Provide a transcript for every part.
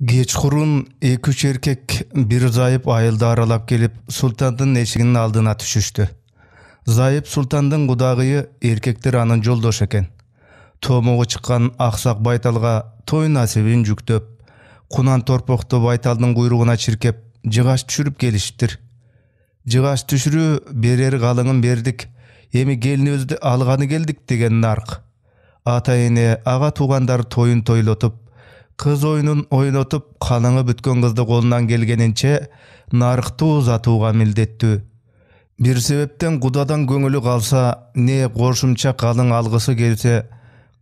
Kechqurun 2-3 erkek bir zayıp ayıldı aralap gelip sultandın eşiginin aldına düşüştü. Zayıp sultandın kudagıyı erkekler anın joldoş eken. Tomoğu çıkan aksak baytalga toy nasibin jüktöp, kunan torpokto baytaldın kuyruğuna çirkep, jıgaç düşürüp gelişiptir. Jıgaç düşürü berer kalыңın berdik, emi geliniözді algany geldik degen nark. Ata ene ağa tuğandar toyun toylotup, kız oyunun oynotup kalыңı bütken kızdı kolundan gelgenince narıktı uzatууга mildettүү. Bir sebepten kudadan көңүлү kalsa, ne koşumça kalın algısı gelse,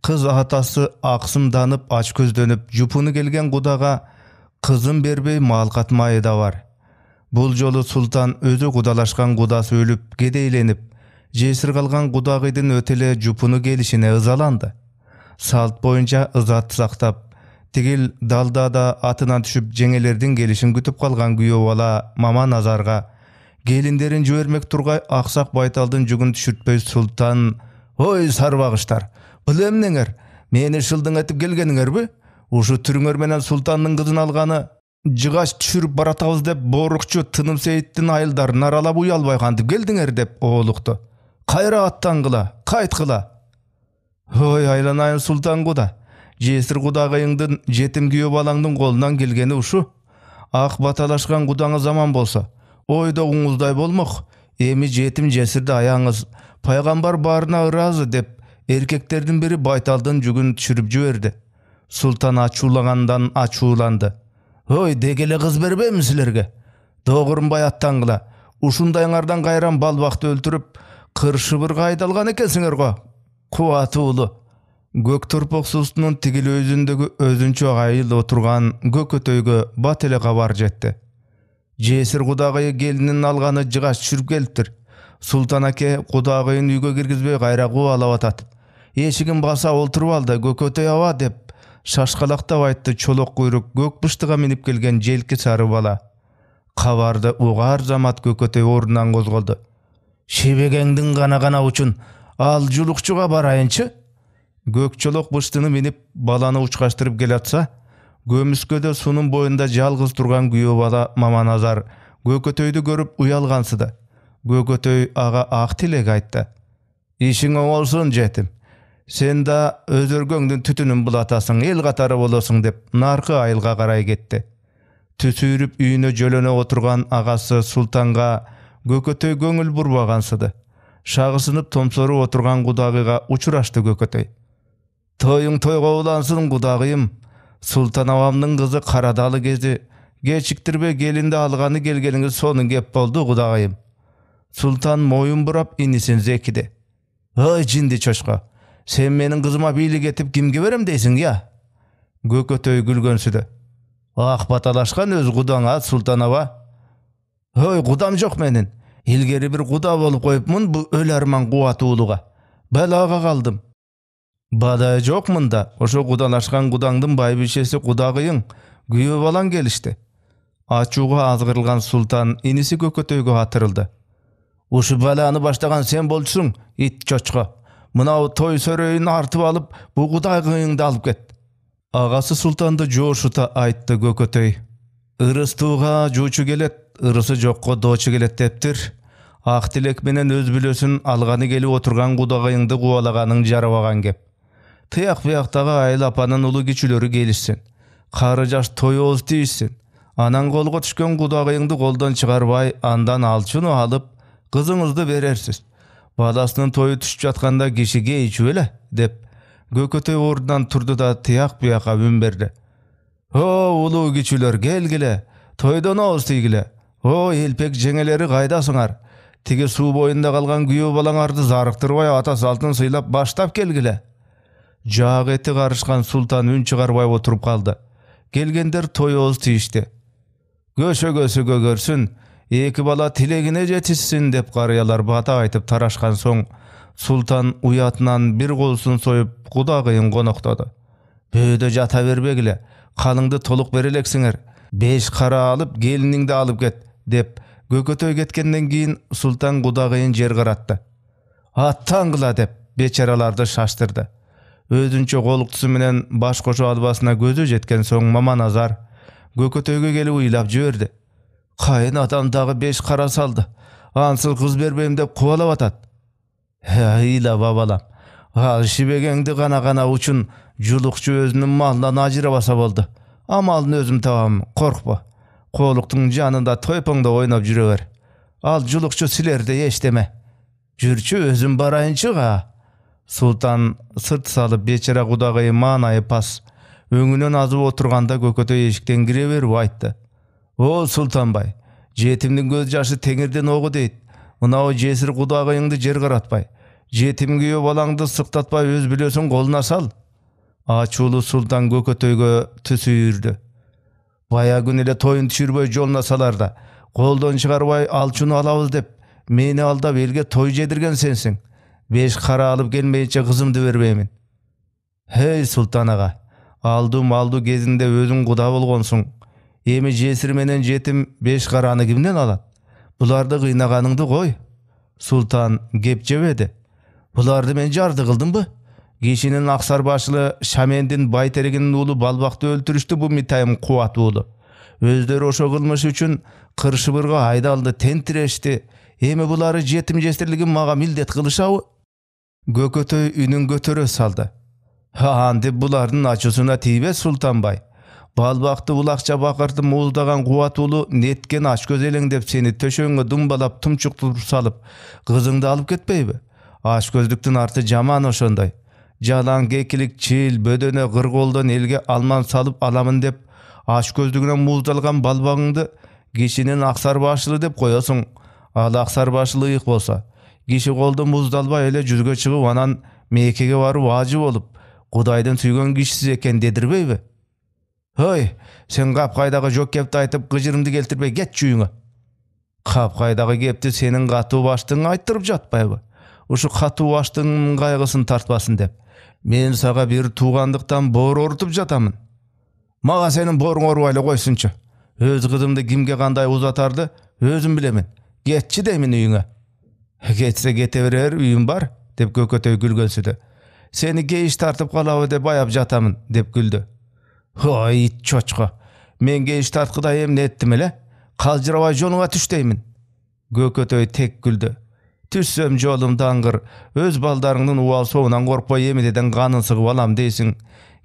kız atası aksımdanıp aç közdönüp jupunu gelgen kudaga kızın berbey mal katmayı da var. Bul jolu sultan özü kudalaşkan kudası ölüp gedeylenip, jesir kalgan kudagıydın ötele jupunu gelişine ızalandı. Salt boyunca ızat saktap, tigil dalda da atынан düşüp jengelerдің gelişin kütüp kalgan güyo bala Mama Nazarga gelinderin jübermek turgay aksak baytaldın jügün düşürtpey sultan, "Oy sarbagıştar, bul emneňer? Meni şıldıň etip gelgeniňerbi? Uşu türüňer menen sultandın kızın algany jıgaç düşürüp baratabız dep borukçu Tınım Seyittin ayıldарын aralap uyalbay kantip geldiňer" dep oğuluktu. "Kayra attangıla, kaytkıla." "Oy aylanayın sultan kuda, jesir kudagayыңdın jetim güyo balaňdın kolundan gelgeni uşu. Ak batalaşkan kudaňy zaman bolsa, oyda uňuzday bolmok, emi jetim jesirde ayaňyz paygambar barına ırazı" dep erkeklerden biri baytaldın jügün düşürüp jüberdi. Sultan açuulagandan açuulandı. "Oy degele kız berbeymi silerge? Doğurunbay attangıla, uşundayňardan kayran bal vakti öldürüp kırşıbır kaydalgan ekensiňer go. Kuwаты ulu." Gök torpok sustunun tigil özündegi özünçö ayıl oturgan gökötöýgö bat ele kabar jetdi. Jesir kudagayı gelinin algany jıgaç düşürüp gelipdir. Sultan ake kudagayın üýge kirgizbey gayra kuwalap atat. Eşigin basa olturup aldı, "Gökötöy awa" dep şaşkalaktap aýtdy çolok kuyruk gök bıştıga minip gelgen jelki sary bala. Kabarda ugar zamat gökötöy orundan gozgoldu. "Şebegeňdiň gana uçun al julukçuga barayınçı." Gökçolok bıştıны minip balany uçkaştırıp gelatsa, gömüsköde sunun boyunda жалgыз turgan güyo bala Mama Nazar Gökötöýdü görüp uyalgansydy. Gökötöy aga ak tilek aýtdy. "İşiň oň bolsun jetim. Sen da özörgöňdün tütünün bulatasyň, el gatary bolasyň" dep narkı ayılga garay getdi. Tüsürüp üýüne jölöne oturgan agasy sultanga Gökötöy göňül burbagansıdy. Şagysynıp tomsorup oturgan kudagıyga uçuraşdy Gökötöy. "Toyuň toyga ulansyn kudagıyım. Sultan awamdyň kızı karadaly gezi. Geçiktirbe gelinde algany gelgeniňiz sonun gep boldu kudagıyım." Sultan moyun burap inisin zekidi. "Oy jindi çoşka, sen meniň kızıma biýlik etip kimge berem deýsiň ya?" Gökötöy gülgönsüdi. "Ak batalaşkan öz kudaňa sultan awa." "Oy kudam jok menin. İlgeri bir kuda bolup koyupmun bu öl arman kuwаты uluga. Belaga kaldym." "Bada jok munda, oşo kudalaşkan kudaňdyn baýbişesi kudagıyың, güýö balaň gelişdi." Açuga azgyrylgan sultan inisi Gökötöýgө hatyryldy. "Uşu balany başlagan sen bolçuň, it çoçka. Mınaw toy söröýüni artyp alıp bu kudagıyňdy alyp get." Agasy sultandy joşuta aýtdy Gökötöy. "Yrıstuga juçu gelet, ırысы jokko doçu gelet" depdir. Ak tilek menen öz bilösün algany gelip oturgan kudagıyňdy kuwalaganyň jarabagan gep. Tiyak buyaktagy ayıl apanın ulu kiçülörü gelişsin. Kары jaş toy oz tiyişsin. Anan kolga düşken kudagıyňdy koldan çygarbay andan alçyny alıp kızıňyzdy berersiz. Balasynın toyu düşüp jatkanda kişige içip ele" dep Gökötöy orundan turdu da tiyak buyaka ün berdi. "O ulu kiçülör gelgile, toydan oz tiygile. O elpek jengeleri gaydasyňar. Tigi suw boyunda kalgan güýö balaňardy zaryktyrbay ata saltyn syйлap baştap gelgile." Jaq eti karışkan sultan ün çygarbay oturup kaldı. Gelgenler toy oz tiyişdi. "Göşö görsün, eki bala tilegine jetişsin" dep garyalar bata aytıp taraşkan soň sultan uyatынан bir golsun soyup kudagıyın konoktady. "Böde jata berbegile, kalıňdy toluk bereleksiňer. 5 kara alıp geliniňdi alıp get" dep Gökötöy getkenden kiyin sultan kudagıyın jer garatdy. "Attangıla" dep beçaralardy şaştırdı. Özünçe goluktusy menen baş koşu albasyna gözü jetken soň Mama Nazar Gökötöyge gelip uylap jüberdi. Kayın adam dağı 5 kara saldı. Ansıl kız berbeyim dep kuvalap atat. Ila babalam. Şibegengdi gana uçun julukçu özünün malından ajıra basa boldu. Amalını özüm tabam, korkpa. Koluktun janında toypongda oynap jüreber. Al julukçu silerde eşdeme. Jürçü özüm barayınçı ga. Sultan sırt salıp beçara kudagayı manayı pas. Öňünden azyp oturganda Gökötöy eşikten gire berip aýtdy. O Sultanbay, jetimdiň göz jaşy teňirden ogu deyt. Muna jesir kudagaýyňdy jer garatpay. Jetim güýe balaňdy syktatpay öz bilesiň goluna sal. Açuulu Sultan Gökötöýgö tüsüýürdi. Baya gün ele toyun düşürбөй joluna salarda. Goldan çygarбай alçuny alabız dep, meni aldap elge toy jedirgen sensiň. 5 kara alıp gelmeýinçe kızımdy berbeymin. Hey Sultan aga, aldı gezinde özüň kuda bolgonsuň. Emi jesir menen jetim 5 karany kimden alat? Bulardy gynaganyňdy goý. Sultan gep jebedi. Bulardy men jardy kıldymby? Kişinin aksar başlı Şamendin Baytereginin ulu balbakты öldürüştü bu mitayım kuvat ulu. Özleri oşo kılmış üçün kırşıbırga aydaldı, tentirešti. Emi bulary jetim jestirligin maga mildet kılışağı. Gökötöy ünün götörö saldı. Andi bulardın açısına tibe Sultanbay. Balbakты ulakça bakırdı muğuldagan kuvat ulu netken aç göz elengdep seni töşöňe dumbalap tumçuktur salıp kızыңды alıp ketpeybi. Aç gözlüktün artı jaman oşonday. Jalan gekilik çil bödöne gırgoldan elge alman salıp alamın dep aç gözlüğüne muzdalgan balbağыңды kişinin aksar başlı dep koyasun. Al aksar başlı ıyık bolsa. Kişi golda muzdalba ele жүзgө çygyp anan mekege baryp wajyp olup Kudaydan süýgen kişisiz eken dedirbeybi. Höy, sen Kapkaydaga jok gepdi aýtyp gyjyrymdy geltirpey get jüýüňe. Kapkaydaga gepdi senin gaty başdyň aýtdyryp jatpaýby. Uşu gaty başdyň gaýgysyn tartbasyn dep. Men saga bir tuğandyktan bor orutup jatamyn. Maga senin boruň orbaýla goýsunçy. Öz kızımdy kimge kanday uzatardy, özüm bilemin. Getçi demin üýüňe. Getse gete berer, üýüm bar, dep Gökötöy gülgensidi. Seni geýiş tartyp kalaby dep aýap jatamyn, dep güldü. Hoy it çoçka. Men geýiş tartkyda emne etdim ele? Kaljyrabay joluňa düşdeymin. Gökötöy tek güldü. Tüssem jolum dangır, öz baldaryňyň uwal soğunan gorkpay emededen ganyn sygyp alam deýsiň.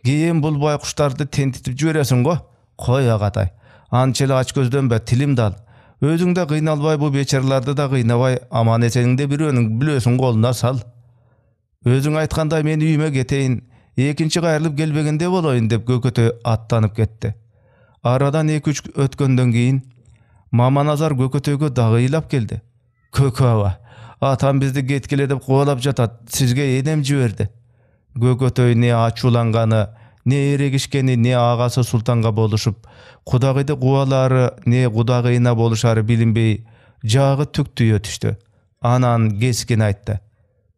Giýen bul baýkuşlardy tentitip jüberesiň go. Koy agatay. Ançely aç gözdenbe tilim dal. Özüňde gynalbay bu beçerlerde da gynabay aman eseňde biröňiň bilesiň goluna sal. Özüň aýtganday men üýüme geteýin, ekinçi gaýrylyp gelbegende bolaýyn dep Gökötöy attanyp ketdi. Aradan 2-3 ötkenden keyin Mamanazar Gökötöýgө dagy ýylap geldi. Kököwa, atam bizdi getkile dep goýalap jatat, sizge edem jiberdi. Gökötöy ne açulangany, ne eregişkeni, ne agasy Sultanga boluşup, Kudagydy guwalary ne Kudagyna boluşary bilinbey, jagy tüktüýe düşdü. Anan geskin aýtdy.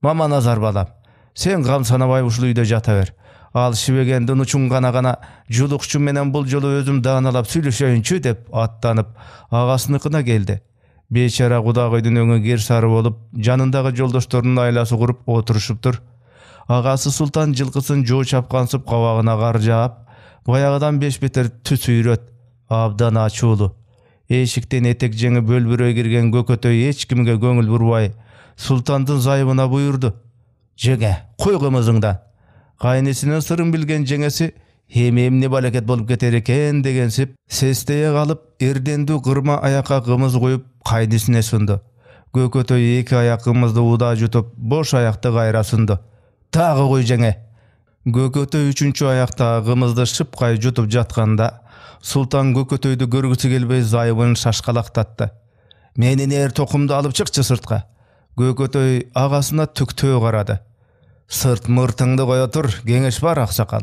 Mamanazar balam, sen gam sanabay uşul üýde jataber. Al şibegenden uçun gana julukçu menen bul jolu özüm daňalap süýleşeýinçi dep attanyp agasynykına geldi. Beçara Kudagydyň öňü gersary bolup, janyndagy joldoşlarynyň aýlasy gurup oturuşupdyr. Agasy Sultan jylkysyn jow çapkansyp kawagyna garjap, baýagydan 5 meter tüsüýret, abdan açuulu. Eşikden etek jeňi bölbüröй girgen Gökötöy hiç kimge göňül burbaý, Sultandyň zaýbyna buyurdu. Jege, koy gymyzyňdan. Gaýnesiniň sıryn bilgen jeňesi hem ne baleket bolup keter eken degensip sesteýe galyp erdendi gyrma aýakka gymyz goýup gaýnesine sundy. Gökötöy 2 ayak gymyzdy uda jutup boş aýakta gaýrasyndy. Tagy goý jeňe. Gökötöy 3-nji aýakta gymyzdy şypgaý jutup jatkanda Sultan Gökötöýdy görgüsi gelbey zaýbyny şaşkalaktatdy. Meni ner tokumdy alyp çykçy sırtga. Gökötöy agasyna tüktö garady. Sırt mırtıngdy goýa tur, geňeş bar aksakal.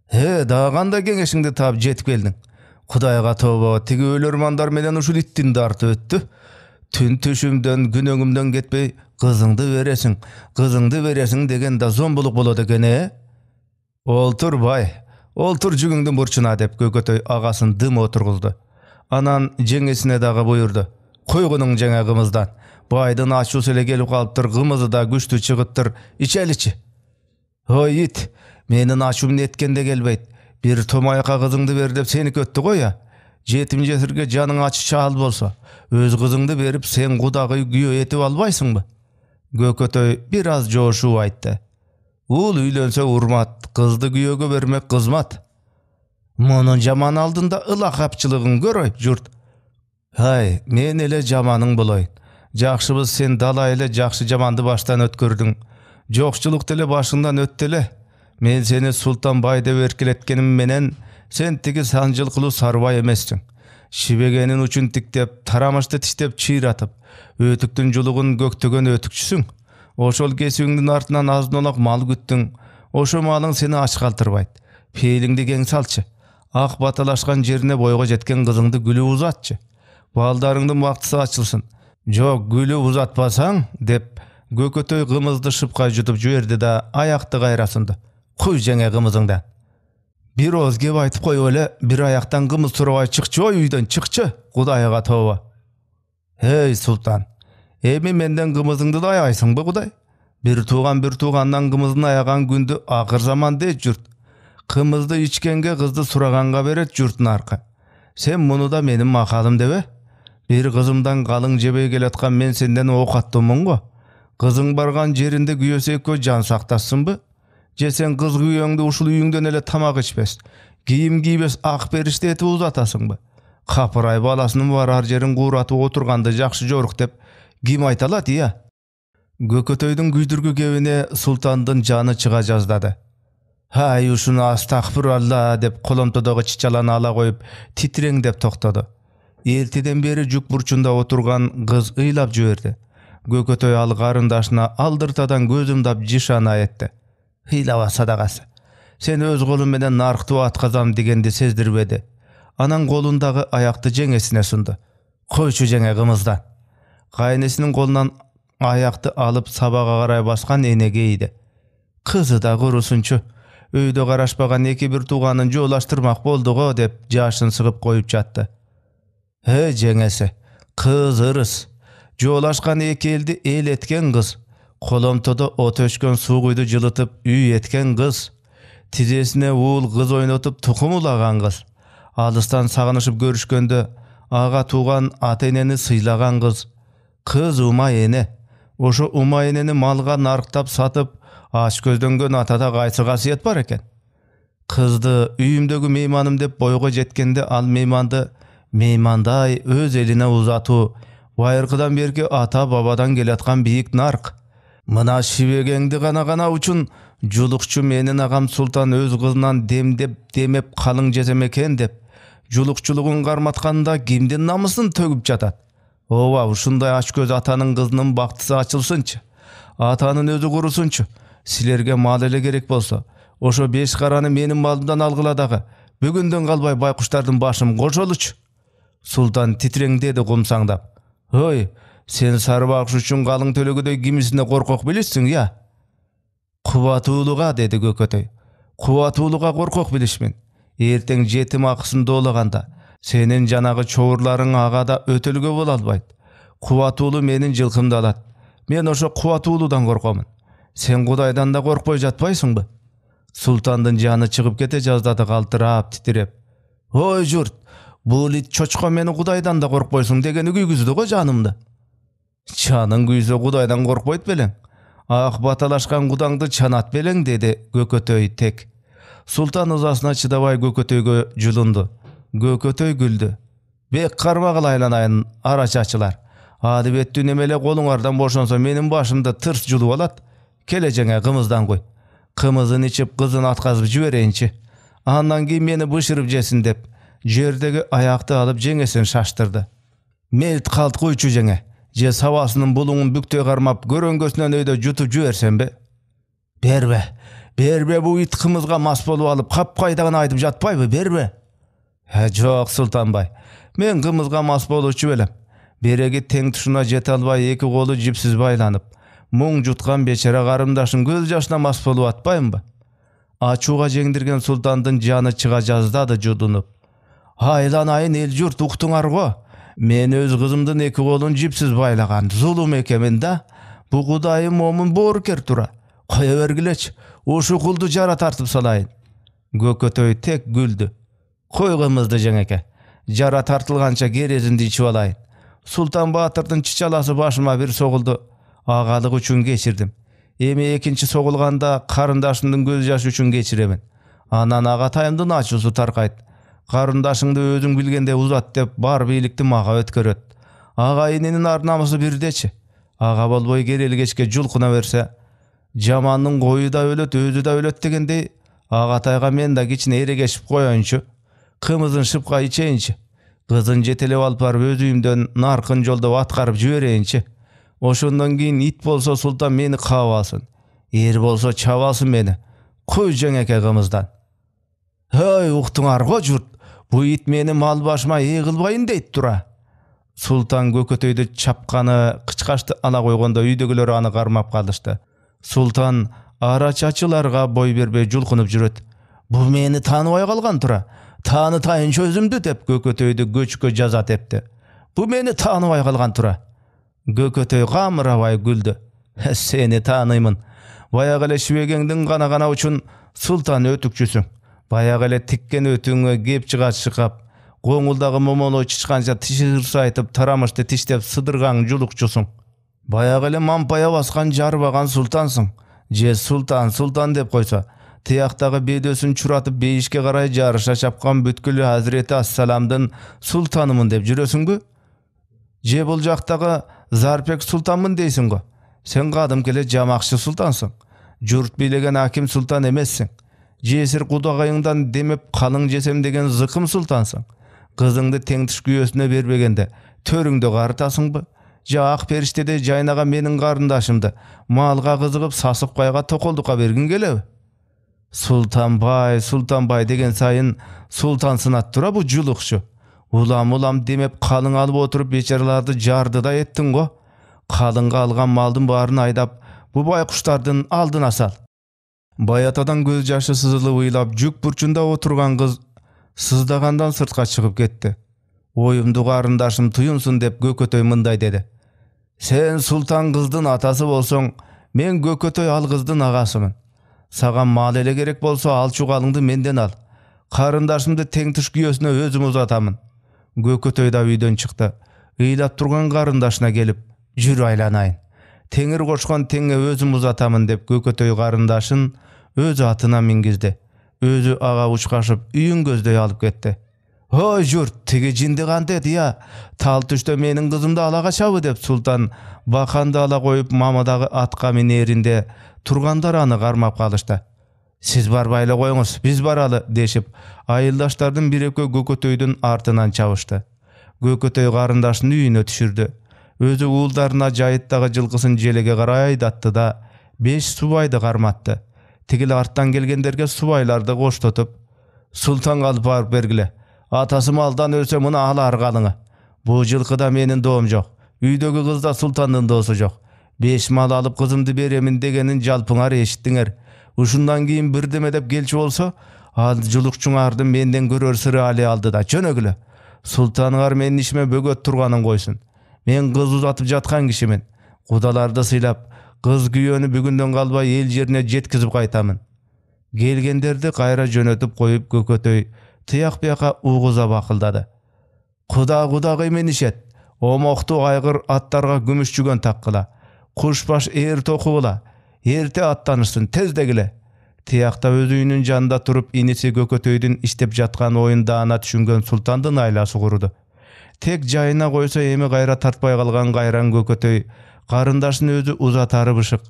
He, daganda geňeşiňdi tap jetip geldiň. Kudaýga toba, tigi ölermandar menen uşul ittin darty öttü. Tün töşümden, gün öňümden getpey, kızыңды beresiň degen da zombuluk bolady ekene. Oltur bay, oltur jügüňdiň burçuna dep Gökötöy agasyn dım oturguzdy. Anan jeňesine daga buyurdu. Koýgunyň jeňe gymyzdan. Baýdyn açus ele gelip galypdyr, gymyzy da güçlü çygypdyr, içeliçi. Hoy it, menin açum netkende gelbeyt. Bir tomayaka kızыңды ber dep seni köttü goy ya. Jetim jesirge janıň açy çal bolsa, öz kızыңды berip sen Kudagy güýe etip albaýsyňby? Gökötöy biraz joşup aýtdy. Ul üýlense urmat, kızdy güýege bermek kızmat. Munun jaman aldynda ylakapçylygyň göröy jurt. Hay, men ele jamanyň bolaýyn. Jakşybız sen dalaýly jakşy jamandy baştan ötkürdüň. Jokçuluk dele başyndan ötdele. Men seni Sultan Bay dep erkeletkenim menen sen tigi sanjylkyly Sarbay emesdiň. Şibegenin uçun tiktep, taramışdy tiştep çiýratyp, ötüktün julugun göktegen ötükçüsüň. Oşol kesüňdin artyndan azdynolak mal güttüň. Oşo malyň seni aç kaltyrbaýt. Peýliňdi geň salçy. Ak batalaşkan jerine boýga jetken kızыңdy gülü uzatçy. Baldaryňdyň wagtysy açylsyn. Jok, gülü uzatpasaň dep Gökötöy gymyzdy şypka jutup jüberdi da ayakty gaýrasyndy. Kuy jeňe gymyzyňda. Bir oz gep aýtyp goýup ele, bir ayaktan gymyz turabay çykçy, üýden çykçy. Kudaýyga toba. Hey Sultan, emi menden gymyzyňdy da aýaýsyňby Kuday? Bir tuğandan gymyzyny aýagan gündü akyr zaman de jurt. Kımızdı içkenge kızdı suraganga beret jurtun arka. Sen munu da menim makalım debe? Bir kızımdan kalın jebe geletkan men senden ok attımın go. Kızın bargan jerinde güyösekö jan saktassınbı? Je sen kız güyöňdi uşul üýüňden ele tamak içpes, giyim giybes ak berişte etip uzatasınbı? Kapıray balasynyň barar jerin guraty oturgandy jakşy joruk dep kim aýtalat ya? Gökötöýdüň güýdürgü gebine Sultandyn jany çıga jazdady. Hay uşunu astagfirullah dep kolomtodogy çiçalany ala goýup titreň dep toktady. Eltiden beri juk burçunda oturgan kız ыйлап jüberdi. Gökötöy al garyndaşyna aldyrtadan gözümdap jişana etdi. Hylaba sadagasy. Sen öz golun menen narkty atkazam degendi sezdirbedi. Anan golundagy ayakty jeňesine sundy. Koýçu jeňe gymyzdan. Gaýnesiniň golundan ayakty alıp sabaga garay baskan enege idi. Kızı da gurusunçu. Öýde garaşpagan eki bir tuganyny jolaştyrmak boldygo dep jaşyn sygyp goýup jatdy. He jeňesi, kız ırys. Jolaşkan eki eldi el etken kız. Kolomtoda ot öşkön suğuydu jylytyp üý etken kız. Tizesine uul kız oynatıp tukum ulagan kız. Alystan saganyşyp görüşkönde aga tugan ata-eneni sylagan kız. Kız Umayene. Oşo Umayeneni malga narktap satıp aç gözdöngön atada gaýsy gasyet bar eken. Kızdy üýümdegi meymanım dep boýga jetkende al meymandy meymanday öz eline uzatu. Baýyrkydan berki ata babadan geletgan biýik nark. Mına şibegeňdi gana uçun julukçu menin agam Sultan öz kızынан demep kalın jesem eken dep julukçulugun garmatkanda kimdin namysyn tögüp jatat. Owa uşunday aç göz atanyň kızynın baktysy açylsynçy. Atanın özü gurusunçu. Silerge mal ele gerek bolsa, oşo 5 garany menin malımdan algyladagy. Bugünden galbay baykuştardyn başym goşoluç. Sultan titreň dedi gumsaňdap. Hoy, sen Sarbagş üçin galyň tölegüde kimisine korkok bilirsiň ya? Kuwatuluga dedi Gökötöy. Kuwatuluga korkok bilişmin. Erteň jetim akysyn dolaganda senin janagy çowurlaryň agada ötölge bola albayt. Kuwatulu menin jylkymdy alat. Men oşo Kuwatuludan korkamyn. Sen Kudaydan da korkpoy jatpaýsyňby? Sultandyn jany çygyp kete jazdady galtyrap titirep. Hoy jurt, bu lit çoçka meni Kudaydan da korkpoýsyň degeni güýgüzdi go janymdy. Çanyň güýse Kudaydan korkpoýt beleň. Ah batalaşkan Kudaňdy çanat beleň dedi Gökötöy tek. Sultan uzasyna çydabay Gökötöýge julundy. Gökötöy güldü. Bek karmagyl aýlanaýyn araçaçylar. Adibetdi nemele goluňardan boşansa menin başymda tırs julup alat. Kelejeňe gymyzdan goý. Kymyzyny içip kızyn atkazyp jübereýinçi. Andan ki meni bışırıp jesin dep jerdegi ayakty alıp jeňesini şaştırdı. Melt kalt goýçu jeňe. Je sawasynyň buluňun bükte garmap göröngösünden öýde jutup jübersenbe. Berbe bu it kymyzga mas bolup alıp kapkaýdagyny aýdyp jatpaýby berbe. He jok Sultan Bay. Men kymyzga mas bolupçu belem. Beregi teň tuşuna jete albay eki golu jipsiz baýlanyp muň jutgan beçara garymdaşyň göz ýaşyna mas bolup atpaýmby? Açuga jeňdirgen Sultandyn jany çıga jazdady judunup. Haýlanaýyn el jurt uktuňar go. Men öz kızımdyn eki golun jipsiz baýlagan zulum ekemin da. Bu Kudaýym momun borker tura. Koýa bergileç. Uşu kuldu jara tartyp salaýyn. Gökötöy tek güldü. Koy kımızdı Jeňeke. Jara tartılgança gerezimdi içip alayın. Sultan Batırdın çiçalası başıma bir soguldu. Ağalık üçün geçirdim. Emi ekinci sogulganda karındaşımdın göz yaşı üçün geçiremin. Anan agatayımdın açısı tarkayt. Karındaşыңды özüň bilgende uzat dep bar beylikti maga ötkeröt. Agayyninin arnamysy birdeçi. Aga bolboy gereli geçke julkuna berse, jamanyň goyu da ölet, özü da ölet degende, agatayga men da geçine ere geçip koyonçu. Kymyzyn şypka içeýinçi. Kızın jetelep alyp barıp öz üýümden narkyn jolda watgaryp jibereýinçi. Oşondan keyin it bolsa sultan meni kabalsın. Er bolsa çabalsın meni. Koy Jeňeke kymyzdan. Hey uktuňar go jurt. Bu it meni mal başıma ýygylbaýyn deyip dura. Sultan Gökötöýdü çapkany kıçkaşty ala koýganda üýdegiler any garmap kaldyşdy. Sultan araçaçylarga boy berbey julkunup jüret. Bu meni tanypay kalgan tura. Tanıtayınç özümdü dep Gökötöýdü göçkö jazat etdi. Bu meni tanypay kalgan tura. Gökötöy gamyrabay güldü. Seni tanyýmyn. Bayağı ele şüwegeňdiň gana üçin sultan ötükçüsüň. Bayağı ele tikken ötüňe gep çygat. Goňuldagy momolo çyçkança tişirse aytyp taramışdy tişdep sydyrgan julukçusyň. Bayağı ele mampaya baskan jarbagan sultansyň. Je sultan dep koysa, tiyakdagy bedösün çuratyp beyişke garay jarışa çapkan bütkül Hazreti Assalamdyn sultanymyn dep jüresüňbü? Je bol jakdagy Zarpek sultanmyn deýsiň-go. Sen gadym kele jamakçy sultansyň. Jurt bilegen hakim sultan emessiň. Jesir gudagaýyňdan demep kalyň jesem degen zykym sultansyň. Kızыңды teňtiş güýesine berbegende törüňde gartasyňby? Ja ak periştede jaýnaga meniň garyndaşymdy. Malga gyzygyp sasyp gaýga tokolduka bergin gelebi? Sultan bay degen sayın sultan sınat tura bu julukçu. Ulam demep kalyň alyp oturup beçaralardy jardy da etdiň go. Kalyňga algan maldyn baryn aýdap bu baýkuşlardyň aldyna sal. Bayatadan göz jaşy syzylyp uylap jük burçunda oturgan kız sızdagandan sırtka çıkıp ketdi. Oyumdu garyndaşym tuyunsun dep Gökötöy mınday dedi. Sen sultan kızdın atası bolsoň, men Gökötöy al kızdın agasymyn. Sagan mal ele gerek bolsa al çugalыңdy menden al. Karındaşymdy teňtiş güýesine özüm uzatamyn. Gökötöy da üýden çykdy. Ыйлап turgan garyndaşyna gelip, jür aýlanaýyn. Teňir goşgan teňe özüm uzatamyn dep Gökötöy garyndaşyn öz atyna mingizdi. Özü aga uçkaşıp üýün gözдөй alıp ketdi. Hoy jurt, tigi jindi gande diýa. Tal tüşde meniň kızımdy ala gaçaby dep sultan bakandy ala koyup mamadagy atka minerinde turgandar any garmap kalyşdy. Siz barbaýla goýuňuz, biz baraly deşip aýyldaşlardyň bireke Gökötöýdün artynan çabyşdy. Gökötöy garyndaşyny üýüne düşürdi. Özü uuldaryna jaýytdagy jylgysyn jelege garay aýdatdy da 5 subaýdy garmatdy. Tigil arttan gelgenderge subaylarda goştotup, sultan alıp barıp bergile. Atası maldan ölse muna alar galyňy. Bu jylkyda menin doğum jok. Üýdegi kızda sultanyň dostu jok. 5 mal alıp kızımdy beremin degenin jalpyňar eşitdiňer. Uşundan keyin birdeme dep gelçi bolsa, al julukçuňardy menden görür syry aly aldy da jönögüle. Sultanyňar meniň işime bögöt turganyň goýsun. Men kız uzatyp jatkan kişimin. Kudalarda sıylap, kız güýöni bugünden galbay el jerine jetkizip gaýtamyn. Gelgenderdi gaýra jönötüp koyup Gökötöy tıyaq biyaka uğuza bakıldady. Kuda gıymenişet. O moktu aýgyr attarga gümüş jügön takkyla. Kuşbaş er tokugula. Erte attanışsın tezdegile. Tiyaqta öz üýünün janında turup inisi Gökötöýdün iştep jatkan oýundana düşüngön sultandyn aýlasy gurudy. Tek jaýyna goýsa emi gaýra tartpay kalgan gaýran Gökötöy garyndaşyny özü uzatary bışık.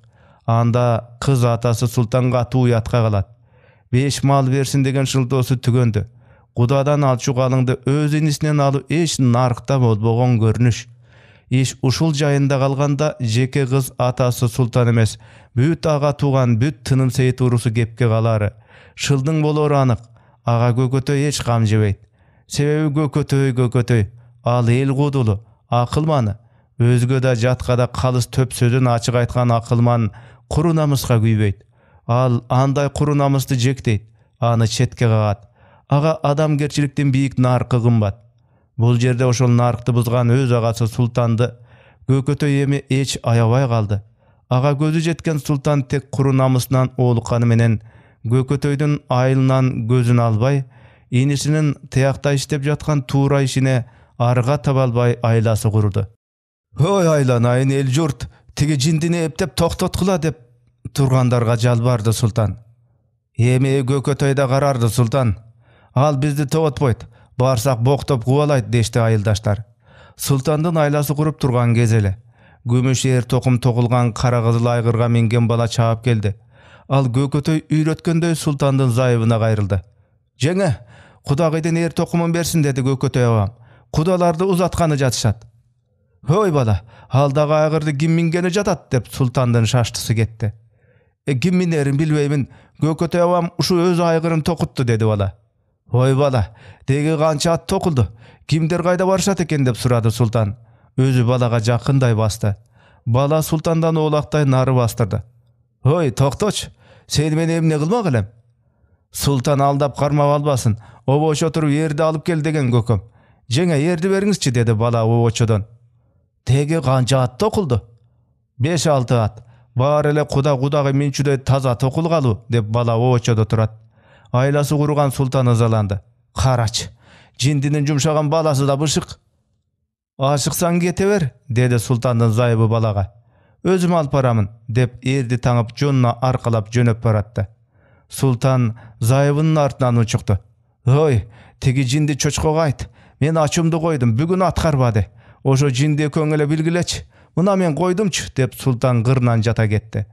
Anda kız atası sultanga atu uyatga kalat. 5 mal bersin degen şıldosu tügöndü. Kudadan alçu galyňdy öz inisinden alıp eş narkta bolbogon görnüş. İş uşul jaýynda kalganda jeke kız atası sultan emes, büt aga tugan büt tınım seyit urusu gepke galary. Şıldyň bolor anyk. Aga Gökötöy hiç gam jebeýt. Sebebi Gökötöy, al el gudulu, akylmany. Özgö da jatkada kalys töp sözün açyk aýtgan akylman kuru namyska güýbeýt. Al anday kuru namysty jekdeyt, any çetke gagat. Aga adamgerçilikden biýik narky gymbat. Bul jerde oşol narkty buzgan öz agasy sultandy. Gökötöy emi hiç aýabay kaldy. Aga gözü jetken sultan tek kuru namysyndan oğlukany menen Gökötöydün ayılından gözün albay, inisinin teyakta iştep jatkan tuura işine arga tabalbay aylası kurdu. "Hoy aylanayın el jurt, tigi jindini eptep toktotkula" dep turgandarga jalbardı sultan. "Emi Gökötöyda karardı sultan. Al bizdi togotpoyt, barsak boktop kuvalayt" deşti ayıldaşlar. Sultandın aylası kurup turgan gezele. Gümüş er tokum tokulgan kara kızıl aygırga mingen bala çağıp geldi. Al Gökötöy üyretkenдөй sultandın zayıbına gayrıldı. "Jenge, Kudagydın er tokumun bersin" dedi Gökötöy abam. "Kudalarda uzatkanı jatışat." "Hoy bala, haldağı aygırdı kim mingeni jatat" dep sultandın şaştısı getdi. "Kim minerin bilbeymin, Gökötöy abam uşu öz aygırın tokuttu" dedi bala. "Hoy bala, degi kança at tokuldu, kimder kayda barışat eken" dep surady sultan. Özü balaga jakynday bastı. Bala sultandan oğlakтай nары bastırdı. "Hoy toktoç, sen meni emne kılmak elem?" Sultan aldap karmap albasın, "Oboç oturup yerdi alıp gel" degen göküm. "Jenge yerdi beriңizçi" dedi bala oboçodan. "Tegi kança at tokuldu?" "5-6 at. Bar ele kudagı minçüde taza tokulgalu" dep bala oboçoda turat. Aylası kurugan sultan ızalandı. "Karaç, jindinin jumşagan balası da bışık." "Aşıksan kete ber" dedi sultandın zayıbı balaga. "Özüm alıp baramın" dep erdi taňıp jonuna arkalap jönöp baratdy. Sultan zayıbının artынан uçuktu. "Hoy, tigi jindi çoçkoga ayt. Men açımdy koydum, bugün atkarбady. Oşo jindi köňele bilgileç. Muna men koydumçu" dep sultan gırnan jata getdi.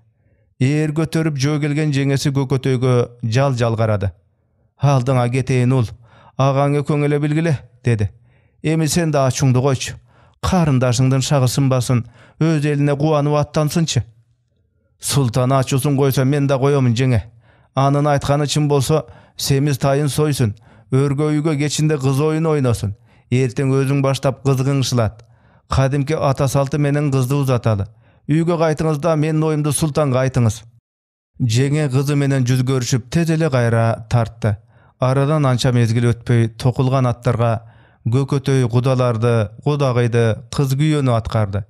Er götörüp jö gelgen jengesi Gökötöýgө jal karady. "Haldyňa geteýin ul, agaňa köňele bilgile" dedi. "Emi sen de açuňdy goýçu. Karındaşyňdan şagysynbasyn, öz eline kuwanyp attansynçy." "Sultan açusun koysa men da koýamyn jenge. Anın aytkany çyn bolsa, semiz tayın soysun, örgö üýge geçinde kız oyun oynasın. Erteň özüň başlap kızgyňşylat. Kadimki ata salty menen kızdy uzataly. Üýge gaýtyňyzda menin oýumdy sultanга aýtyňyz." Jenge kızı menen yüz görüşüp tezele gayra tartty. Aradan ança mezgil ötpöy tokulgan attarga Gökötöy kudalardı, Kudagıydı, kız güýönü atkardı.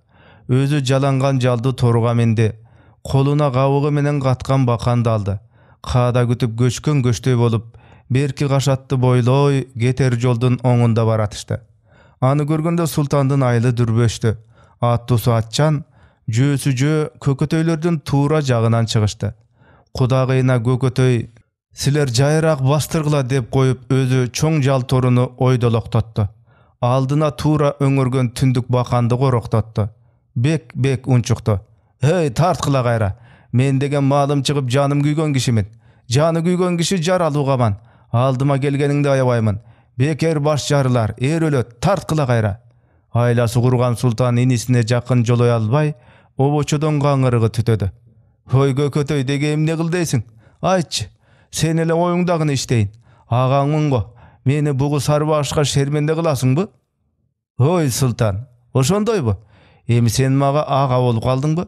Özü jalangan jaldy toruga mindi. Koluna gawygy menen gatkan bakandy aldı. Kada gütüp göçkön göçtöy bolup, berki gaşatty boyloy geter joldun oňunda baratışdy. Any görgende sultandyn aýly dürböşdü. Attusu atçan, jösü Kökötöýlerden tuura jagынан çygyşdy. Kudagyna Gökötöy, "Siler jaýrak bastyrgıla" dep koyup özü çoň jal toruny oýdoloktatdy. Aldyna tuura öňürgen tündük bakandy goroktatdy. Bek unçukdy. "Hey tartkyla gaýra. Men degen malym çykyp janym güýgen kişimin. Jany güýgen kişi jaralugaman. Aldyma gelgeniňde aýabaýmyn. Beker baş jarlar, er ölet, tartkyla gaýra." Aýlasy kurgan sultan inisine jakyn joloy albay, oboçodan gaňyrygy tütedi. "Hoy Gökötöy, dege emne kyldyýsyň? Aýtçy. Sen ele oýuňdagyny işteýin. Agaňmyň-go, meni bugu sarbaşga şermende kılasyňby?" "Hoy sultan, oşondoýby? Emi sen maga aga bolup kaldyňby?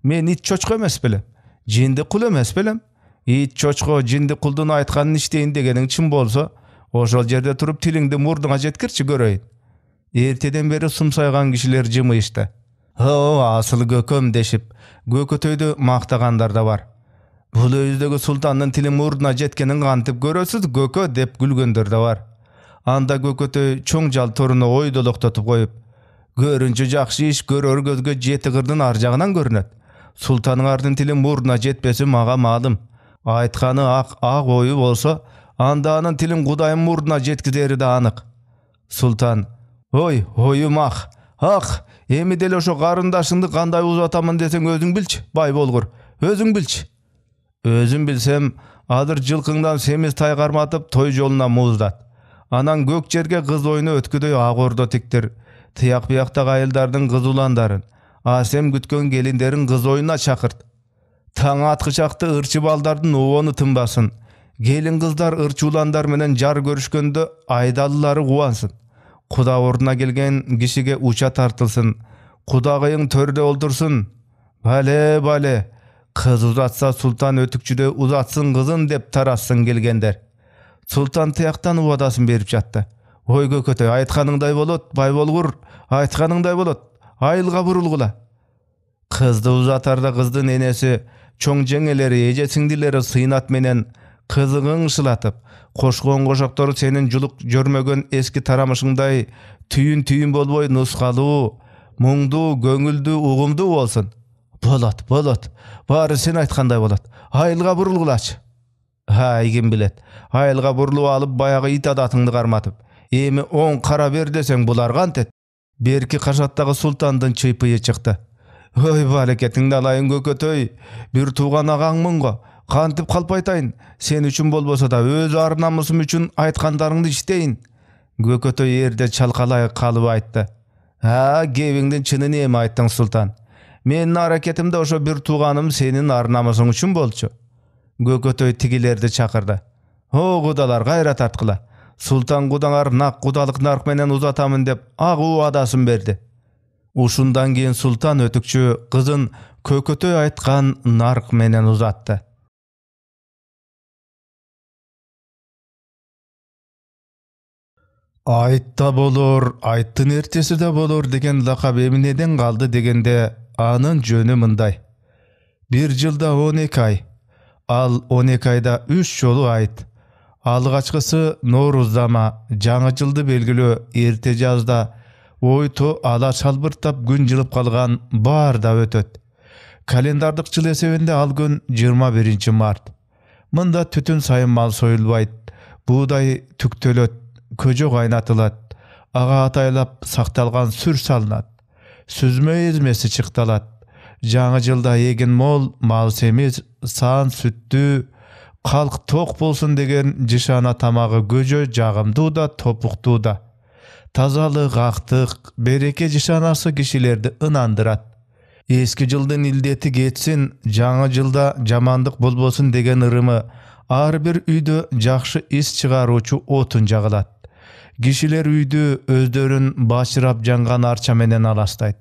Men it çoçko emes belem. Jindi kul emes belem. It çoçko jindi kuldun aýtkanyny işteýin degeniň çyn bolsa, oşol jerde turup tiliňdi murduňa jetkirçi göreýin." Erteden beri sumsaýgan kişiler jymyşdy. "Ho, asyl gököm" deşip Gökötöýdi maktagandar da bar. "Bul öýüzdegi sultanyň tili murduna jetkeniň gantyp göresiz gökö" dep gülgendir de bar. Anda Gökötöy çoň jal toruny oýdoloktatyp goýup, "Görünçi jakşy iş görör gözge jeti gyrdyň arjagyndan görünet. Sultanyň ardyn tili murduna jetpesi maga malym. Aýtkany ak oýu bolsa, anda anyň tilin Kudaýyň murduna jetkizeri da anyk." Sultan, "Oy, oýum ak, emi dele oşo garyndaşyňdy kanday uzatamyn deseň özüň bilçi, bay bolgur, özüň bilçi." "Özüm bilsem, adyr jylkyňdan semiz tay garmatyp toy joluna muzdat. Anan gök jerge kız oyunu ötküдөй ak ordo tiktir. Tiyak biyakta ayıldardyň kız ulandaryn, asem gütkön gelinderiň kız oyuna çakırt. Taň atkyşakty ırçı baldardyn owony tınbasyn. Gelin kızlar ırçı ulandar menen jar görüşkönde aýdalylary guwansyn. Kuda orduna gelgen kişige uça tartılsın. Kudagyň törde oldursun. Bale, kız uzatsa sultan ötükçüde uzatsın kızın dep tarassın gelgenler." Sultan tiyaktan uvadasyn berip jatdy. "Oy Gökötöy, aýtkanyňday bolat, bay bolgur, aýtkanyňday bolat. Aýylga burulgula." Kızdy uzatarda kızdyň enesi, çoň jeňeleri, eje siňdileri synat menen kızıgın ışılatıp, koşgon koşaktoru senin juluk görmögen eski taramışыңдай tüyün bolboy nuskaluu, muңduu, göңүldүү, uğumduu bolsun. Bolat. Bari sen aytkanday bolat. Ayılga burulgulaç. Ha, kim bilet. Ayılga burulup alıp bayağı it adatыңды karmatıp. Emi on kara ber desең bular kantet. Berki Kaşattagı sultandın çıypıyı çıktı. Oy baleketingdi alayın Gökötöy. Bir tuğan ağaңмын Kantip kalpaytayın. Sen üçün bolbosa da öz ar namusum üçün aytkandarыңды işteyin. Gökötöy yerde çalkalay kalıp aytты. Ha, gebiңdin çınını emi ayttың sultan. Menin hareketimde oşo bir tuğanım senin ar namusуң üçün bolçu. Gökötöy tigilerdi çakırdı. O kudalar gayrat artkıla. Sultan kudaňar nak kudalık nark menen uzatamın dep ağı adasın berdi. Uşundan keyin sultan ötükçü kızın Kökötöy aytkan nark menen uzatты. Aytta bolur, ayttın ertesi de bolur degen lakap emineden kaldı degende anın jönü mınday. Bir жылda 12 ay. Al 12 ayda 3 jolu ayt. Algaçkысы Noruzdama, жаңы жылды belgilö erте жазda oytu ala çalbırtap gün jılıp kalgan bar da ötöt. Kalendardık jıl esebinde al gün 21 mart. Mында tütün sayın mal soyulbayt, buğday tüktölöt, köjö kaynatylat, aga ataylap saktalgan sür salınat, süzme ezmesi çıktalat. Жаңы жылda egen mol, mal semiz, saan süttü, kalk tok bolsun degen jışana tamagı göjö jagımdуу da topukdуу da. Tazalyk, aktyk, bereke jışanası kişilerdi ınandırat. Eski жылдын ildeti geçsin, жаңы жылda jamandyk bolbosun degen ırımı ar bir üydö jakşı is çıgaruuçu otun jagılat. Kişiler üydü özdörün başırap jangan arça menen alastayt.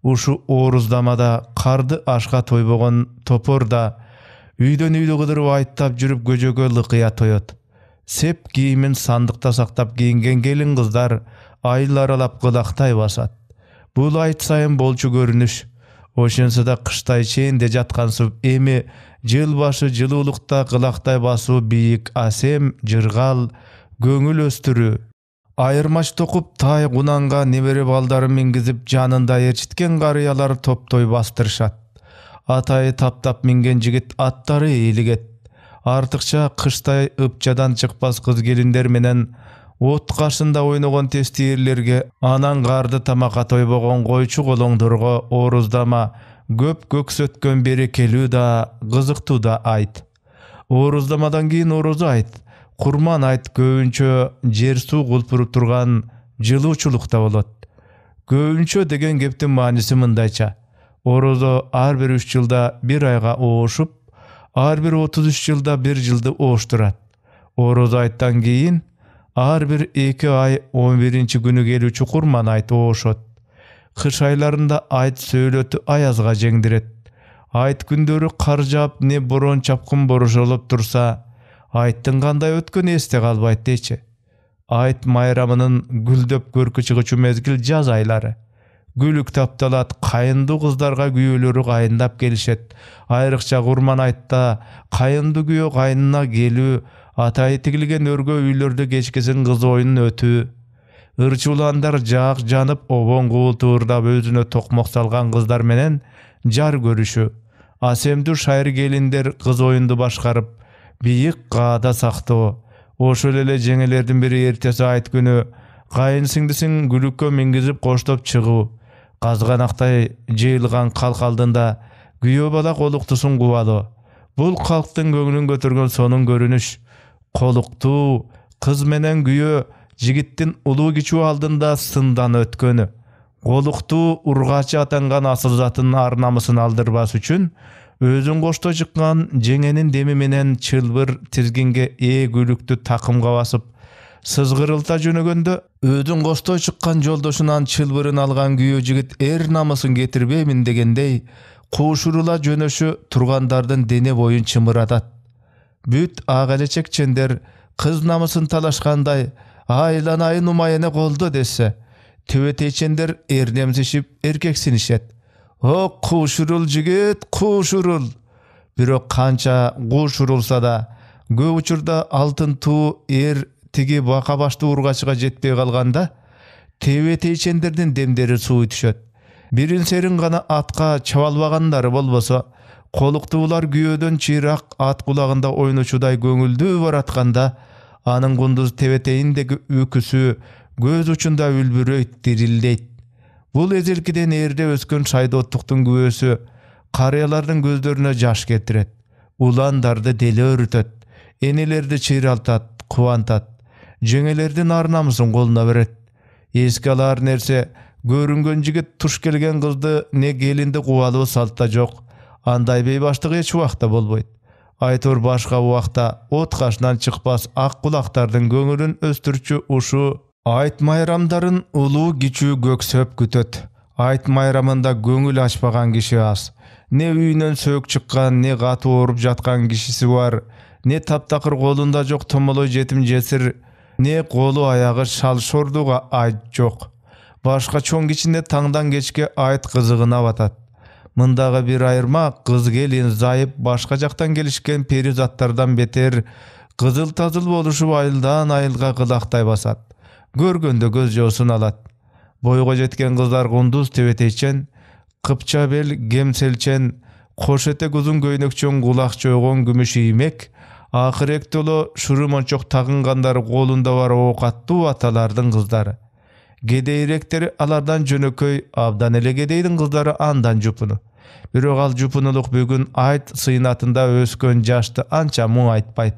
Uşu Oruzdamada kardı aşka toybogon topor da üydön üydü gıdırıp ayttap жүрüp göjögö lıkıya toyot. Sep giyimin sandыкta saktap giyingen gelin kızlar aylar alap gılaktay basat. Bul ayt sayın bolçu görünüş. Oşensi da kıştay çeğinde jatkansı emi jıl başı jılуулukta gılaktay basуу biyik asem, jırgal, göңүl östürü. Ayırmaç tokup tay kunanga nebere baldarı mingizip janında erçitken garıyalar toptoy bastırışat. Atayı tap mingen jigit attары eğiliget. Artıkça kıştay ıpçadan çıkpaz kız gelinler menen ot karşında oynogon testiyerlerge anan gardı tamaka toybogon koyçu koloңдорго Oruzdama köp köksötkön berekelүү da kızıktуу da ayt. Oruzdamadan keyin Oruzu ayt. Kurman ayt köýünçö jer su gulpurup turgan jılıuçulukta bolot. Köýünçö degen keptin manisi mындayça. Orozo ar bir 3 жылda bir ayga oğuşup, ar bir 33 жылda bir жылды oğuşturat. Orozo ayttan keyin ar bir 2 ay 11-nji günü gelүүçü Kurman ayt oğuşot. Kış aylarında ayt söylötü ayazga jengdiret. Ayt gündörü kar jap ne boron çapkın boruş olup tursa, ayttın kanday ötkön este kalbayt deçi. Ayt mayramının güldöp görkü çıgıçı mezgil jaz aylary. Gülük taptalat, kayındı kızlarga güyölörü kayındap gelişet. Ayrıkça Kurman aytta kayındı güyö kayınına gelүү, atayı tigilgen örgö üylörde geçkesin kız oyunun ötü. Irçulandar jaak janıp obon kuultuurdap özüne tokmok salgan kızlar menen jar görüşü. Asemdür şair gelinler kız oyundu başkarıp, biyik qaada saktoo. Oşol ele jеңелердин biri ertesi ayt günü kayın singdisин gülükкө mingizip koştop çıguu. Kazganaktay jeyilgan kalk aldığında güyö bala koluktusun kuvalı. Bul kalktın göңүлүн götürgön sonun görünüş. Koluktu, kız menen güyö jigittin uluu kiçүү aldığında sından ötkönü. Koluktu urgaçı atangan asıl zatın ar namısın aldırбас üçün özün koşto çıkkan jеңенин demi menen çılbır tizginge gülüktü takımga basıp sızgırılta jönөгөндө özün koşto çıkkan joldoşundan çılbırın algan güyö jigit namısın getirбеймин degендей куушурula жөнөшү тургандардын дене боюн чымыратат. Бүт агалечекчендер kız namısın talaşkanday aylanayın umayene koldu dese, tüveteyçender ernemsişip erkeksinişet. O kuşurul jigit, kuşurul. Biro kança kuşurulsa da Көп учурda алтын туу тиги бака баштуу ургачыга жетпей калганда тебетейчендердин демдери сууй түшөт. Бирин серин гана атка чабалбагандары болбосо, колуктуулар күйөөдөн чыйрак ат кулагында ойночудай көңүлдүү баратканда, анын кундуз тебетейиндеги үкүсү көз учунда үлбүрөйт, дирилдейт. Бул эзелкиден эрде өскөн шайдооттуктун күбөсү карыялардын көздөрүнө жаш кетирет, уландарды дели өрүтөт, энелерди чыйралтат, кубантат, жеңелердин ар намысын колуна берет. Эске алар нерсе, көрүнгөн жигит туш келген кызды не келинди кубалуу салтта жок. Андай бейбаштык эч убакта болбойт. Айтор башка убакта от кашынан чыкпас ак кулактардын көңүлүн өстүрчү ушу айт майрамдарын улуу кичүү көксөп күтөт. Айт майрамында көңүл ачпаган киши аз. Не үйүнөн сөөк чыккан, не катуу ооруп жаткан кишиси бар, не таптакыр колунда жок томолой жетим жесир, не колу аягы шалшордуга айт жок. Башка чоң кичине таңдан кечке айт кызыгына батат. Мындагы бир айырма, кыз келин зайып башка жактан келишкен перизаттардан бетер кызыл тазыл болушуп айылдан айылга кылактай басат. Көргөндө көз жоосун алат. Бойго жеткен кыздар кундуз тебетейчен, кыпча бел кемселчен, кош этек узун көйнөкчөн кулак чойгон күмүш иймек, акырек толо шуру мончок тагынгандары колунда бар оокаттуу аталардын кыздары. Кедейректери алардан жөнөкөй, абдан эле кедейдин кыздары андан жупуну. Бирок ал жупунулук бүгүн айт сыйнатында өскөн жашты анча муң айтпайт.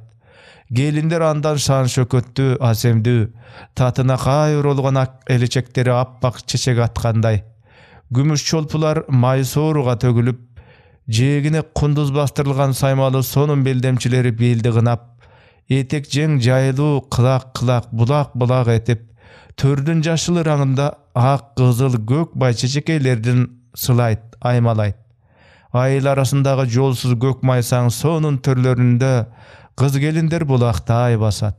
Келиндер андан шан шөкөттүү, асемдүү, татына кай урулган ак элечектери аппак чечек аткандай. Күмүш чолпулар май сооруга төгүлүп, жээгине кундуз бастырылган саймалуу сонун белдемчилери белди кынап, этек жең жайылуу кылак-кылак, булак-булак этип, төрдүн жашыл ыраңында ак, кызыл, көк байчечекейлердин сылайт, аймалайт. Айыл арасындагы жолсуз көк майсаң сонун төрлөрүндө кыз келиндер булактай басат.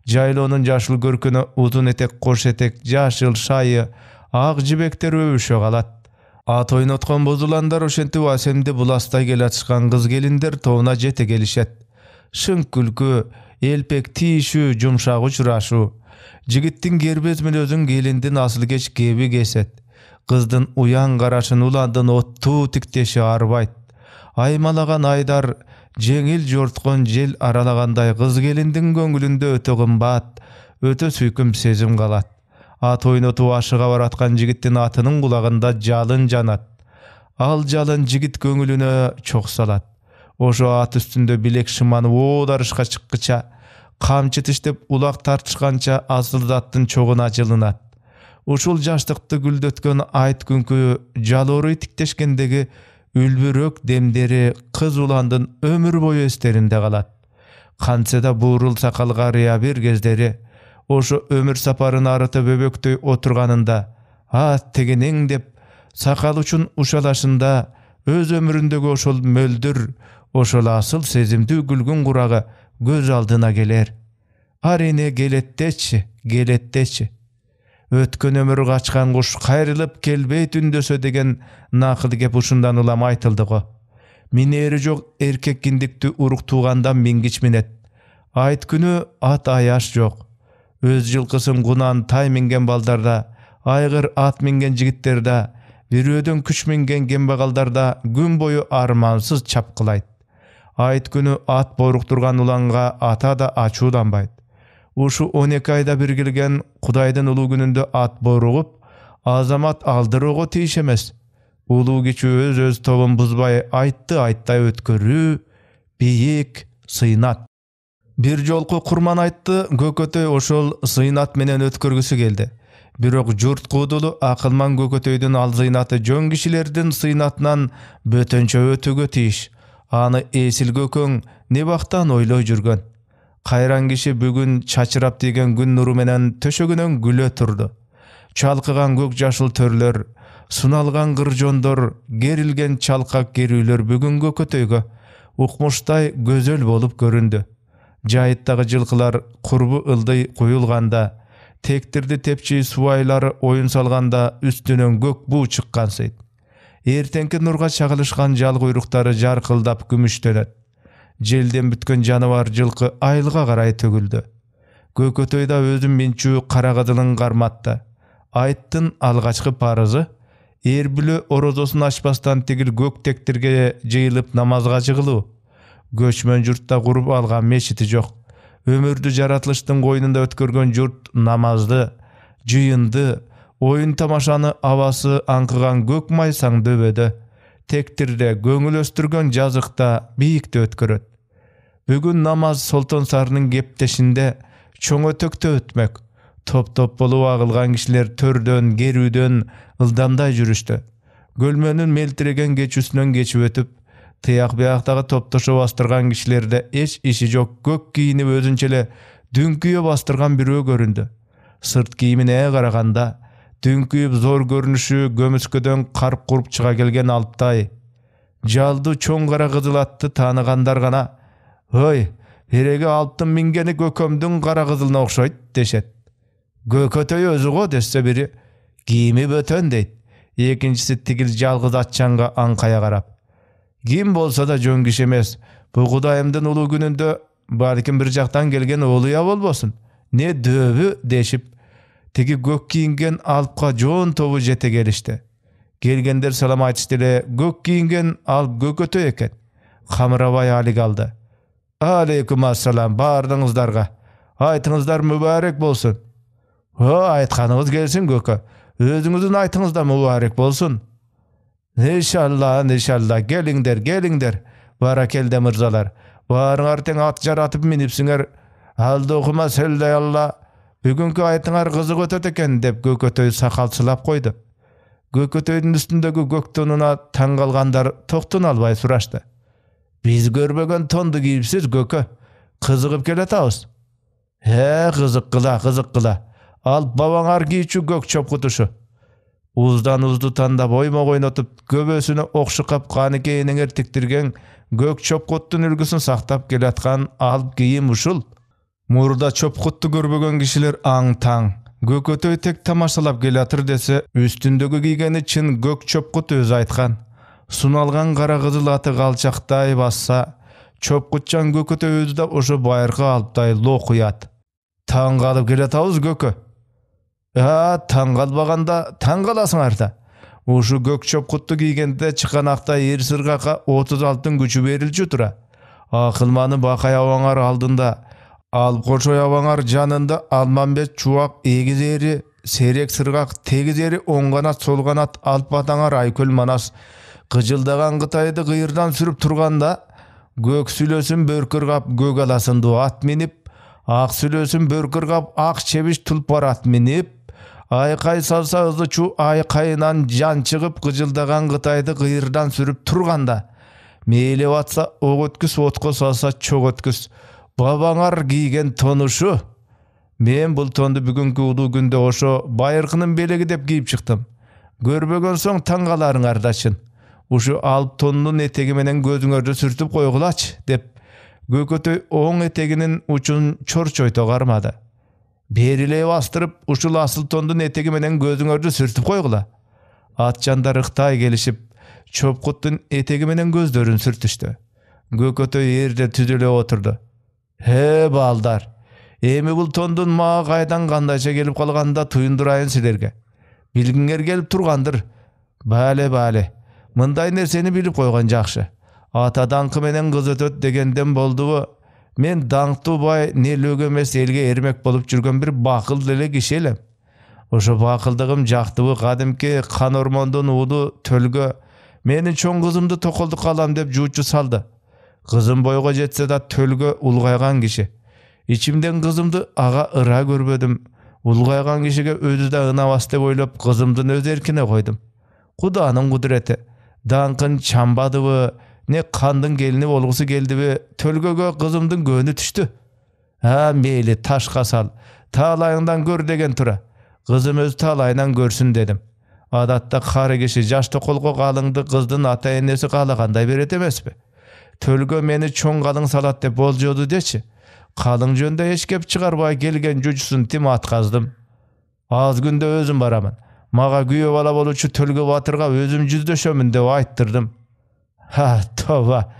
Жайлоонун жашыл көркүнө узун этек, кош этек, жашыл шайы, ак жибектер өбүшө калат. Ат ойноткон бозуландар ошентип асемди буластай келатышкан кыз келиндер тобуна жете келишет. Шың күлкү, элпек тийишүү, жумшак учурашуу. Жигиттин кербез мүнөзүн келиндин асыл кеч кеби кесет. Кыздын уян карашын уландын оттуу тиктеши арбайт. Аймалаган айдар, жеңил жорткон жел аралагандай кыз келиндин көңүлүндө өтө кымбат, өтө сүйкүм сезим калат. Ат ойнотуп ашыга бараткан жигиттин атынын кулагында жалын жанат. Ал жалын жигит көңүлүнө чок салат. Ошо ат үстүндө билек шыманып оодарышка чыккыча, камчы тиштеп улак тартышканча асыл заттын чогуна жылынат. Ушул жаштыкты гүлдөткөн айт күнкү жалоорый тиктешкендеги үлбүрөк демдери кыз уландын өмүр бою эстеринде калат. Кантсе да буурул сакалга рыя бир кездери, ошо өмүр сапарын арытып өбөктөй отурганында, тегенең деп сакал учун ушалашында өз өмүрүндөгү ошол мөлдүр, ошол асыл сезимдүү күлгүн курагы көз алдына келер. Арине келеттечи. Өткөн өмүр качкан куш кайрылып келбейт үндөсө деген накыл кеп ушундан улам айтылды го. Минери жок эркек киндиктүү урук туугандан мингич минет. Айт күнү ат аяш жок. Өз жылкысын кунан тай минген балдарда, айгыр ат минген жигиттерде, бирөөдөн күч минген кембагалдарда күн бою армансыз чапкылайт. Айт күнү ат боруктурган уланга ата да ачууланбайт. Ушу 12 айда бир келген Кудайдын улуу күнүндө ат боругуп, азамат алдырууга тийиш эмес. Улуу кичүү өз тобун бузбай айтты айттай өткөрүү, бийик, сыйнат. Бир жолку курман айтты көкөтөй ошол сыйнат менен өткөргүсү келди. Бирок журт куудулу акылман көкөтөйдүн ал сыйнаты жөн кишилердин сыйнатынан бөтөнчө өтүүгө тийиш. Аны эсил көкөң не бактан ойлой жүргөн. Кайран киши бүгүн чачырап тийген күн нуру менен төшөгүнөн күлө турду. Чалкыган көк жашыл төрлөр, суналган кыржондор, керилген чалкак керүүлөр бүгүн көкөтөйгө укмуштай көзөл болуп көрүндү. Жайыттагы жылкылар курбу ылдый куюлганда, тектирди тепчи субайлары оюн салганда үстүнөн көк буу чыккансыйт. Эртеңки нурга чагылышкан жал куйруктары жаркылдап күмүштөнөт. Jelden bütken janavar жылkı ayılga karay tögüldü. Gökötöy da özün minçүү Karagızılın garmatda. Ayttın algaçkı parızı, erbülü orozosun açpastan tigil gök tektirge jıyılıp namazga jygıluu. Göçmön jurtda kurup algan meşiti jok. Ömürdü jaratılıştın koyununda ötkörgön jurt namazdı, jıyındı, oyun tamaşany abası ankıgan gök maysaң döbödü. Tektirde göңül östürgön жазыкta biyikte ötköröt. Bugün namaz Solton Sarının gepteşinde çoň ötökte ötmek. Top bolup agılgan kişiler tördön, gerüdön ıldamday jürüştü. Gölmönün meltiregen geçüsünden geçip ötüp, tıyak beyaktağı toptoşu bastırgan kişilerde eş işi jok gök giyinip özünçele dünküye bastırgan biröö göründü. Sırt giyimine karaganda, dünküyüp zor görünüşü gömüsködön karp kurup çıga gelgen Alptay. Jaldı çoň kara kızıl attı tanıgandar gana, "Höy, herege Alptın mingeni gökömdün kara kızılına okşayt" deşet. Gökötöy özü go desse biri, "Giyimi bötön" deyt. Ekincisi tigil jalgız atçanga ankaya karap. Kim bolsa da jön kişi emes. Bu Hudaýymdyn ulu gününde balkim bir jaktan gelgen oğluya bolbosun. Ne döbü deşip, tigi gök giyingen Alpka jon tobu jete gelişti. Gelgenler salam aytıştyle, gök giyingen Alp Gökötöy eken. Hamırabay ali kaldı. "Aleyküm assalam bardyňyzdarga. Aytyňyzdar mübarek bolsun." "Ha, aytganyňyz gelsin Gökö. Özüňiziň aytyňyz da mübarek bolsun." "Inşallah, geliňder. Barakelde mırzalar. Barıňar teň at jaratyp minipsiňer. Aldy okuma selde Allah. Bugünkü aytyňar gyzyk ötet eken" dep Gökötöy sakalçylap koydu. Gökötöýdün üstündeki gök tonuna taň galgandar toktun albay suraşdy. "Biz görbegen tondu giyipsiz Gökö. Kızıgıp keletabys." "He, kızık kıla. Alp babaňar giýçü gök çopkutuşu." Uzdan uzdu tanda boyma oynatıp göbösünü okşukap kanikeýiniň ertiktirgen gök çopkuttun ülgüsün saktap kelatgan Alp giyim uşul. Murda çopkuttu görbegen kişiler aň-taň. Gökötöy tek tamaşalap gelatır dese, üstündögi giygeni çin gök çopkut öz aytgan. Sunalgan kara kızıl atı galçakday bassa, çopkutçan Gökötöy özü da oşo baýyrky Alpday lokuyat. "Taň galyp keletabys Gökö." "Ha, taň galbaganda taň galasyňar da. Uşu gök çopkuttu giygende çıkanakta yer sırgaka 36'ın güçü berilçi tura. Akılmanı bakay avaňar aldında, Alp koşoy avaňar janında Almanbet çuwak egiz eri, serek sırgak tegiz eri, oň ganat sol ganat Alp bataňar aýköl manas gıjyldagan Gytaýdy gıyırdan sürüp turganda, gök sülösün börkürgap gök alasynda at minip, ak sülösün börkürgap ak çebiş tulpar at minip, aýkay salsa hızlı çu aýkaýynan jan çygyp gıjyldagan Gytaýdy gıyırdan sürüp turganda, meýli batsa ok ötküs, otko salsa çok ötküs, babaňar giygen tonuşu. Men bul tondu bugünkü ulu günde oşo baýyrkynyň belegi dep giyip çyktym. Görbegen soň taň galaryň ardaşyn. Uşu Alp tonunun etegi menen gözüňörde sürtüp koýgulaç dep Gökötöy oň eteginin uçun çorçoýto garmady. Berile bastırıp uşul asıl tondun etegi menen gözüňörde sürtüp koýgula. Atjandar ıhtaý gelişip çopkuttun etegi menen gözlörün sürtüştü. Gökötöy ýerde tüdüle oturdu. "He baldar, emi bul tondun mağa gaýdan gandaýça gelip kalganda tuýunduraýyn silerge. Bilgiňer gelip turgandyr. Bale. Mınday nerseni bilip koygan jakşy. Ata daňky menen gyz ötöt degenden bolduby. Men daňkty bay nelöge emes elge ermek bolup jürgen bir bakıl dele kişi elem. Oşo bakıldygym jakdyby kadimki kan ormondan uğdu tölgö. Meni çoň gyzymdy tokoldy kalam dep juutçu saldy. Gyzym boyga jetse da tölgö ulgaýgan kişi. İçimden gyzymdy aga ıra görbödüm. Ulgaýgan kişige özü de ınabas dep oýlap gyzymdyn öz erkine koydum. Hudanyň kudreti. Daňkyn çambadyby, ne kandın gelini bolgusy geldibi, tölgöge gyzymdyn göni düştü. "Ha, meýli taşga sal, talaýyňdan gör" degen tura. Gyzym öz talaýyndan görsün dedim. Adatda kary kişi jaşta kolgo galyňdy gyzdyn ata enesi galaganday beret emespi. Tölgö meni çoň galyň salat dep boljody deçi. Kalyň jönde hiç gep çygarbaý gelgen jujusun tim atgazdym. Az günde özüm baraman. Maga güýe bala boluşy tölgö batyrga özüm yüzdeşömün dep aýtdyrdym. "Ha, toba.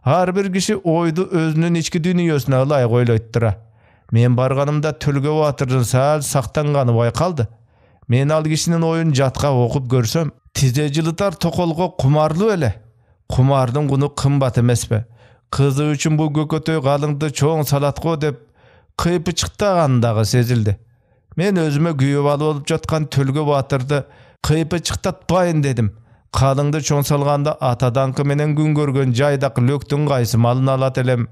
Har bir kişi oydu özünün içki dünyasına layık oylayttıra. Men barganımda Tölge Batırdın sal saktangany baykaldy. Men al kişinin oyun jatka okup görsem, tizejilitar tokolga kumarlı ele. Kumardın gunu kımbat emespe. Kızı üçün bu gökötöy galыңdy çoğun salatgo dep kıypı çıktağandağı sezildi. Men özüme güyüp alıp olup jatkan Tölge Batırdı kıypı çıktatpayın dedim. Kalыңdy çoğun salganda atadankı menen gün görgön jaydak löktün gaysy malını alat elem.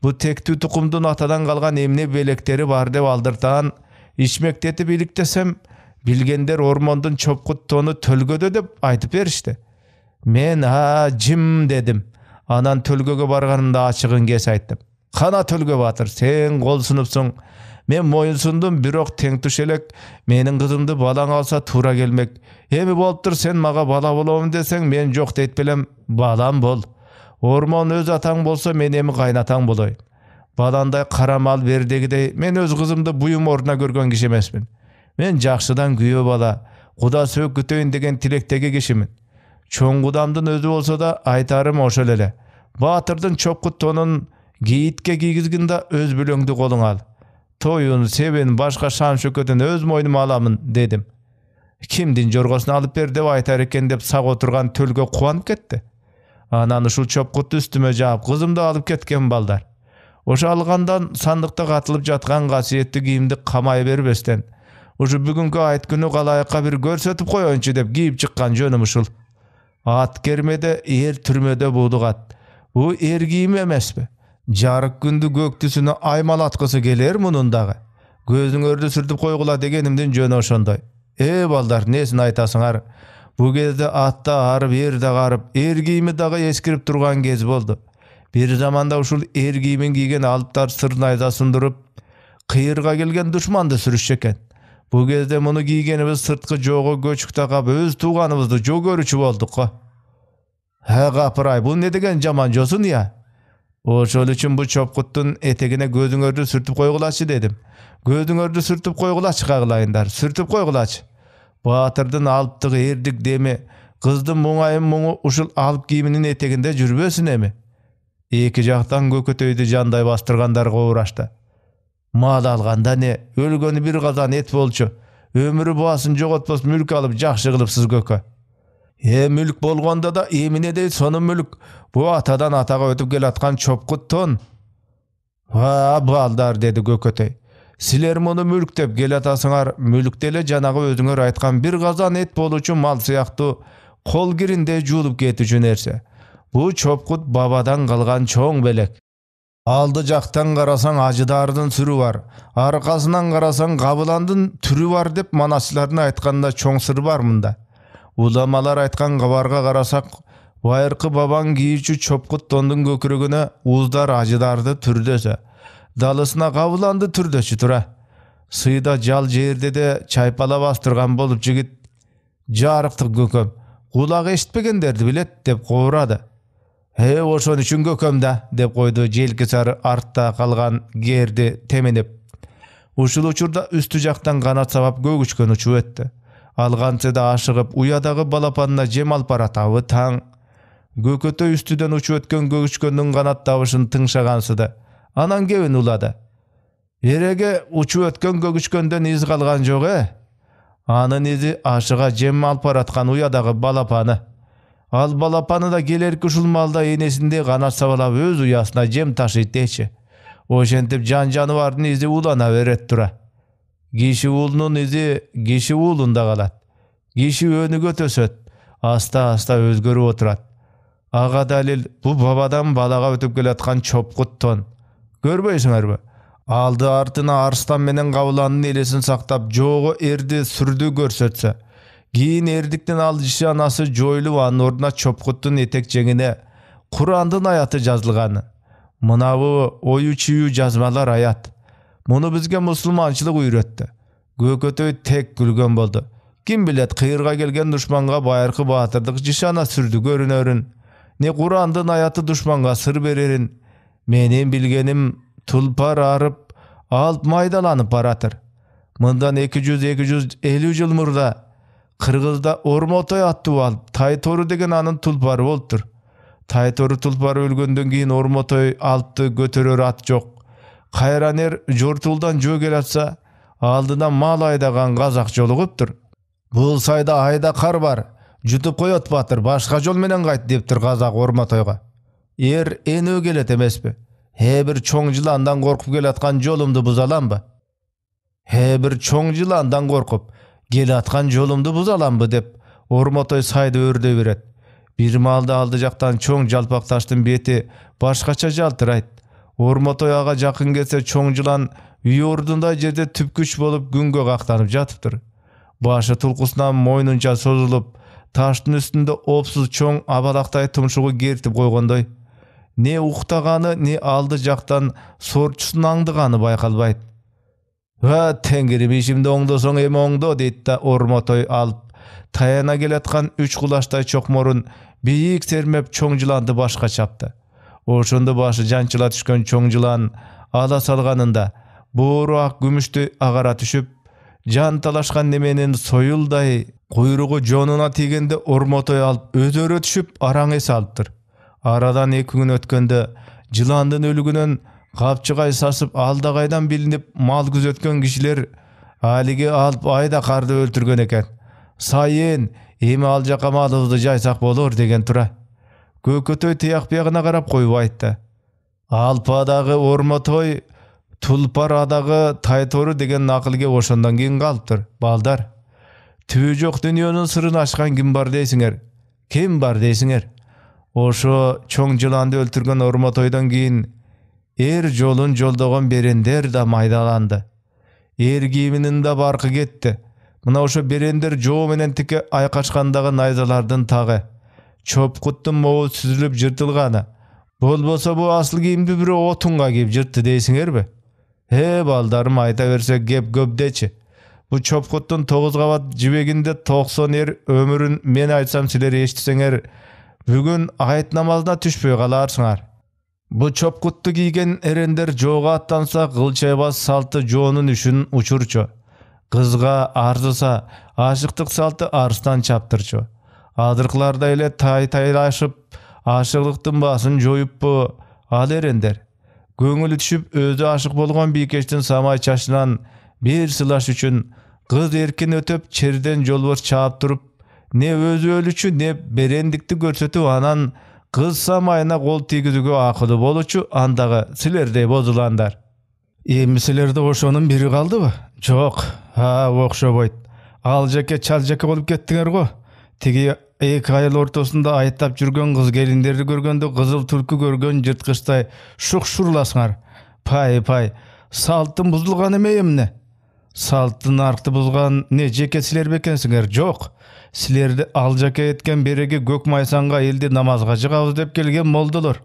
Bu tektü tukumdun atadan kalgan emne belekteri var dep aldırtan, içmekteti biliktesem, bilgender ormondun çopkut tonu Tölgödö dep aytıp berişti. Men jim dedim. Anan Tölgöge barganımda açıgın kes ayttım. Kana Tölge Batır, sen kol sunupsun. Men moyunsundum, birok teң tuşelek, menin kızımды balaң alsa tura gelmek. Hemi boluptur sen maga bala bolamın desең, men jok deytpelem, balam bol. Ormon öz ataң bolsa men emi kaynataң boloyun. Balanday karamal berdegidey, men öz kızımды buyum oruna görgön kişi emesmin. Men jakşıdan güyö bala, Kuda söp kütöйүн деген tilektegi kişimin. Çoң kudamdın özü bolsa da aytarım oşol ele. Batırdın çopkut tonun giyitke giygizginda öz bülöңdü kolun al. Toyun, seben, başka şan şökötün öz moynuma alamın dedim. Kimdin jorgosunu alıp ber dep aytar eken dep sag oturgan Tölge kuvanıp ketdi. Anan uşul çopkuttu üstüme jaap, kızımdı alıp ketken baldar. Oşa algandan sandыкta katılıp jatkan kasiyetli kiyimdi kamay berbesten. Uşu bugünkü ayt günü kalayakka bir görsetip koyonçu dep giyip çıkkan jönüm uşul. At kermede er türmede bulduk at. Bu er giyimi emespi. Jarık gündü göktüsünü aymalatqısı gelir munundağı. Gözüňördi sürtüp koygula degenimden jön oşondoy. Baldar, nesin aytasıňar? Bu gezde atta arıp, erde garıp, er giyimi dağı eskirip turgan gez boldu. Bir zamanda uşul er giyimin giygen alıptar sırnayda sundurıp, kıyırga gelgen düşmandı sürüşçeken. Bu gezde munu giygenimiz sırtkı jogo göçükte kap öz tuğanımızdı jo görüçü bolduk. Ha kapıray, bu ne degen jaman josun ya? Oşol üçün bu çopkuttun etegine gözüňördi sürtüp koygulaçı dedim. Gözüňördi sürtüp koygulaçı kagılayınlar, sürtüp koygulaçı. Batırdın alıptık erdik demi, kızdın muňayım muňu uşul alıp giyiminin eteginde jürbesin emi. Eki jaktan gökötöýdi janday bastırgandarga uğraştı. Mal alganda ne, ölgönü bir kazan et bolçu. Ömürü boğasın jogotpos mülk alıp jakşı kılıpsız gökö. Mülk bolgonda da emine dey sonu mülk. Bu atadan ataga ötüp gelatkan çopkut ton. Baldar dedi gökötöy. Siler munu mülk dep gelatasyňar, mülkdele janagy özüňөр aytkan bir kazan et boluçu mal syakty kol girinde julup ketüçü nerse. Bu çopkut babadan kalgan çoğun belek. Aldı jaktan garasaň ajydardın sürü var. Arkasından garasaň Gabylandın türü var dep manaçylaryna aytkanda çoğun sır var mında. Ulamalar aytkan gabarga garasak, bayırkı baban giyiçü çopkut tondun gökürügüne uzdar ajıdardı türdöse. Dalısına Gabylandı türdöçü tura. Sıyda jal jerde de çaypala bastırgan bolup jigit. Jarıktık gököm. Kulak eşitpegenderdi bilet dep kovuradı. Oşon üçün gököm da dep koydu jelki sarı artta kalgan gerdi temenip. Uşul uçurda üstü jaktan kanat sabap gögüçkön uçup etdi. Algança aşıgıp uyadağı balapanına jem alp baratağı taң. Gökötöy üstüden uçup ötken gögüçköndün kanat tabışın tıngşagansydy. Anan gebin ulady. Erege uçup ötken gögüçkönden iz kalgan jok Anın izi aşıga jem alp baratkan uyadağı balapany. Al balapany da gelerki uşul malda enesinde kanat sabalap öz uyasına jem taşıyt deçi. Oşentip janybardın izi ulana beret tura. Kişi ulunun izi kişi ulunda kalat. Kişi önüge tösöt. Asta özgörüp oturat. Ağa dalil bu babadan balaga ötüp gelatkan çopkut ton. Görбөйсүңөрбү? Aldı artına arslan menen Gabylandın elesin saktap jogo erdi sürdü görsötse. Giyin erdikten aldışı anası joylu anın orduna çopkuttun etek jengine Kur'andın ayatı жазылgany. Mınavu oyu çiyu жазmalar ayat. Munu bizge musulmançılık uyretdi. Gökötöy tek gülgön boldu. Kim bilet kıyırga gelgen düşmanga bayırkı batırdık jişana sürdü görünörün. Ne Kur'andın ayatı düşmanga sır bererin. Menin bilgenim tulpar arıp alp maydalanıp baratır. Mından 200-250 yıl murda Kırgızda Ormotoy attı alp tay toru degen anın tulparı boltur. Taytoru tulpar ölgönden keyin Ormotoy alpty götörөр at jok. Kayran jortuldan jö gelatsa, aldydan mal aydagan gazak jolugupdyr. Bul sayda ayda kar bar. Jutup koyot batır, başka jol menen gayt deptir gazak Ormotoyga. Enö gelet emespi? He bir çoň yılandan korkup gelatkan jolumdu buzalanby? He bir çoň yılandan korkup gelatkan jolumdu buzalanby dep Ormotoy sayda örde beret. Bir malda aldıjaktan çoň jalpak taştın beti başkaça jaltyrayt. Ormotoy aga jakyn gelse çoň yılan üy ordunda jerde tüpküç bolup güngö gaktanyp jatypdyr. Başı tulkusuna moýnunça sozulup, taştın üstünde opsuz çoň abalakтай tumşugu gertip koygondoy. Ne uktagany, ne aldı jaktan sorçusun aňdygany baykalbayt. "Va Tengirim, işimde oňdosoň emi oňdo" diýdi Ormotoy alıp tayana geletkan 3 kulaştay çokmorun biýik sermep çoň yılandy başka çapdy. Oşonda başı jançyla düşkön çoň yılan ala salganynda boru ak gümüştü agara düşüp jan talaşkan nemenin soyulday kuyruğu jonuna tigende Ormotoy alıp özörö düşüp araňy salypdyr. Aradan 2 gün ötkende yılandın ölügünün kapçıgay sasyp aldagaydan bilinip mal güzetken kişiler haligi alıp ayda karda öldürgen eken. Sayın, emi aljaka malybızdy jaýsak bolur degen tura. Gökötöy tiyak biyagına karap koyup aýtdy. Alpadagy Ormotoy tulpar adagy Taytoru degen nakylge oşondan keyin galypdyr. Baldar, tübü jok dünýäniň syryny açkan kim bar deýsiňer? Kim bar deýsiňer? Oşo çoň yılandy öldürgen Ormotoydan keyin jolun joldogon berender da maydalandy. Giyiminin de barkı getdi. Mına oşo berender jo menen tike aykaçkandagy nayzalardan tagy. Çopkuttun moğul süzülüp jırtılgany. Bolbosa bu asıl giyimdi biri otunga giyip jırttı deýsiňerbi? He baldarym, ayta bersek gep göpdeçi. Bu çopkuttun 9 gabat jibeginde 90 ömürün men aýtsam siler eşitseňer, bugün aýt namazyna düşpöý galarsyňar. Bu çopkuttu giygen erender joga attansa gılçaybaz saltı jonun üçün uçurço. Kızga arzusa aşıktık saltı arstan çaptırço. Adırklarda ile tay-taylaşıp aşıklıktın basın joyup bu al erender. Göngülü düşüp özü aşık bolgan bikeçtin samay çaşılan bir sılaş üçün kız erkin ötöp çerden jolbos çaap turup ne özü ölüçü ne berendikti görsetip anan kız samayına kol tigizüge akılı boluçu andağı silerde bozulandar. Emi silerde oşonun biri kaldı mı? Çok. Ha, okşoboyt. Aljake çaljake olup kettiňer go. Tigi iki ayıl ortasında ayıttap jürgen kız gelinderdi görgende kızıl tulku görgen jırtkıştay şuk şurlasyňar. Pay, saltın buzulgan emeyimne? Saltın arktı buzgan ne jeke siler bekensiňer? Jok. Silerdi aljaka etken beregi gök maysanga eldi namazga jygabız dep gelgen moldular.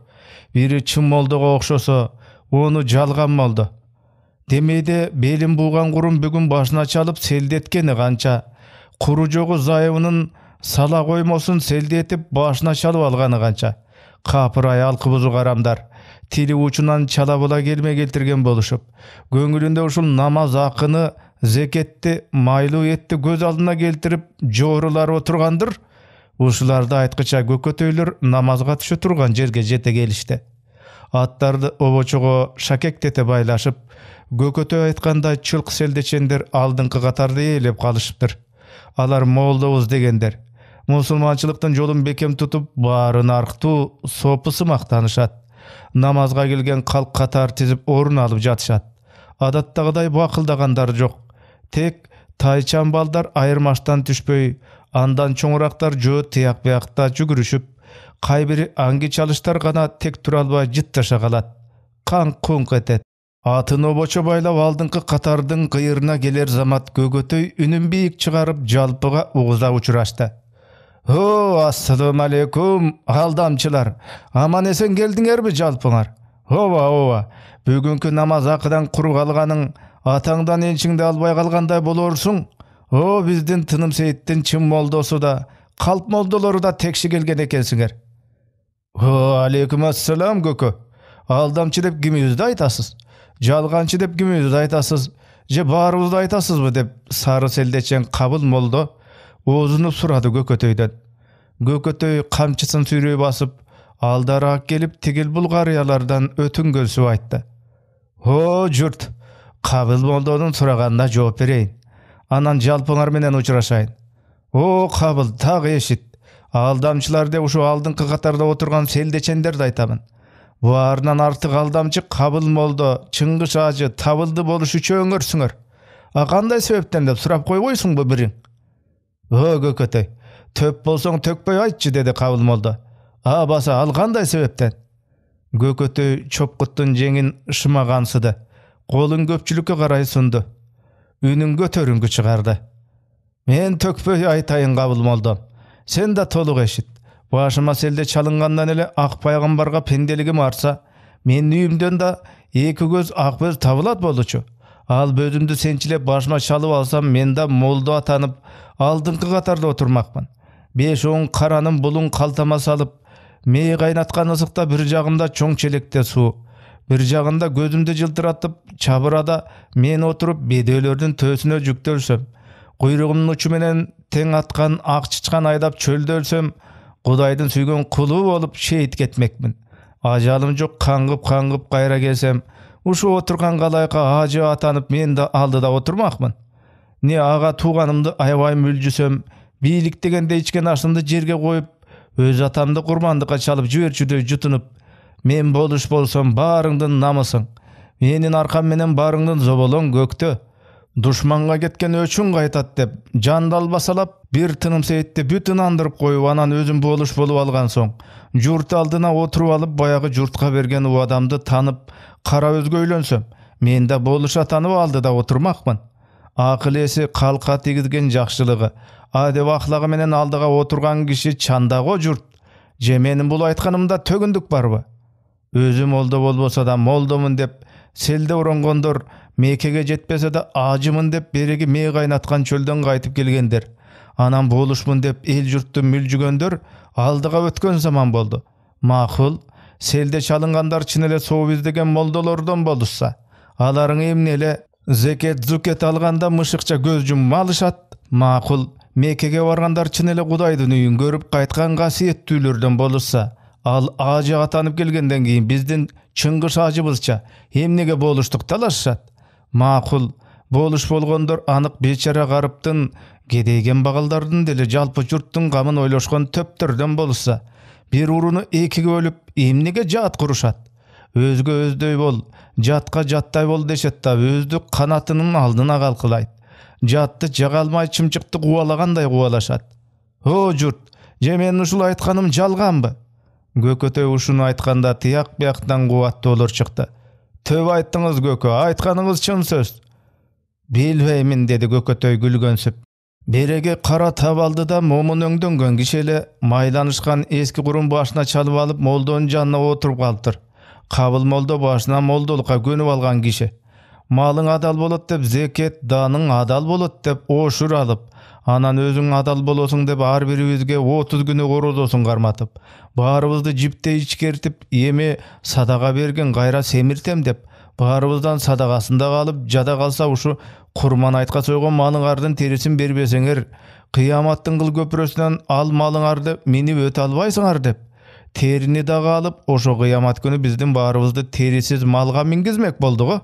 Biri çym moldoga okşosa, onu jalgan moldu. Demeyde belim buğan kurun bugün başına çalıp seldetkeni kança. Kuru jogu zayıvının sala koymosun seldi etip başına çalıp algany kança. Kapıray alkı buzu garamdar. Tili uçunan çalabıla gelme geltirgen boluşup. Göngülünde uşul namaz akını zeketti, maylu etti göz aldına geltirip jorular oturgandır. Uşularda aytqıça gökötöylür namazga tüşü turgan jerge jete gelişti. Attardı oboçogo şakek tete baylaşıp, gökötöy aytkanda çılk seldeçender aldыңkı katarda eylep kalışıptır. Alar moğuldabız degender. Musulmançılıktan jolun bekem tutup barın arktуу sopысы maktanışat. Namazga gelgen kalk katar tizip orun alıp jatışat. Adattagıday bakıldagandar jok. Tek tayçan baldar ayırmaçtan düşpöy, andan çoňuraktar jö tiyak beyakta jügürüşüp, kaybiri angi çalıştar gana tek turalba jıttaşa galat. Kan kunk etet. Atın oboço baylap aldыңkı katardın kıyırına geler zamat gögötöy үнün biyik çıgarıp jalpıga uğuza uçuraştı. "Ho, assalamu aleykum aldamçılar. Aman esen geldiňerbi jalpıňar? Ova. Bugünkü namaz akıdan kuru kalganın atаңdan ençiňde albay kalganday bolorsuň. O bizdin tınım seyittin çym moldosu da, kalp moldolary da tekşi gelgen ekensiňer." "Ho, aleykum assalam gökö. Aldamçı dep gimizde aytasız? Jalgançı dep gimizde aytasız? Je barыбызды aytasızbı?" dep sarı seldeçen kabul moldo oğuzunup surady gökötöýden. Gökötöy kamçysyny sürüye basıp aldarak gelip tigil bulgariyalardan ötün gölsüp aytdy. "Ho jurt, Kabıl Moldonun suraganda jogap bereyin. Anan jalpıňar menen uçraşaýyn. O Kabıl, tagy eşit. Aldamçylar de uşu aldynkı katarda oturgan seldeçenderdi aytamyn. Bu arынан artyk aldamçy Kabıl Moldo, Çıngyş Hajy tabyldy boluşy üçin öňörsüňer. A kanday sebepden dep surap goýboýsun bu biriň?" "O Gökötey, töp bolsaň tökpöý aýtjy" dedi Kabıl Moldo. "A basa, al kanday sebepden?" Gökötey çopguttun jeňin ışymagansıdy. Golun köpçülükke garaý sundy. Ünün götörüngü çygardy. "Men tökpöý aýtaýyn Kabıl Moldom. Sen de toluk eşit. Başyma selde çalıngandan ele ak paýgambarga pendeligim arsa, men üýümden da iki göz ak göz tabylat bolduçu. Al bözümdü sençilep başyma çalyp alsam, men de moldo atanyp aldynkı katarda oturmakmyn. 5-10 karanın bulun kaltama salıp, meýi gaýnatgan ysykda bir jagymda çoň çelekde su, bir jagynda gözümde jyldyratyp çabırada men oturup bedelördün tösüne jüktölsem, kuyrugumdun uçu menen teň atkan ak çyçkan aýdap çölde ölsem, Hudaýdyn süýgen kulu bolup şeýit getmekmin. Ajalym jok, kangıp gaýra gelsem, uşu oturgan galayka hajy atanyp men de aldyda oturmakmyn. Ne aga tuganymdy aýabay müljüsem, biýlik degende içken aşymdy jerge goýup, öz atamdy gurmandyka çalyp jiberçüde jutunup, men boluş bolsam baryňdan namasyň. Menin arkam menen baryňdan zoboloň gökte. Duşmanga ketken öçün gaýtat dep, jandal basalap, bir tınım seyitde bütün andırıp koyup anan özüm boluş bolup algan soň, jurt aldına oturup alıp bayağı jurtka bergen o adamdy tanıp, kara özgöýlensem, men de boluş atanyp aldyda oturmakmyn. Akyl esi kalka tigizgen jakşylygy, adep ahlagy menen aldyga oturgan kişi çandago jurt. Je menin bul aýtganymda tögündük barby? Özüm moldo bolbosa da moldomun dep, selde urangondur, Mekege jetpese de ajymyn dep beregi meý gaýnatgan çölden gaýtyp gelgendir. Anam boluşmun dep el jurtdy müljügendir, aldyga ötken zaman boldu. Makul, selde çalıngandar çyn ele sow izdegen moldolardan bolsa, alaryň emnele zeket zuket alganda myşykça göz jumma alışat. Makul, Mekege bargandar çyn ele Hudaýdyn üýün görüp gaýtgan gasiýetdүүлerden bolsa, al ajy atanyp gelgenden keyin bizdin Çıngyş Hajybızça hemnege boluşdyk talaşşat. Makul, boluş bolgondur anyk beçara garypdyn, gedegen bagaldardyň dili jalpy jurtdyň gamyn oýlaşgan töptürden bolsa, bir uruny ekige bölüp emnege jat kuruşat. Özge özdöý bol, jatka jatdaý bol deşet da özdük kanatynyň aldyna galkylaýt. Jatdy jagalmay çymçykdy guwalaganday guwalaşat. "O jurt, je men uşul aýtganym jalganby?" Gökötey uşunu aýtkanda tiýak biýakdan guwatly olur çykdy. "Töp aýtdyňyz Gökö, aýtganyňyz çyn söz." "Bilbeýmin" dedi Gökötey gülgönsüp. Berege kara tabaldy da momun öňdöngen kişele maýlanyşgan eski gurun başyna çalyp alyp moldonun janına oturup galdyr. Kabıl moldo başyna moldolukka gönüp algan kişi. Malyň adal bolat dep zeket, danyň adal bolat dep oşur alyp, anan özüň adal bolasyň dep har biribizge 30 güni gorozosun garmatyp, barybızdy jipte içkertip, ýeme sadaka bergen gaýra semirtem dep, barybızdan sadagasynda galyp, jada galsa uşu kurman aýtga soýgan malyňardyn terisin berbeseňer, kıyamatdyň kıl köprüsünden al malyňardy meni öte albaýsyňar dep, terini da galyp, oşo kıyamat günü bizdin barybızdy terisiz malga mingizmek boldugy.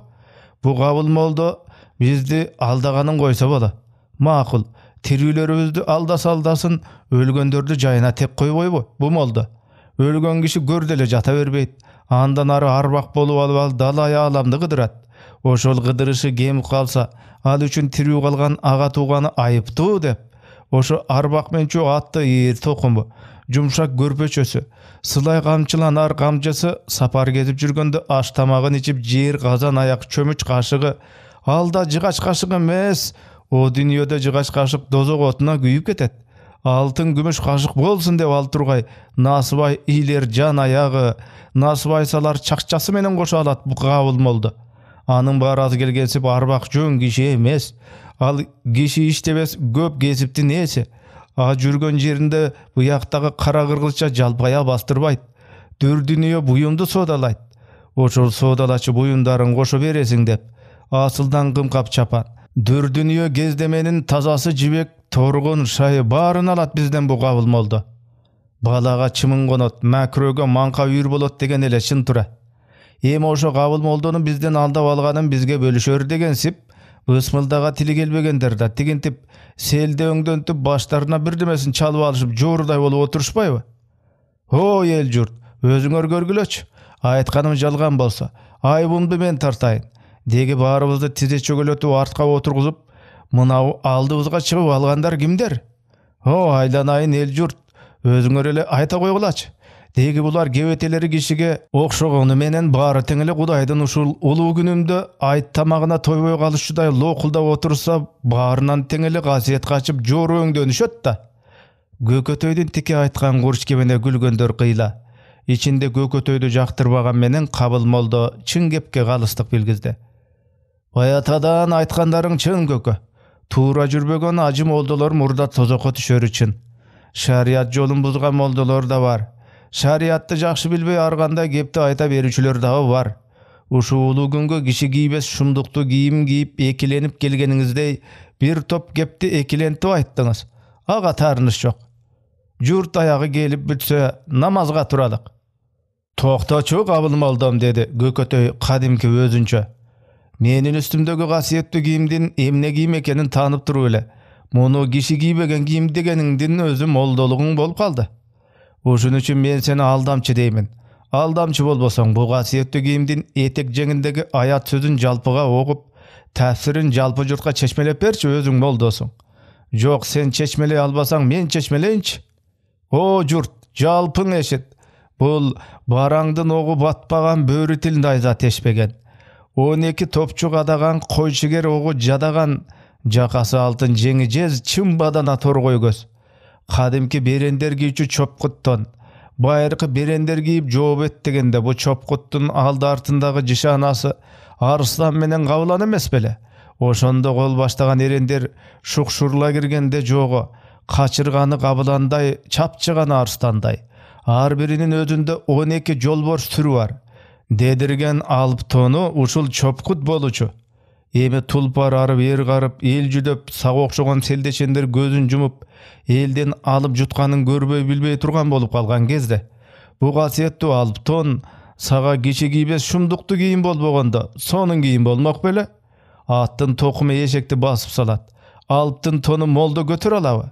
Bu Kabıl Moldo bizdi aldaganyň goýsa bola. Makul, tirüleribizdi aldas-aldasyn, ölgöndördi jaýyna tek goýboýby bu moldo. Ölgen kişi gördele jata berbeýt. Andan ary arbak bolup alyp dalaýa alamdy gydyrat. Oşol gydyryşy gemip kalsa, al üçin tirүү kalgan aga tugany aýypdy dep. Oşo arbak mençe atdy ýer tokumby, jumşak görpeçösü, sılay gamçylanar gamjasy sapar gezip jürgende aş tamagyn içip jer gazan ayak çömüç kaşıgy, alda jygaç kaşık emes, o dünýede jygaç kaşık dozok otuna güýüp ketet. Altın gümüş kaşık bolsun dep al turgay, nasybay iler jan ayagy, nasybay salar çakçasy menen goşa alat bu Kabıl Moldo. Anyň barazy gelgensip arbak jön kişi emes, al kişi iştebes göp gezipdi nesi? A jürgen jerinde bu ýakdagy kara kırgızça jalpaýa bastyrbaýt. Dördünüýe buyumdy sodalayt. Oşol sodalaçy buyumdaryň goşa beresiň dep, asyldan gymkap çapan. Dördünüýe gezdemenin tazasy jibek, torgun, şaýy baryny alat bizden bu Kabıl Moldo. Balaga çımın konot, makröge manka uyur bolot degen ele çın tura. Эми ошо кабыл молдонун бизден алдап алганын бизге бөлүшөр дегенсип, ысмылдага тили келбегендер да тигинтип селде өңдөнтүп баштарына бирдемесин чалып алышып жордай болуп отурушпайбы? О эл журт, өзүңөр көргүлөчү. Айтканым жалган болсо, айыбымды мен тартайын. Деги баарыбызды тизе чөгөлөтүп артка отургузуп, мынау алдыбызга чыгып алгандар кимдер? О айланайын эл журт, өзүңөр эле айта койгулачы. Деги булар кебетелери кишиге окшогону менен баары тең эле Кудайдын ушул улуу күнүндө айт тамагына тойбой калышчудай локулдап отурса, баарынан тең эле касиет качып жору өңдөнүшөт да. Көкөтөйдүн тике айткан курчке менен күлгөндөр кыйла. Ичинде көкөтөйдү жактырбаган менен кабыл молдо чын кепке калыстык билгизди. Баятадан айткандарың чын көкө. Туура жүрбөгөн ажы молдолор мурда тозокко түшөрү чын. Шарият жолун бузган молдолор да бар. Шариятты жакшы билбей аргандай кепти айта берүүчүлөр дагы бар. Ушул улуу күнгө киши кийбес шумдуктуу кийим кийип экиленип келгениңиздей бир топ кепти экилентип айттыңыз. Ага таарыныш жок. Журт аягы келип бүтсө намазга туралык. Токточу кабыл молдом, деди Көкөтөй кадимки өзүнчө. Менин үстүмдөгү касиеттүү кийимдин эмне кийим экенин таанып туруп эле, муну киши кийбеген кийим дегениңдин өзү молдолугуң болуп калды. Ушун үчүн мен сени алдамчы деймин. Алдамчы болбосоң, бу касиеттүү кийимдин этек жеңиндеги аят сөзүн жалпыга окуп, тафсирин жалпы журтка чечмелеп берчи, өзүң молдосуң. Жок, сен чечмелей албасаң, мен чечмелейинчи. О журт, жалпың эшит. Бул бараңдын огу батпаган бөрү тил найза тешпеген. 12 топчу кадаган койчугер огу жадаган, жакасы алтын жеңи жез чын бадана торгой көз. Кадимки берендер кийүүчү чопкуттон, байыркы берендер кийип жооп эт дегенде бу чопкуттун алды артындагы жишанасы арыстан менен кабылан эмес беле? Ошондо кол баштаган эрендер шукшурла киргенде жого, качырганы кабыландай, чапчыганы арстандай. Ар биринин өзүндө 12 жолборс түрү бар. Дедирген алып тону ушул чопкут болучу. Эми тулпар арып, эр карып, эл жүдөп, сага окшогон селдешендер көзүн жумуп, элден алып жутканын көрбөй билбей турган болуп калган кезде, бу касиеттүү алып тон сага киши кийбес шумдуктуу кийим болбогондо, сонун кийим болмок беле? Аттын токуmu эшекти басып салат. Алыптын тону молдо көтөрө алабы?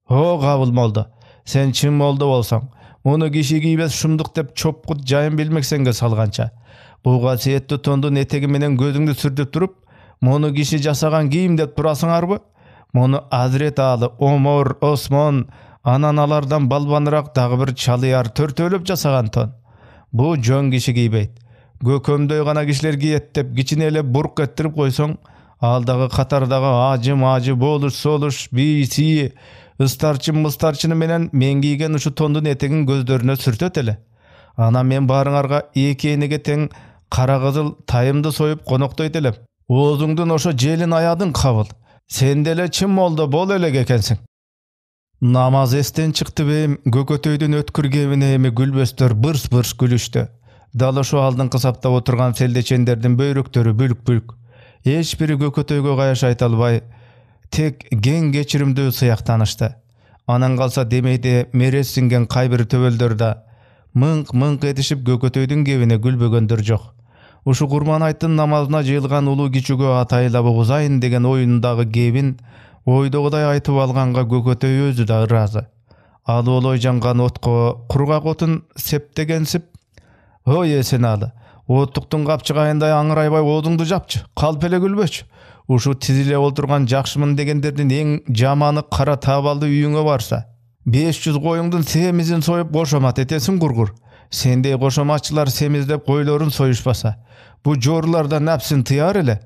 О кабыл молдо, сен чын молдо болсоң, муну киши кийбес шумдук деп чопкут жайын билмексенге салганча, бу касиеттүү тондун этеги менен көзүңдү сүртүп туруп, муну киши жасаган кийим деп турасыңарбы? Муну Азрет Алы, Омор, Осмон, анан алардан балбаныраак дагы бир чалыяр төртөөлөп жасаган тон. Бу жөн киши кийбейт. Көкөмдөй гана кишилер кийет деп кичине эле бурк эттирип койсоң, алдагы катардагы ажы болуш, солуш, бийси, ыстарчын менен мен кийген ушу тондун этегин көздөрүнө сүртөт эле. Анан мен баарыңарга эки энеге тең кара кызыл тайымды союп коноктойт элем. Оозуңдун ошо желин аядың кабыл. Сен деле чын молдо бол элек экенсиң. Намаз эстен чыкты бейим, Көкөтөйдүн өткүр кебине эми күлбөстөр бырс-бырс күлүштү. Дал ошо алдыңкы сапта отурган селдечендердин бөйрөктөрү бүлк-бүлк. Эч бири Көкөтөйгө каяш айта албай, тек кең кечиримдүү сыяктанышты. Анан калса демейде мерез сиңген кайбир төбөлдөр да мыңк этишип Көкөтөйдүн кебине күлбөгөндөр жок. Ушу Курман айттын намазына жыйылган улуу кичүүгө атайлап угузайын деген оюндагы кебин ойдогудай айтып алганга Көкөтөй өзү да ыраазы. Ал олой жанган отко кургак отун септегенсип, ой эсен алы, оттуктун капчыгайындай аңырайбай оозуңду жапчы, калп эле күлбөчү. Ушу тизиле олтурган жакшымын дегендердин эң жаманы кара табалды үйүңө барса, 500 коюңдун семизин союп кошомат этесиң кургур. Сендей кошоматчылар семиздеп койлорун союшпаса, бу жорларда напсин тыяр эле.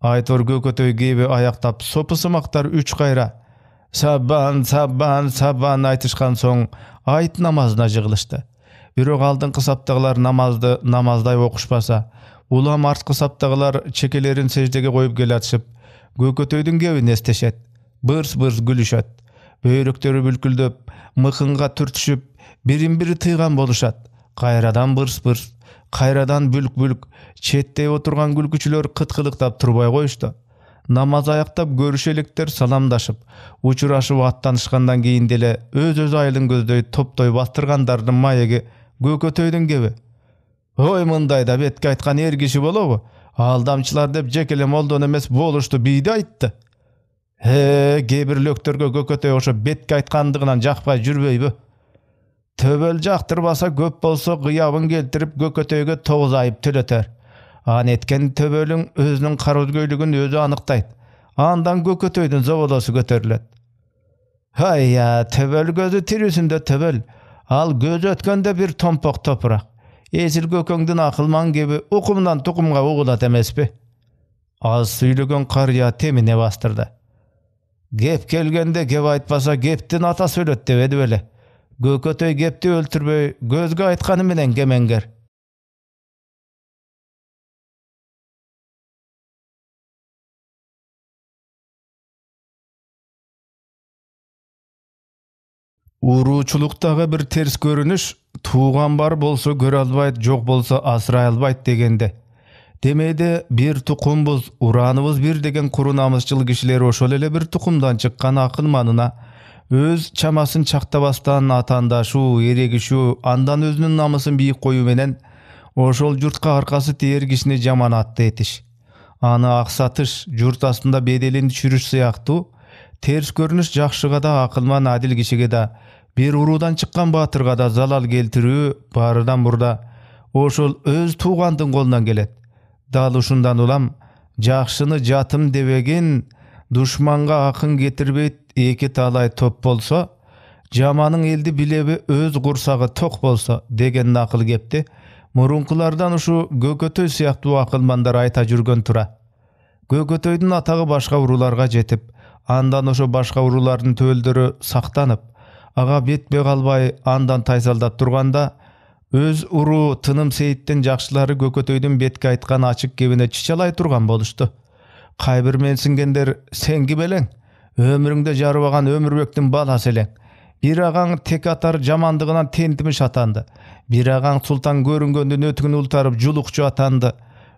Айтор Көкөтөй кеби аяктап сопусымактар 3 кайра сабан айтышкан соң айт намазына жыгылышты. Бирок алдыңкы саптагылар намаздай окушпаса, улам арткы саптагылар чекелерин сеждеге коюп келатышып, Көкөтөйдүн кебин эстешет, бырс-бырс күлүшөт. Бөйрөктөрү бүлкүлдөп, мыкынга түртүшүп, бирин-бири тыйган болушат. Кайрадан бырс-бырс, кайрадан бүлк-бүлк, четтей отурган күлкүчүлөр кыткылыктап турбай коюшту. Namaz ayaktap görüşelikler salamdaşıp, uçuraşıp attanışkandan keyin dele öz ayılın gözдөй toptoy bastırgandardın mayegi Gökötöydün gibi. Oy mındayda betke aytkan er kişi bolobu. Aldamçılar dep jekelem oldun emes boluştu biydi aytdı. Gebir löktörgө Gökötöy oşo betke aytkandygyndan jakpay jürbeýbi. Töbel jaktırбаса köp bolsa gıyabın keltirip Gökötöýgө 9 ayıp töleter. An etken töbölüň özüniň karözgöýligin özü anykdaýdy. Andan Gökötöýdün zawadasy göterilet. Hay ya, töbel gözü tirisinde töbel. Al göz ötkende bir tompok toprak. Esil gököňden akylman gibi ukumdan tukumga ugulat emespi. Az süýlegen karya temine bastırdı. Gep kelgende gep aytbasa geptin ata söylet debedi bele. Gökötöy gepti öltürböy gözge aytkany menen gemenger. Uruçulukdagy bir ters görünüş tuğan bar bolsa görä albayt, jok bolsa asray albayt degende. Demede bir tukumbuz, uranыбыз bir degen kuru namysçyl kişiler oşol ele bir tukumdan çykkan akylmanyna öz çamasyn çaktabastan atanda şu eregi şu andan özünün namysyn biýik goýu menen oşol jurtga arkasy tiýer kişini jamanatdy etiş. Any aksatış, jurt astynda bedelini çürüş syýakty. Ters görünüş jakşyga da akylman adil kişige da bir urudan çykkan batyrga da zalal keltirүү barıdan burda oşol öz tuğandyň golundan gelet. Dal uşundan ulam jakşyny jatym debegin duşmanga akyn getirbeýt eki talay top bolsa jamanyň eldi bilebi öz gursagy tok bolsa degen nakıl gepti. Murunkulardan uşu Gökötöy syýakty akylmandar ayta jürgen tura. Gökötöýdün atagy başga urularga jetip, andan oşo başga urulardyn töldürü saktanyp, aga betbe galbay andan taýsaldap turganda öz uru Tınım Seyittin jakşylary Gökötöýdün betke aytkan açyk gebine çiçalay turgan boluşdy. Kaýbir mensingender sen gibeleň, ömrüňde jarbagan ömürbekdin balasy eleň. Bir agaň tek atar jamandygyndan tentimiş atandy. Bir agaň sultan görüngöndün ötügini ultaryp julukçu atandy.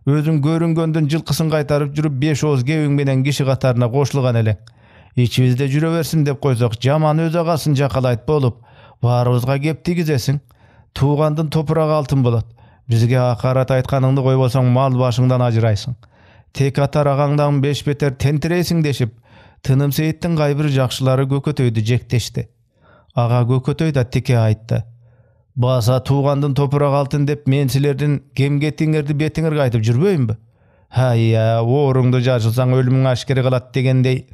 Özüň görüngöndün jylkysyn gaýtaryp jürüp 5 oz gewiň menen kişi gataryna goşulgan eleň. İçimizde jüre bersin dep koysak jaman öz agasyn jakalayt bolup barybızga gep tigizesin. Tuğandın toprağı altın bolat. Bizge hakarat aytkanyňdy goýbosaň mal başyňdan ajyraýsyň. Tek atar agaňdan 5 beter tentireysiň deşip, Tınım Seyittin gaýbir jakşylary Gökötöýdi jekdeşdi. Aga Gökötöy da tike aýtdy. Basa tuğandın toprağı altın dep men silerden gemgetiňerdi betiňer gaýtyp jürbeýinbi? Hay ya, oruňda jaşysaň ölümüň aşkary kılat degendey.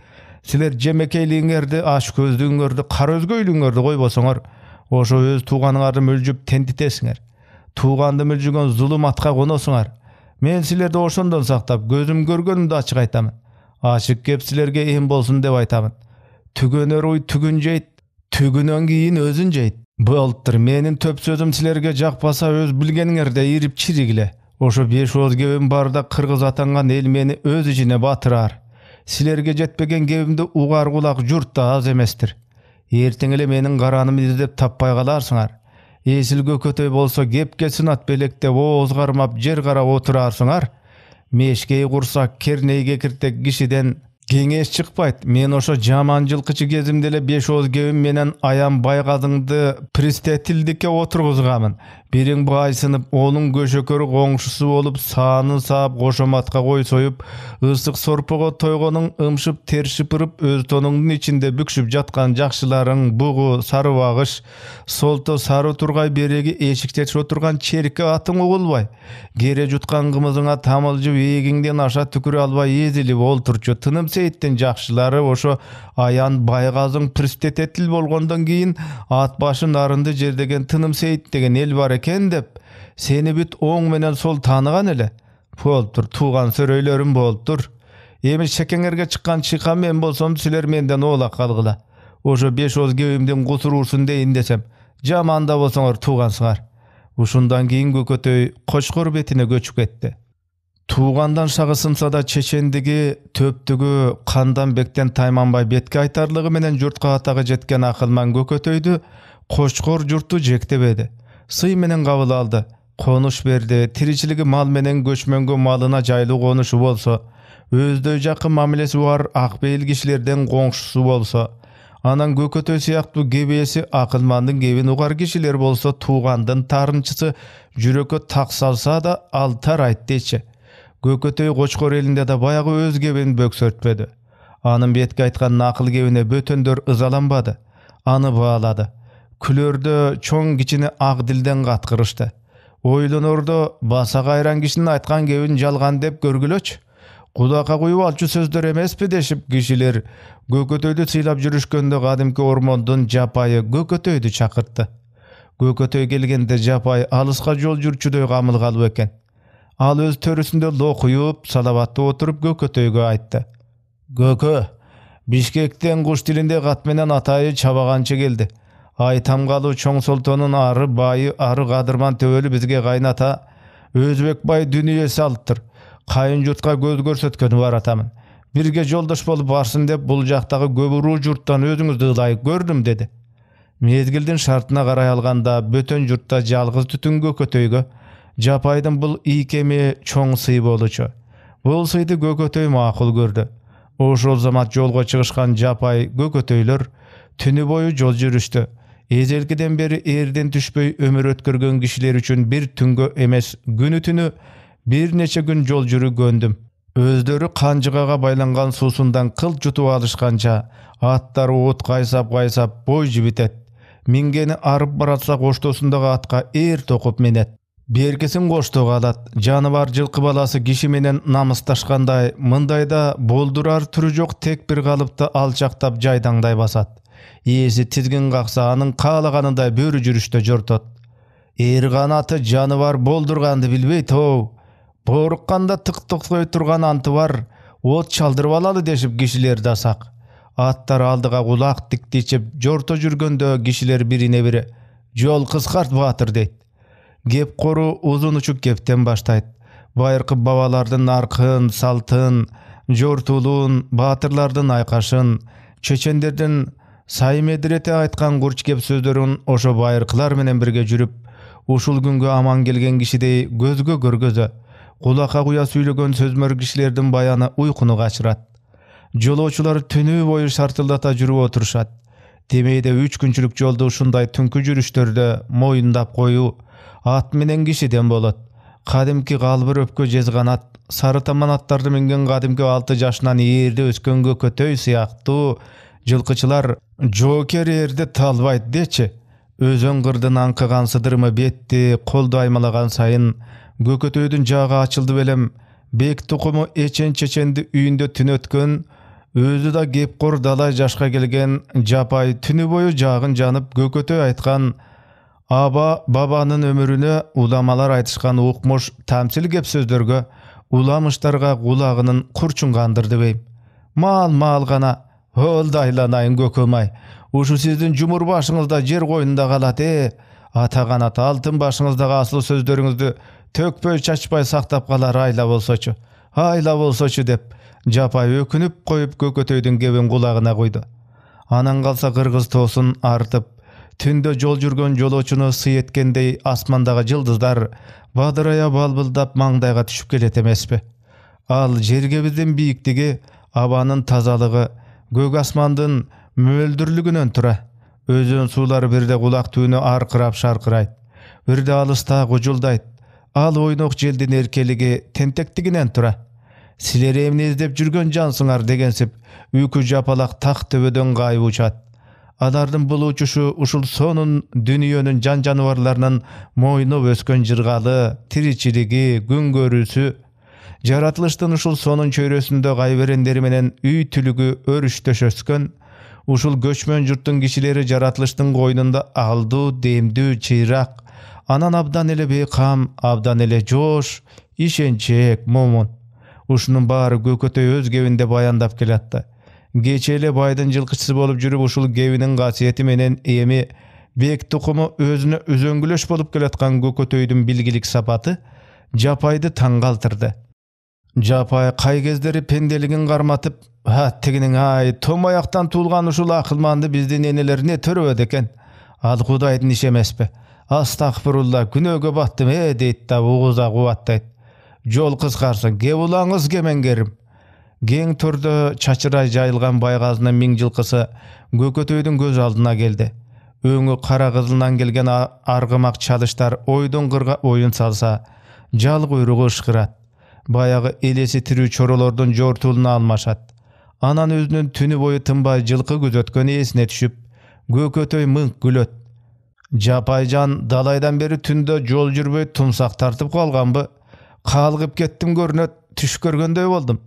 Siler jemekeyliňerdi, aş gözlüňerdi, karözgöýlüňerdi goýbosaňar, oşo öz tuğanyňary möljüp tentitesiňer. Tuğandy möljügen zulumatga gonosuňar. Men silerdi oşondan saktap, gözüm görgenimde açyk aýtamyn. Aşyk gep silerge em bolsun dep aýtamyn. Tügener oý tügünjeyt, tügünen giyin özünjeyt. Bolupdyr, menin töp sözüm silerge jakbasa öz bilgeniňerde irip çirigile. Oşo 5 oz gebim barda kırgız atangan el meni öz içine batyrar. Silerge jetpegen gebimde ugar kulak jurtda az emestir. Erteň ele meniň garanymy izlep tappay galarsyňar. Esil Gökötöy bolsa gepke sınat belekde oz garmap jer garap oturarsyňar. Meşkeyi gursak kerneyge kirtek kişiden geňeş çykpaýt. Men oşo jaman jylkyçy gezimde ele 5 oz gebim menen ayam baygadyňdy pristatildike oturguzgamyn. Biriň baýsynyp onuň göşököri goňşusy bolup saany saap goşamatga goý soýup ısyk sorpogo toýgonyň ımşyp terşipirip öz tonuňdyn içinde bükşüp jatgan jakşylaryň bugu sary bagyş, solto sary turgay beregi eşikte oturgan çerke atyň ogulbay. Gere jutkan gymyzyňa tamylжы egiňden aşa tüküre albay ezilip olturçu Tınım Seyittin jakşylary oşo ayan baygazyň pristatil bolgondan keyin at başyn aryndy jerdegen Tınım Seyit degen el bar eken dep seni büt oň menen sol tanygan ele. Bolupdyr, tuğan söröýlerim bolupdyr. Emi şekeňerge çykkan çykan men bolsam siler menden oğlak kalgyla. Oşo 5 oz gebimden gusur ursun deyin desem, jamanda bolsaňar tuğansyňar. Uşundan keyin Gökötöy Koçgor betine göçüp ketdi. Tuğandan şagysynsa da çeçendigi, töptügü, kandan bekten taýmanbay betke aytarlygy menen jurtga atagy jetken akylman Gökötöýdü Koçgor jurtu jektebedi. Syy menen gabyl aldy, konuş berdi, tiriçiligi mal menen göçmenge malyna jaýly konuşu bolsa, Özдөй jakyn mamilesi var akbeyil kişilerden goňşusy bolsa, anan Gökötöy siýakty gebesi akylmandyň gebini ugar kişiler bolsa tuğandyň tarynçysy jüreke tak salsa da altar aýtdyçy. Gökötöy Goçkor elinde de bayağı öz gebini böksörtpedi. Anın betki aýtgan nakıl gebine bötönдөр ızalanbady. Anı bağladı. Külörde çoň giçini ak dilden gatkyrışdy. Oýlanorda basa gaýran kişinin aýtgan gebin jalgan dep görgülöç. Kulaka koyup alçı sözдөр emespi deşip kişiler Gökötöýdü sıylap jürüşkönde gadymky ormondun Japaýy Gökötöýdü çakyrtdy. Gökötöy gelgende Japaý alyska jol jürçüдөй gamyl galyp eken. Al öz törüsünde lokuyup salavatda oturup Gökötöýge aýtdy. Gökö, Bişkekten kuş dilinde gatmenen ataýy çabagançy geldi. Aýtam galy çoň sultanın arı baýy arı gadyrman töweli bizge gaýnata Özbek baý dünýesi alypdyr. Kayın jurtga göz görsetgeni var atamın. Birge joldaş bolup barsın dep bul jakdagy göbürü jurttan özüňizdi ýylaýyk gördüm dedi. Mezgildin şartyna garaý alganda bötön jurtda jalgyz tütün Gökötöýge Japaýdyň bul ikemi çoň syý boluşy. Bul syýdy Gökötöy makul gördü. Oşol zamat jolga çygyşkan Japaý Gökötöýler tünü boyu jol jürüşdi. Ezelgiden beri erden düşböy ömür ötkürgen kişiler üçün bir tüngö emes günü tünü bir neçe gün jol jürügöndüm. Özleri kanjıgaga baylangan susundan kıl jutup alışkança attar oğut gaýsap boy jibitet. Mingeni arıp baratsa goştosundagy atka er tokup menet. Berkesin goştoga alat. Janybar jılky balası kişi menen namystaşkanday mındayda boldurar türü jok tek bir galypda alçaktab jaýdаңday basat. Iyesi tizgin kaksa anın kalaganınday börü jürüşte jortot. Er kanatı janybar boldurgandy bilbeyt o. Borukkanda tık-tık turgan antı var. Ot çaldırıp alalı deşip kişiler dasak. Attar aldıga kulak diktiçip jorto jürgöndö kişiler birine biri jol kıskart batır deyt. Gep koru uzun uçuk gepten baştayt. Bayırkı babalardın arkın, saltın, jortulun, batırlardın aykaşın, çeçenderden say medrete aýtgan gurç gep sözdörün oşo bayırkılar menen birge jürüp, uşul güngö aman gelgen kişidey gözgö görgözö. Kulaka kuya süylegen sözmör kişilerden bayana uykunu kaçırat. Joloçular tünü boyu şartıldata jürüp oturuşat. Demeyde 3 günçülük jolda uşunday tünkü jürüştörde moyundap koyu at menen kişiden bolat. Kadimki galbır öpkö jezganat, sarı taman attardı mingen kadimki 6 yaşından erde öskön Gökötöy siýakty jılkıçılar joker erde talbayt deçi. Özön gırdın ankygan sydyrmy betdi, koldu aymalagan sayın Gökötöýdün jagy açyldy belem. Bek tukumu eçen-çeçendi üýünde tün ötkön, özü da gepkor dalay jaşka gelgen Japaý tünü boyu jagyn janyp Gökötöy aýtgan aba babanın ömürüne ulamalar aýtyşkan ukmuş tamsil gep sözdörgö ulamışlarga gulagynyň kurçun gandyrdy beýim. Mal gana hol daýlanaýyn Gökömay. Uşu sizdin jumurbaşyňyzda jer goýnunda galat Ataganat altın başyňyzdagy asly sözdörüňizdi tökpöy çaçpay saktap galar ayla bolsaçı dep Japaý ökünüp koyup Gökötöýdün gebin gulagyna goýdy. Anan galsa kırgız tosun artyp tünde jol jürgen joloçuny syy etkendey asmandagy jyldızlar badyraya balbıldap maňdaýga düşüp kelet emespi. Al jergebizin biýiktigi, abanyň tazalygy, gök asmandyn möldürlügünden tura. Özün suulary birde kulak tüýünü arkyrap şarkyrayt, birde alysta gujuldaýt. Al oýnok jeldin erkeligi tentekdiginen tura. Sileri emne izdep jürgen jansyňar degensip üýkü japalak tak töbeden gaýyp uçat. Alardyn bul uçuşu uşul sonun dünýönün jan janybarlarynyň moýnup öskön jırgaly, tiriçiligi, gün görüsü, jaratylışdyn uşul sonun çöýresinde gaýberenderi menen üý tülügi örüştöş öskön, uşul göçmön jurtun kişileri jaratylışdyn goýnunda aldy, demdi, çyrak, anan abdan ele beýkam, abdan ele joş, işençek, momun. Uşunun bary Gökötöy öz gebinde bayandap kelatdy. Geçeli baýdyn jylkıçysy bolup jürüp uşul gebiniň gasyeti menen emi bek tukumu özüne özöngülöş bolup kelatgan Gökötöýdün bilgilik sapaty Japaýdy taňgaltyrdy. Japaý kay gezleri pendeligin garmatyp, "Ha, tiginiň ay, tom ayaktan tulgan uşul akylmandy bizdin eneler ne töröwet eken? Al Hudaýdyn işi emespi? Astagfirullah, günöge battym deyt da uguza guwatdaýt. Jol kyskarsyň, gep ulaňyz gemen gerim. Geң türdө çaçıray jayılgan baygazına miң жылкысы Gökötöýdүн göz aldyna geldi. Öňü kara kızıldan gelgen argımak çalışlar oýdun kırga oyun salsa, jal kuyruğu ışkırat. Bayağı elesi tirүү çorolardan jortulunu almaşat. Anan özünün tünü boyu tınbay жылkı gözötkön esine düşüp, Gökötöy mınk gülöt. Japayjan dalaydan beri tündö jol jürböy tumsak tartıp kalganby, kalgyp kettim görnöt, түш көрgönдөй boldum.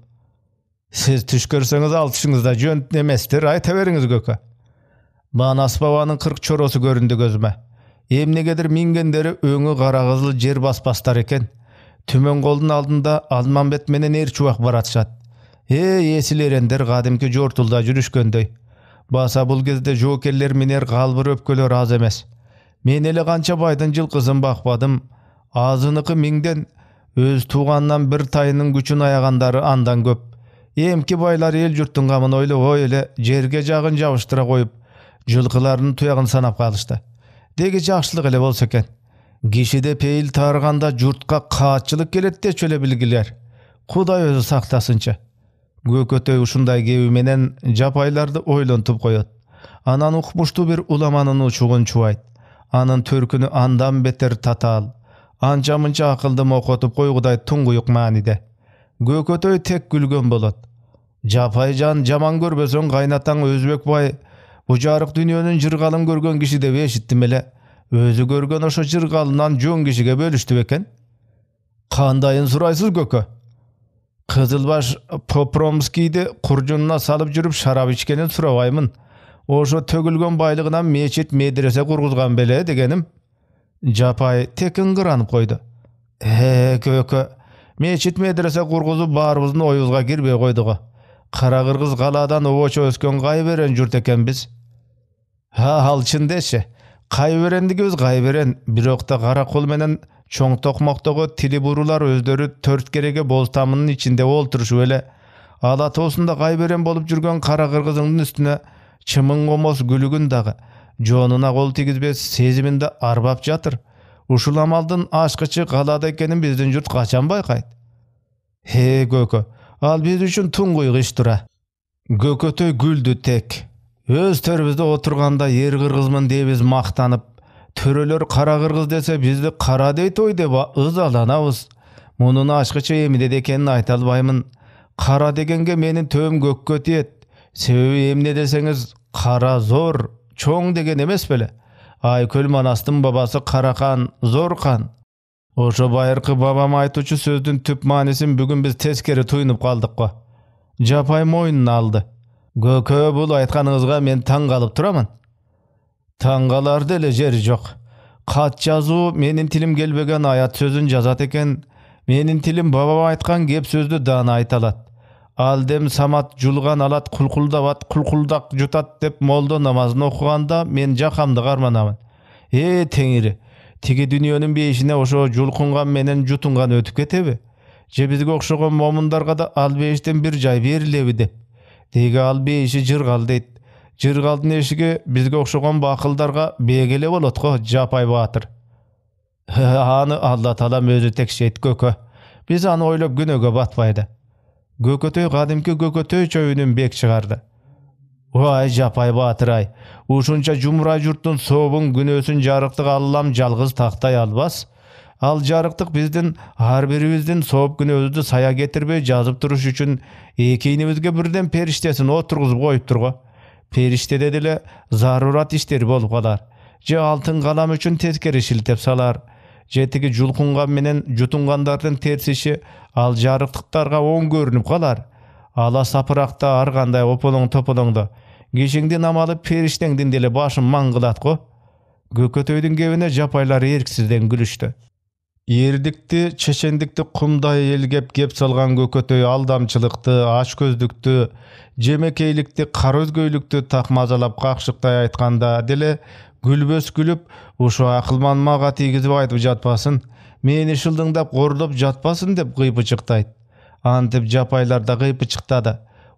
Siz түш көрseňiz altyşyňyzda jön emesdir, aýta beriňiz Gökö. Banas babanın 40 çorosu göründü gözüme. Emnegedir mingenderi öňü kara kızıl jer basbastar eken. Tümön goldun aldında Almanbet menen erçubak baratşat. Esil erender gadimki jortulda jürüşgönдөй. Basa bul gezde jokeller miner galbyr öpköler az emes. Men ele kança baydın жылkızın bakmadım. Ağzınıkı miңden, öz tuğandan bir tayının güçün ayagandары andan köp. Emki baylar el jurttun gamyn oýlap öyle jerge jagyn jabıştıra koyup, жылkılaryny tuyagyn sanap kalıştı. Degi jakşylyk ele bolsa eken. Kişide peýil targanda jurtka kaatçylyk gelet de çöle bilgiler. Kuday özü saktasınça. Gökötöy uşunday gebi menen japaýlardy oýlantyp koýat. Anan ukmuştu bir ulamanyny uçugun çuwayt. Anın törkünü andan beter tatal. Anca-munca akıldım okutup koyguday tunguýuk manide. Gökötöy tek gülgön bolat. Japayjan jaman görbösöň gaýnataň Özbek bay, bu jarık dünýönün jırgalyn görgön kişi de eşitdim ele. Özü görgön oşo jırgalından jon kişige bölüşdi eken. Kandaýyn suraýsyz Gökö? Kızılbaş Popromski'de kurcununa salıp jürüp şarap içkenin surabaymın. Oşo tögülgön baylygyndan meçit medrese kurguzgan bele degenim. Japay tekin gıranyp koydu. Gökö, meçit medrese kurguzup barыбыздын oyubuzga girbey koyduga. Kara kırgız galadan oboço öskön gaýberen jurt eken biz. Halçın deşe. Gaýberendigimiz gaýberen, birokta kara kol menen çoň tokmoktogo tili burular özdörü tört kerege boltamının içinde olturuşup ele Alatosunda gaýberen bolup jürgen kara kırgızınyň üstüne çymyň gomos gülügün dagı jonuna kol tigizbes seziminde arbap jatır. Uşul amaldın aşkıçı galada ekenin bizdin jurt kaçan baykayt. Gökö, al biz üçün tunguýuk iş tura. Gökötöy güldü tek. Öz törübüzde oturganda yer kırgızmın diye biz maktanyp, töreler kara kırgız dese bizdi kara deyt oy dep ızalanabız. Munun aşkıçı emide dekenini aýta albaýmyn. Kara degenge menin töüm gökkö tiyet. Sebebi emne deseňiz kara zor, çoň degen emes bele. Aýköl Manastın babası Karakan, Zorkan. Oşo baýyrky babam aýtuçy sözdün tüp manysin bugün biz teskeri tuýunup kaldyk. Japay moýnuna aldy. Gökö, bul aýtganyňyzga men taň galyp turaman. Taň galar dele jeri jok. Kat жазуу menin tilim gelbegen ayat sözün jazat eken. Menin tilim babam aýtgan gep sözdü dana aýtalat. Aldem samat julgan alat kulkuldak jutat dep moldo namazyny okuganda men jakamdy garmanamyn. Teňiri, tigi dünýönün beýişine oşo julkungan menen jutungan ötüp ketebi? Je bizge okşogon momundarga da al beýişden bir jaý berilebi dep. Tigi al beýişi jırgal deyt. Jırgaldyn eşigi bizge okşogon bakıldarga begele bolatgo Japay Batyr. Any Allah taala özü tekşeyt Gökö. Biz any oýlap günöge batmaýdy. Gökötöy gadimki Gökötöy çöýünün bek çygardy. Vay Japay Batyr ay, uşunça jumra jurttun soğubun günösün jaryktyk allam jalgyz taktay albas. Al jaryktyk bizdin har biribizdin soğup günözüdü saya getirbey жазıp turuş üçün ekinibizge birden periştesin oturguzup koyup turgo. Periştede dile zarurat işleri bolup kalar. Je altın kalam üçün teskeri şiltep salar. Jetigi julkungan menen jutungandardın tersişi al jarıktyktarga oň görünüp kalar. Ala sapırakta arganday opoloň topoloňda. Gişiňden amalyp perişteňden dele başym maňgylatgo. Gökötöýdüň gebine japaýlar erksizden gülüşdi. Yerdikti, çeçendikti kumday elgep gep salgan Gökötöy aldamçylykty, açgözdükti, jemekeylikti, karözgöylükti takmazalap kakşykday aýtkanda dele gülbös gülüp, uşo akylmanmaga tigizip aýtyp jatpasyn, meni şıldyňdap gorlap jatpasyn dep gypyçykdaýt. Antip japaýlar da gypyçykdady.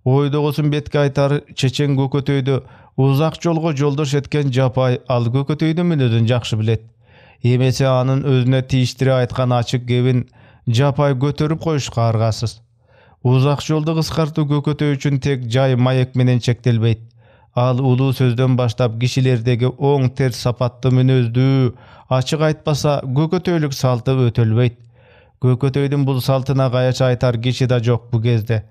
Oýdogusun betke aýtar çeçen Gökötöýdü uzak jolgo joldoş etken Japay al Gökötöýdün minözün jakşy bilet. Emese anın özüne tiýişdire aýtgan açyk gebin Japay götörüp koýuşga argasyz. Uzak joldu kıskartуу Gökötöy üçün tek jay maек menen çektelbeyt. Al uluu sözdөн başlap kişilerdegi oң ters sapatlı münözdүү, açık aytpasa Gökötöylük salty ötölbeyt. Gökötöydün bul saltına gayaç aytar kişi da jok bu kezde.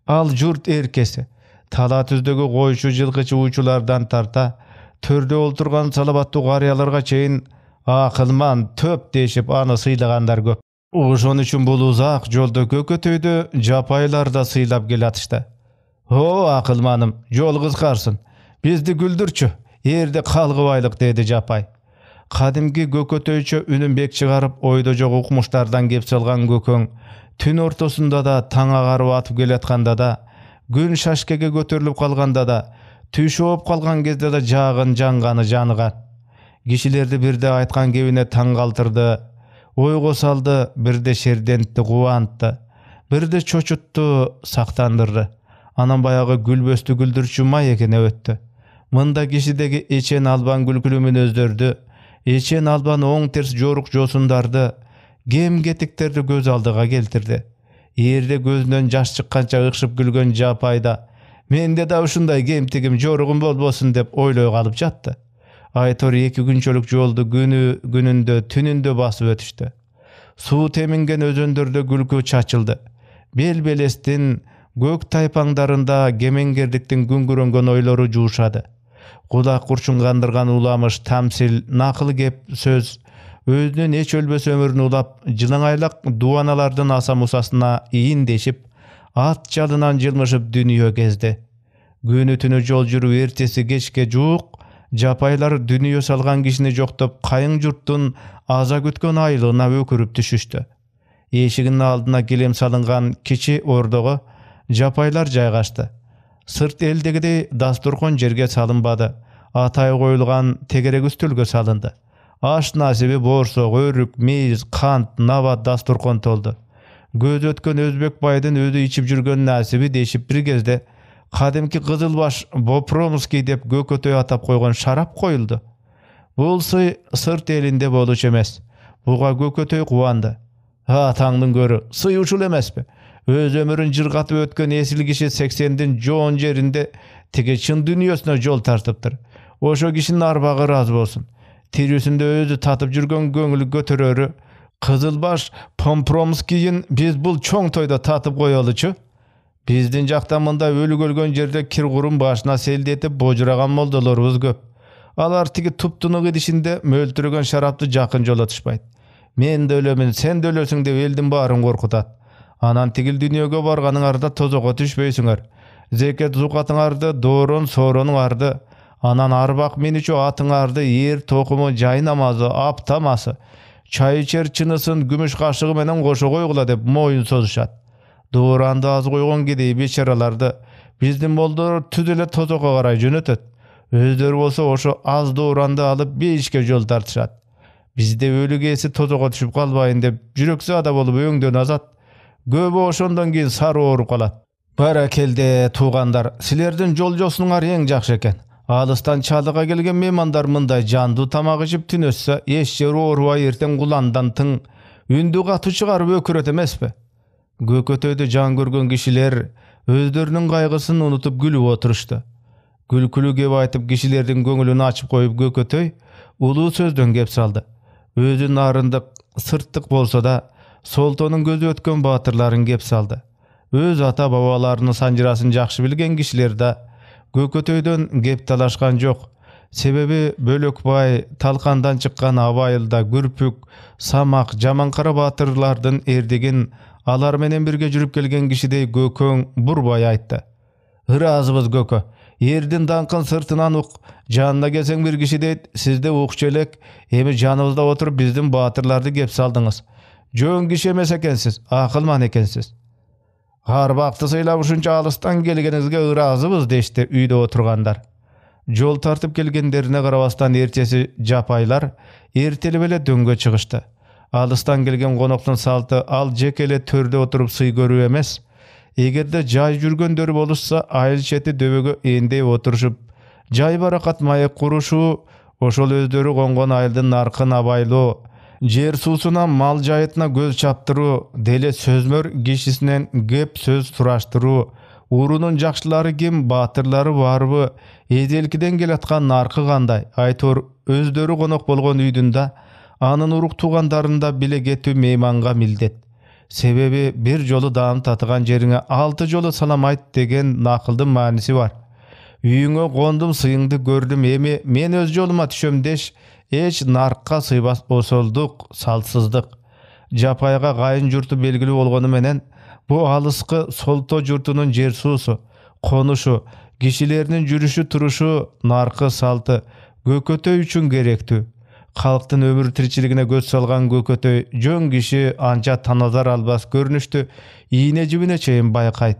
Al jurt erkesi. Tala tüzdögü koyuşu жылkıcı uçulardan tarta, törde olturgan salabattуу garyalarga çeyin akılman töp deşip anı sıylagandar köp. Oşon üçün bul uzak jolda Gökötöydü japaylar da sıylap gelatıştı. "Ho akılmanım, jol kızkarsın. Bizdi güldürçü. Yerde kalgıbaylık" dedi japay. Kadimki Gökötöyçö үнün bek çıgarıp oyda jok ukmuşlardan kep salgan Gököň tün ortasında da taň agarıp atıp gelatkanda da, gün şaşkege götürülüp kalganda da, tüş olup kalgan кезде da jagın jangany janygan. Kişilerdi birde aytkan gebine taň kaltırdı, oygo saldı, birde şerdentdi, gubantdı, birde çoçuttu, saktandırdı. Anan bayağı gülböstü güldürçü may ekene öttü. Mында kişidegi eçen alban gülkülümün özdördü. Eçen alban oң ters joruk josundardı, gem getiklerdi göz aldıga keltirdi. Yerde gözünden jaş çıkkança ıkşıp gülgön japayda, "Mende da uşunday gemtigim jorugum bolbosun" dep oyloy kalıp jattı. Aytor 2 günçölük joldu gününde tününde basıp ötüştü. Suu temingen özöndörde gülkü çaçıldı. Bel-belestin gök taypaňdarynda gemengerdiktin güngürөнгön oyloru juşady. Kulak kurşungandırgan ulamış tamsil, nakıl gep söz, özünün eç ölbös ömürünü ulap, jılıňaýlak duwanalardan asa musasına iyin deşip, at çalınan jılmışıp dünýö gezdi. Günü tünü jol jürüp ertesi geçke juk, japaylar dünýö salgan kişini joktop kayın jurttun aza gütkön aýlygyna ökürüp düşüştü. Eşiginin aldına gelem salıngan kiçi ordogo japaylar jaygaştı. Sırt eldegide dasturkon jerge salınbady. Atay koyulgan tegerek üstülgö salındı. Aş nasibi borso, örük, meyiz, kant, nava dasturkon toldu. Göz ötken Özbek baydın özü içip jürgön nasibi deşip bir gezde kadimki Kızılbaş Bopromski dep Gökötöy atap koygan şarap koyuldu. Bul syy sırt elinde boluş emes. Buga Gökötöy kuwandy. "Ha taňdyň görü, syy uçul emespi? Öz ömürün jırgatyp ötken esil kişi 80'din joň jerinde tege çyn dünýösüne jol tartypdyr. Oşo kişinin arbagy razı bolsun. Tirüsünde özü tatıp jürgön göňüli götürörü Kızılbaş Pompromskiyin biz bul çoň toyda tatıp koyalyçy. Bizdin jakdan mында ölü ölgön jerde kirgurun başına seldi etip bojuragan moldalarыбыз köp. Alar tigi tuptunuq edişinde möltürgen şarapty jakyn jolatışpayt. Men de ölemin, sen de ölösüň dep eldin baryn gorkutat. Anan tigil dünýöge barganyňarda tozoga düşbeýsiňer. Zeket zukatyňardy, doron soronuňardy. Anan arbak meniço atyňardy, yer tokumu, jay namazı, aptamasy. Çay içer çynysyn gümüş kaşıgy menen goşa goýgula dep moýun sozuşat. Doğranda az koygon gidey beçaralardy. Bizdin boldur tüdele tozoga garay jönötet. Özleri bolsa oşo az doğranda alıp beýişke jol tartışat. Bizde ölü gesi tozoga düşüp kalbayın dep jürekse ada bolup öňden azat. Göbü oşondan keyin sary orup kalat. Barakelde tuğandar, silerden jol josunuňar eň jakşy eken. Alystan çalyga gelgen memandar mınday jandu tamak içip tünösse, eşjer oruwa erten gulandan tyň ündü gatu çygaryp öküret emespi? Gökötöýde jan görgen kişiler özleriniň gaýgysyn unutup gülüp oturuşdy. Gülkülü gep aytyp kişilerden göňülini açyp goýup Gökötöy uluu sözdön gep saldy. Özü naryndyk, sırttyk bolsa da Soltonuň gözü ötken batyrlaryň gep saldy. Öz ata babalaryny sanjyrasyn jakşy bilgen kişiler de Gökötöýden gep talaşkan jok. Sebebi Bölökbay, Talkandan çykkan Abaýylda Gürpük, Samak, Jamankara batyrlardan erdegin alar menen birge jürüp gelgen kişidey Gököň Burbay aýtdy. "Hırazybız Gökö, erdin dankyn sırtynan uk, janına gelseň bir kişidey sizde ukçelek, hemi janybızda oturup bizdin batyrlardy gep saldyňyz. Jön kişi emes ekensiz, akylman ekensiz. Harbakty syýlap uşunça alystan gelgenizge hırazybız" deşdi üýde oturgandar. Jol tartyp gelgenderine garabastan ertesi japaylar erteli bele döngö çygyşdy. Alystan gelgen konokluň salty al jekele törde oturup syy görüp emes. Egerde jay jürgönderi boluşsa aýyl çeti döbege endey oturuşup jay barakat maýyk kuruşu, oşol özleri gongon aýyldyn narkyn abaýly, Jer suusuna mal jayıtına göz çaptırуу, dele sözmөр kişisinden gep söz suraştırуу, urunun jakşylary kim, batırlary barby, ezelkiden gelatkan narkı kanday, aytor özdörü konok bolgon üydünda, anın uruk tuğandarında bile getүү meymanga mildet. Sebebi bir jolu dağım tatıgan jeriňe 6 jolu salam ayt degen nakıldın manisi var. Üýüňe gondum, syýyňdy gördüm, emi men öz joluma düşöm deş, eç narkka syybas osolduk, salsızdık. Japayga gaýyn jurtu belgili bolgonu menen, bu alyskı solto jurtunun jer suusu, konuşu, kişilerinin jürüşü turuşu, narkı saltı, gökötöy üçin gerektүү. Halktın ömür tirçiligine göz salgan gökötöy, jön kişi anca tanazar albas görünüştü, iğne jibine çeyin baykayt.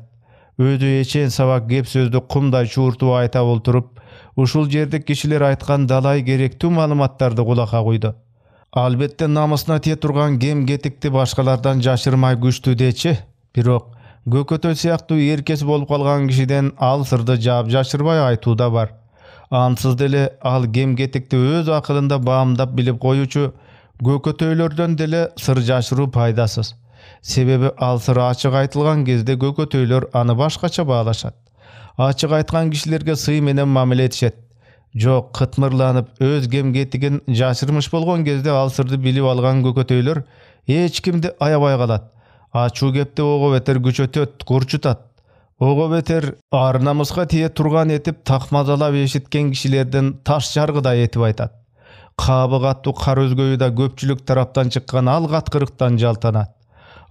Ödü eçen sabak gep sözdü kumday çuurtup ayta olturup, uşul jerdek kişiler aytkan dalay gerektүү malumattарды kulaka kuydu. Albette namusuna tiye turgan gem getikti başkalardan jaşırmay güçtü deçi. Birok, gökötöy siyaktуу erkes bolup kalgan kişiden al sırdı jap jaşırmay aytuuda var. Ansız dele al gem getikti öz akılında bağımdap bilip koyucu, gökötöylörden dele sır jaşıruu paydasız. Sebebi al sırı açık aytılgan gezde gökötöylör anı başkaça bağlaşat. Açık aytkan kişilerge sıy menen mamile etişet. Jok, kıtmırlanıp öz gem getigin jaşırmış bolgon gezde al sırdı bilip algan gökötöylör hiç kimdi ayabay kalat. Açuu gepte ogo beter güçötöt, kurçutat. Ogo beter arnamızga tiye turgan etip takmazalap eşitken kişilerden taş jargıda etip aytat. Kabı gattуу kar özgöyü da köpçülük taraptan çıkkan al gatkırıktan jaltanat.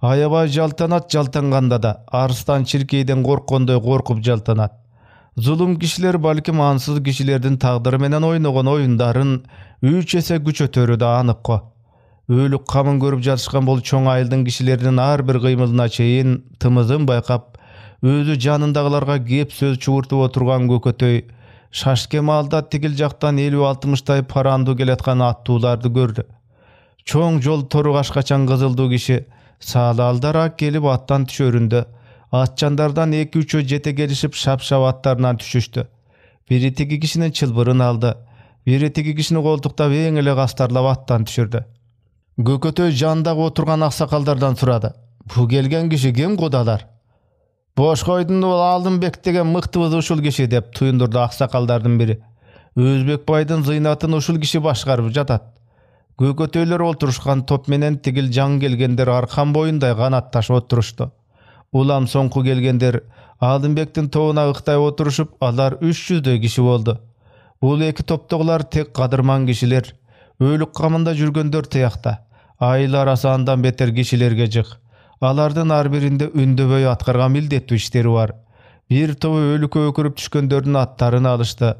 Ayabay jaltanat, jaltanganda da arstan çirkeyden korkkondoy korkup jaltanat. Zulum kişiler balkim ansız kişilerden tagdyrı menen oynagan oyundarın 3 ese güçötörü da anykko. Ölük kamın görüp жатышkan bol çoň ayıldın kişilerinin ar bir gıymılına çeyin tımızın baykap, özü janındagylarga gep söz çuurtup oturgan gökötöy, şaşke malda tigil jaktan 50-60 parandu geletkan attuulardy gördü. Çoň jol torugaş kaçan kızıldığı kişi sağlaldarak gelip attan düşöründü. Atçandardan 2-3 jete gelişip şapşap atlarından düşüştü. Biri tigi kişinin çılbırın aldı. Biri tigi kişini koltukta veňile gastarlap attan düşürdü. Gökötöy jandagy oturgan aksakaldardan surady. Bu gelgen kişi kim godalar? Boş koydun aldın bektegen mıktыбыз uşul kişi dep tuyundurdu aksakaldardan biri. Özbek baydın zıynatın uşul kişi başkarıp jatat. Gökötöylөр olturuşkan top menen tigil jan gelgender arkan boyunday kanat taş oturuştu. Ulam soňku gelgender Adynbektin toğuna ıktay oturuşup alar 300 kişi boldu. Bul eki toptoğlar tek kadırman kişiler. Ölük kamında jürgönдөр teyakta. Ayılar arasından beter kişilerge jyk. Alardın ar birinde ündöböy atkarga mildetli işleri var. Bir tobu ölük ökürüp düşkönдөrdün attarını alıştı.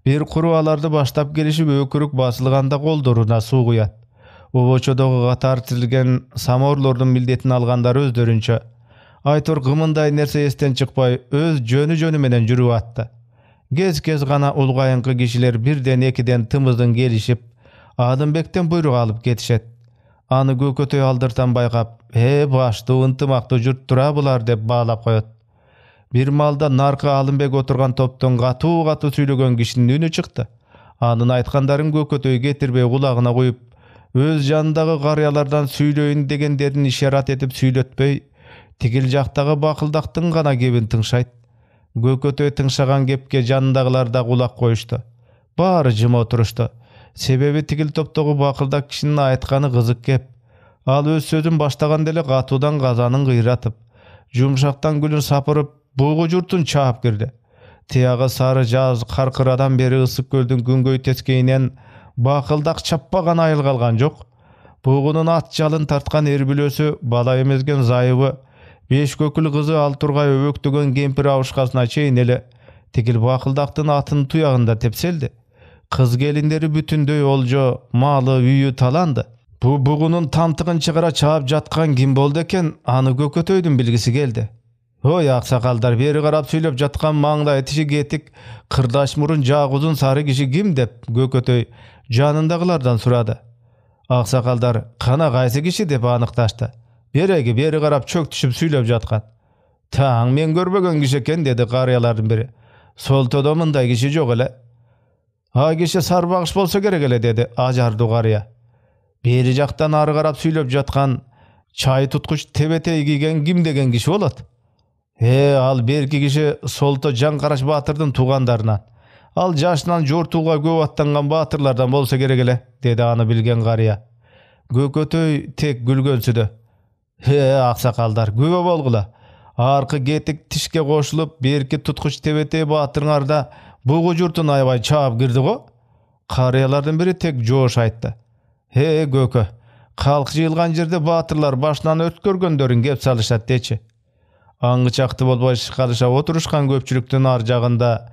Bir kuru alardı baştap gelişip ökürük basılganda kolduruna su kuyat. Oboçodogu katar tirilgen samorlordun mildetini algandar özdörünçö. Aytor gımınday nerse esten çıkpay öz jönü menen jürüp attı. Gez gana ulgaýynky kişiler birden ekiden tımızdın gelişip Adynbekten buyruk alıp ketişet. Anı gökötöy aldırtan baykap, başta ıntımakta jurt tura bular dep bağlap koyot. Bir malda narkı Adynbek oturgan topton gatu süйлөгөн kişinin ünü çıktı. Anın aytkandarın gökötöy getirbey kulağına koyup, öz janındagy garyalardan süйлöýün degenlerini işaret etip süйлötpey, tigil jaktagy bakıldaktın gana gebin tыңşayt. Gökötöy tыңşagan gepke janındagylar da kulak koyuştu. Bary jyma oturuştu. Sebebi tigil toptogu bakıldak kişinin aytkany kızık gep. Al öz sözün baştagan dele gatudan gazanın gıyratıp, jumşaktan gülün sapırıp, buğu jurtun çaap girdi. Tiyağı sarı jaz karkıradan beri ısık göldün güngöy teskeyinen bakıldak çappagan ayıl kalgan jok. Buğunun at jalın tartkan erbülösü, bala emezgen zayıbı, 5 kökül kızı alturgay öböktügön kempir avuşkasına çeyin ele, tigil bakıldaktın atın tuyağında tepseldi. Kız gelinderi bütünдөй oljo, malı, üyü talandı. Bu buğunun tamtığın çıgıra çaap jatkan kim boldu eken, anı gökötöydün bilgisi geldi. Oy aksakaldar, beri karap süylöp jatkan maňda etişi getik, kırdaş murun jaq uzun sarı kişi kim dep gökötöy janındagylardan surady. Aksakaldar, kana gaýsy kişi dep anyktaşdy. Beri karap çök düşüp süylöp jatkan. Taň men görbegen kişi eken dedi garyalardan biri. Sol todomynday kişi jok ele. Ha kişi sarbagış bolsa gerek ele dedi ajardy garya. Beri jактан ары карап сүйлөp жаткан чай туткуч тебетей кийген ким деген киши болот? Ал берки киши Солто Жаңкараш баатырдын туугандарынан. Ал жашынан жортууга көп аттанган баатырлардан болсо керек эле, деди аны билген карыя. Көкөтөй тек күлгөнсүдө. Аксакалдар, күбө болгула. Аркы кетик тишке кошулуп, берки туткуч тебетей баатырыңарда бугу журтун аябай чаап кирди го? Карыялардын бири тек жоош айтты. Көкө, калк жыйылган жерде баатырлар башынан өткөргөндөрүн кеп салышат дечи. Аңгычакты болбой шыкалыша отурушкан көпчүлүктүн ар жагында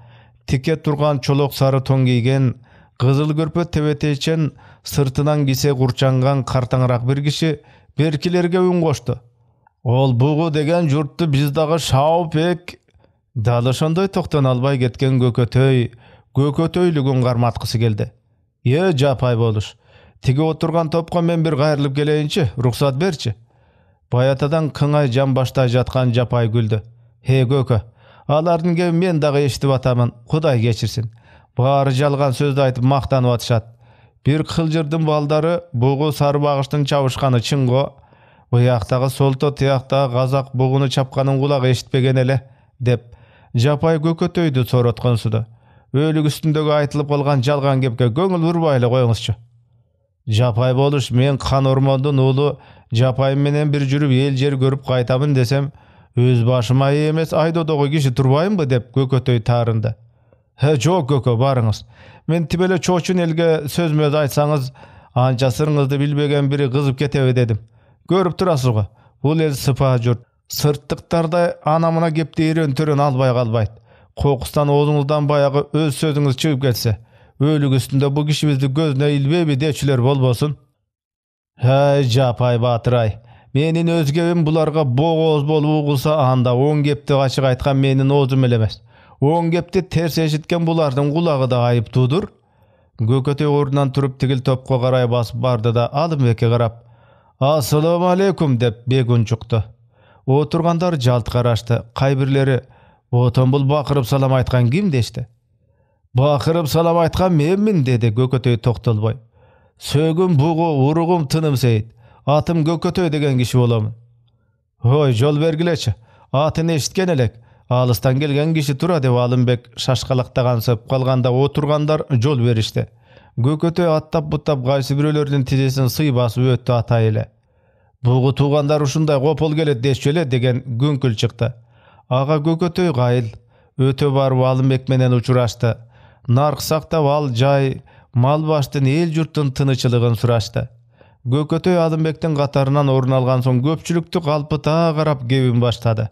тике турган чолок сары тон кийген, кызыл көрпө тебетейчен сыртынан кисе курчанган картаңыраак бир киши беркилерге үн кошту. Ол бугу деген журтту биз дагы шауп эк. Дал ошондой токтон албай кеткен көкөтөйлүгүн карматкысы келди. Жапай болуш. Тиги отурган топко мен бир кайрылып келейинчи, уруксат берчи. Баятадан кыңай жан баштай жаткан жапай күлдү. Көкө, алардын кебин мен дагы эшитип атамын, Кудай кечирсин. Баары жалган сөздү айтып мактанып атышат. Бир кылжырдын балдары бугу сары багыштын чабышканы чын го. Буяктагы Солто тияктагы казак бугуну чапканын кулагы эшитпеген эле, деп жапай көкөтөйдү соротконсуду. Өлүк үстүндөгү айтылып калган жалган кепке көңүл бурбай эле коюңузчу. Жапай болуш, мен Кан Ормондун уулу Жапайым менен бир жүрүп эл жер көрүп кайтамын десем, өз башыма эмес айдоодогу киши турбайынбы деп көкөтөй таарынды. Жок көкө, барыңыз. Мен тибеле чоочун элге сөзмөз айтсаңыз, анча сырыңызды билбеген бири кызып кетеби дедим. Көрүп турасыз го, бул эл сыпаа журт. Сырттыктардай анамына кепти эрен төрөн албай калбайт. Кокустан оозуңуздан баягы өз сөзүңүз чыгып кетсе, өлүк үстүндө бу кишибизди көзүнө илбеби дечүлөр болбосун. Жапай баатыр, менин өз кебим буларга богооз болуп угулса, анда оң кепти ачык айткан менин оозум эле эмес. Оң кепти терс эшиткен булардын кулагы да айыптуудур. Көкөтөй ордунан туруп тигил топко карай басып барды да Алымбекке карап, «Ассаламу алейкум» деп бек унчукту. Отургандар жалт карашты. Кайбирлери, «Ботон бул бакырып салам айткан ким?» дешти. «Бакырып салам айткан менмин» деди Көкөтөй токтолбой. «Сөгүм бугу, уругум Тыным Сейит. Атым Көкөтөй деген киши боломун». «Жол бергилечи. Атын эшиткен элек. Алыстан келген киши тура» деп Алымбек шашкалактагансып калганда отургандар жол беришти. Көкөтөй аттап-буттап кайсы бирөөлөрдүн тизесин сый басып өттү атай эле. «Бугу туугандар ушундай копол келет дешчү эле» деген күңкүл чыкты. Ага Көкөтөй кайыл. Өтө барып Алымбек менен учурашты. Нарк сактап ал жай, мал баштын эл журттун тынычылыгын сурашты. Көкөтөй Алымбектин катарынан орун алган соң көпчүлүктү калпыта карап кебин баштады.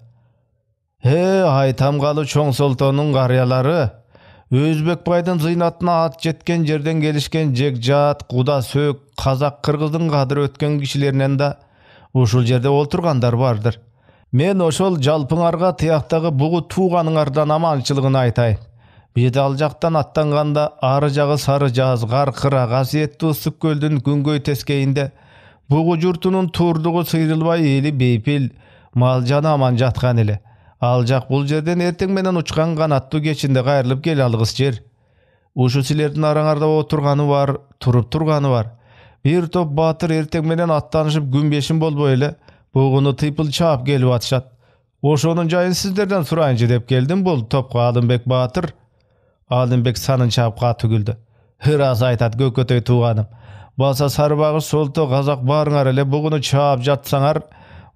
Айтамгалы чоң Солтонун карыялары, Өзбек байдын зыйнатына ат жеткен жерден келишкен жекжат, куда сөк, казак, кыргыздын кадыр өткөн кишилеринен да ушул жерде олтургандар бардыр. Мен ошол жалпыңарга тияктагы бугу тууганыңардан аманчылыгын айтайын. Биз ал жактан аттанганда ары жагы Сары Жааз, Каркыра, касиеттүү Ысык көлдүн күнгөй тескейинде бугу журтунун турдугу сыйрылбай эли бейпил, мал жаны аман жаткан эле. Ал жак бул жерден эртең менен учкан канаттуу кечинде кайрылып келе алгыс жер. Ушу силердин араңарда отурганы бар, туруп турганы бар. Бир топ баатыр эртең менен аттанышып күнбешин болбой эле бугуну тыйпыл чаап келип атышат. Ошонун жайын сиздерден сурайынчы деп келдим бул топко Алымбек баатыр. Алымбек санын чаап катуу күлдү. Ырас айтат Көкөтөй тууганым. Баса Сарыбагыш Солто казак баарыңар эле бугуну чаап жатсаңар,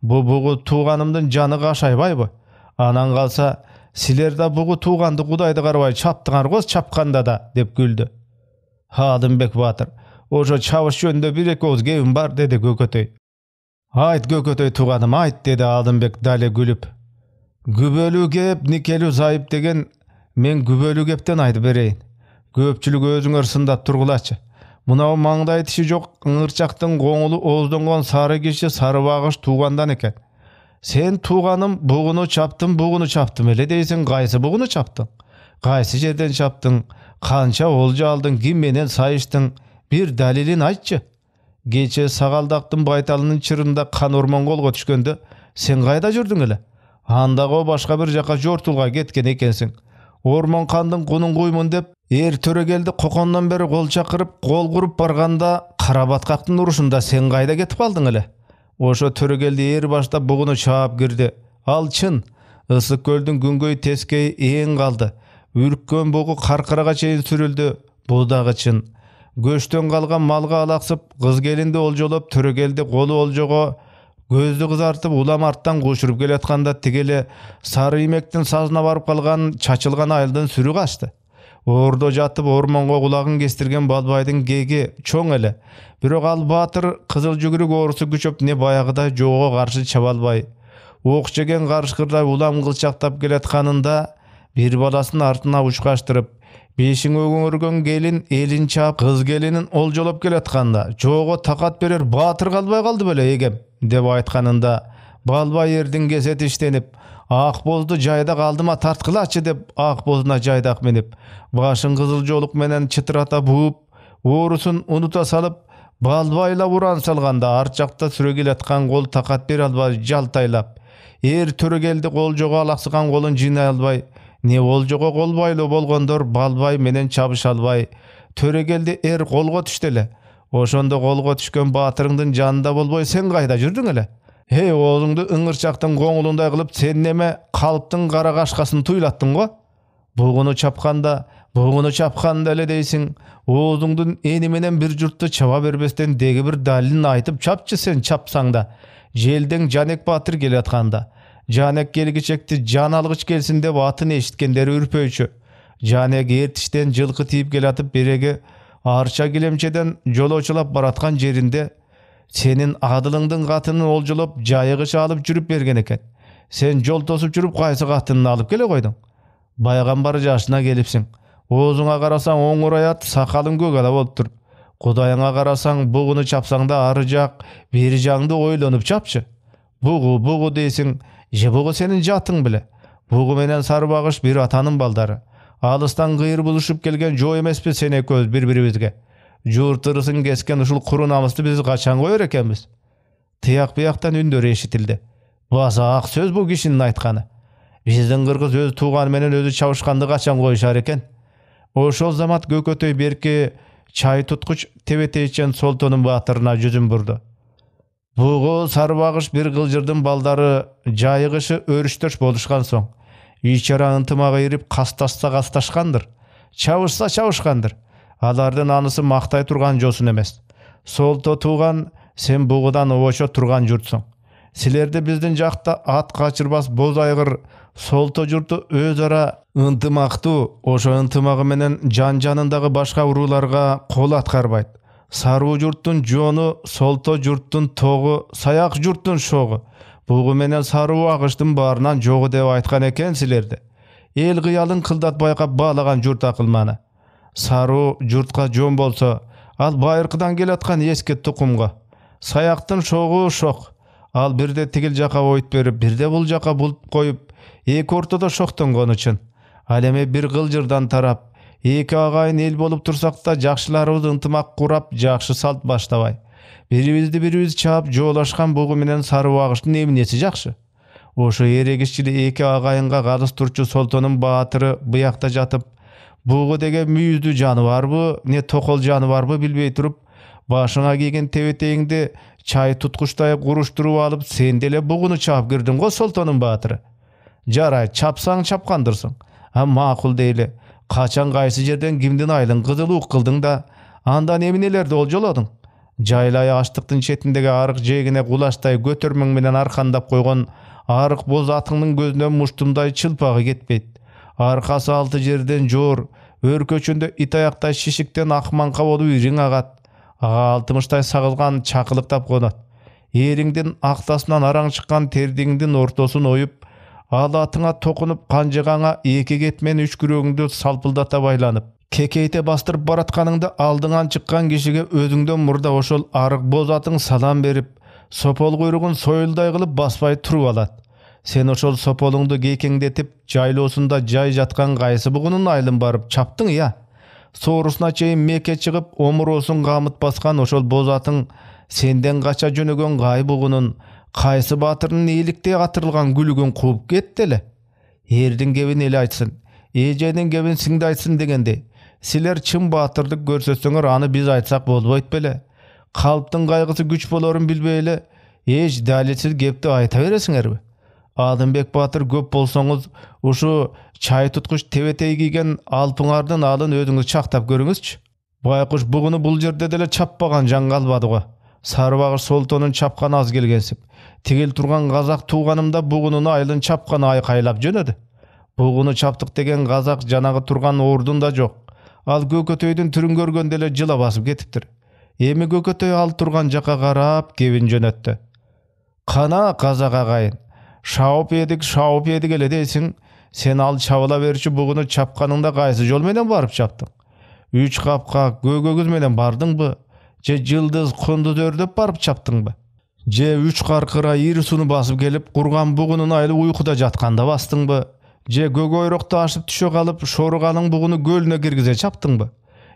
бу бугу тууганымдын жаны кашайбайбы? Анан калса, силер да бугу тууганды Кудайды карабай чаптыңар го чапканда да, деп күлдү. Алымбек баатыр, ошо чабыш жөнүндө бир эки ооз кебим бар, деди Көкөтөй. Айт Көкөтөй тууганым, айт, деди Алымбек дале күлүп. Күбөлүү кеп, никелүү зайып деген мен күбөлүү кептен айтып берейин. Көпчүлүк өзүңөр сындап тургулачы. Мынау маңдай тиши жок ыңырчактын коңулу ооздонгон сары киши Сарыбагыш туугандан экен. Сен тууганым бугуну чаптым эле дейсиң, кайсы бугуну чаптың? Кайсы жерден чаптың? Канча олжа алдың? Ким менен сайыштың? Бир далилин айтчы. Кече Сагалдактын байталынын чырында Кан Ормон колго түшкөндө сен кайда жүрдүң эле? Андагы башка бир жака жортулга кеткен экенсиң. Ормон кандын кунун куймун деп Төрөгелди кокондон бери кол чакырып, кол куруп барганда Карабаткактын урушунда сен кайда кетип калдың эле? Ошо Төрөгелди баштап бугуну чаап кирди. Ал чын, Ысык көлдүн күнгөй тескейи эң калды. Үрккөн бугу каркырага чейин сүрүлдү. Бу дагы чын. Көчтөн калган малга алаксып, кыз келинди олжолоп, Төрөгелди колу олжого көздү кызартып улам арттан кушуруп келатканда тигеле сары имектин сазына барып калган чачылган айылдын сүрү качты. Ордо жатып ормонго кулагын кестирген Балбайдын кеги чоң эле. Бирок ал баатыр кызыл жүгүрүк оорусу күчөп не баягыдай жоого каршы чаба албай, ок жеген карышкырдай улам кылчактап келатканында бир баласын артына учкаштырып, бешиң өңөргөн келин элин чаап кыз келинин олжолоп келатканда жоого такат берер баатыр калбай калды беле эгем деп айтканында Балбай эрдин кесети иштенип, ак бозду жайда калдыма тарткылачы деп ак бозуна жайдак минип, башын кызыл жолук менен чытырата бууп, оорусун унута салып, Балбайла уран салганда арт жакта сүрө келаткан кол такат бере албай жалтайлап, Төрөгелди олжого алаксыган колун жыйнай албай, не олжого кол байлоо болгондор Балбай менен чабыша албай, Төрөгелди колго түштү эле. Ошондо колго түшкөн баатырыңдын жанында болбой сен кайда жүрдүң эле? Оозуңду ыңырчактын коңулундай кылып сен неме калыптын кара кашкасын туйлаттың го? Бугуну чапканда эле дейсиң, оозуңдун эни менен бир журтты чаба бербестен деги бир далилин айтып чапчы сен чапсаң да. Желден Жанек баатыр келатканда, Жанек келгичекти жан алгыч келсин деп атын эшиткендери үрпөйчү. Жанек эртиштен жылкы тийип келатып береги арча килемчеден жолоочулап бараткан жеринде сенин адылыңдын катынын олжолоп жайыгыча алып жүрүп берген экен. Сен жол тосуп жүрүп кайсы катынын алып келе койдуң? Байгамбар жашына келипсиң. Оозуңа карасаң оңураят, сакалың көк ала болуптур. Кудайыңа карасаң бугуну чапсаң да ары жак, бери жагыңды ойлонуп чапчы. Бугу дейсиң, же бугу сенин жатың беле? Бугу менен Сарыбагыш бир атанын балдары. Алыстан кыйыр булушуп келген жоо эмеспи сен экөөбүз бири-бирибизге? Журтырысын кескен ушул куру намысты биз качан коер экенбиз? Тыяк бияктан үндөр эшитилди. Баса ак сөз бу кишинин айтканы. Биздин кыргыз өз тууганы менен өзү чабышканды качан коюшар экен? Ошол замат Көкөтөй берки чай туткуч Тебетейчен Солтонун баатырына жүзүн бурду. Бугу Сарыбагыш бир кылжырдын балдары жайыгышы өрүштөш болушкан соң, ичара ынтымагы ирип касташкандыр. Чабышкандыр. Алардын анысы мактай турган жосун эмес. Солто тууган, сен бугудан обошо турган журтсуң. Силерди биздин жакта ат качырбас боз айгыр Солто журту өз ара ынтымактуу, ошо ынтымагы менен жанындагы башка урууларга кол аткарбайт. Саруу журттун жону, Солто журттун тогу, Саяк журттун шогу. Бугу менен Саруу агыштын баарынан жогу деп айткан экен силерди. Эл кыялын кылдатбай баалаган журт акылманы. Саруу журтка жон болсо, ал байыркыдан келаткан эски тукумга. Саяктын шогу шок. Ал бирде тигил жака ойт берип, бирде бул жака булуп коюп, эки ортодо шоктонгон үчүн. Ал эми бир кылжырдан тарап, эки агайын эл болуп турсак да жакшыларыбыз ынтымак курап, жакшы салт баштабай. Бирибиз чаап жоолашкан бугу менен Сарыбагыштын эмнеси жакшы? Ошо эрегиччил эки агайынга калыс турчу Солтонун баатыры буякта жатып, бугу деген мүйүздүү жаныбарбы, не токол жаныбарбы билбей туруп, башыңа кийген тебетейиңди чай туткучтай куруштуруп алып, сен деле бугуну чаап кирдиң го Солтонун баатыры. Жарай, чапсаң чапкандырсың. Макул дейли. Качан кайсы жерден кимдин айылын кызылуук кылдың да, андан эмнелерди олжолодуң? Жайлай аштыктын четиндеги арык жегине кулачтай көтөрмөң менен аркандап койгон арык боз атыңдын көзүнөн муштумдай чылпагы кетпейт. Аркасы алты жерден жоор, өркөчүндө ит аяктай шишиктен акманка болуп ириң агат. Ага алтымыштай сагылган чакылыктап конот. Эриңдин актасынан араң чыккан тердиңдин ортосун оюп, ал атыңа токунуп канжыгаңа эки кетмен үч күрөгүңдү салпылдата байланып, кекейте бастырып баратканыңда алдыңан чыккан кишиге өзүңдөн мурда ошол арык боз атың салам берип, сопол куйругун союлдай кылып баспай туруп алат. Сен ошол сополуңду кекеңдетип, жайлоосунда жай жаткан кайсы бугунун айылын барып чаптың я? Соорусуна чейин меке чыгып, омуроосун камыт баскан ошол боз атың сенден кача жөнөгөн кай бугунун, кайсы баатырдын ээликтей катырылган күлүгүн кууп кетти эле. Эрдин кебин эл айтсын, эженин кебин сиңди айтсын дегендей. Siler çın batırdık görsetseňer any biz aýtsak bolboýt bele. Kalpdyň gaýgysy güç bolaryn bilbeýle hiç dalitsiz gepdi aýta beresiňerbi? Adymbek Batyr köp bolsaňyz uşu çaý tutkuş tebetey giygen alpyňardan alyn özüňiz çaktap görüňizçi. Baýkuş buguny bul jerde dele çappagan jan galbadyga. Sarbagyş Soltonun çapkan az gelgensip. Tigil turgan gazak tuğanymda bugununy aýlyn çapkan aýkaýlap jönedi. Bugunu çaptyk degen gazak janagy turgan ordunda jok. Al Gökötöýdün türün görgende ele jyla basyp ketipdir. Emi Gökötöý al turgan jaka garap gebin jönötdi. Kana gazak agaýyn. Şawup edik ele deýsiň, sen al çabala berçi bugunu çapkanynda gaýsy jol menen baryp çapdyň? 3 kapka gögögüz menen bardyňby? Je jyldız kunduz ördep baryp çapdyňby? Je 3 qarqıra ýeri suny basyp gelip gurgan bugununy aýly uykuda jatkanda bastyňby? Je gögoýrokda aşyp düşe galyp şoruganyň bugunu gölüne girgize çapdyňby?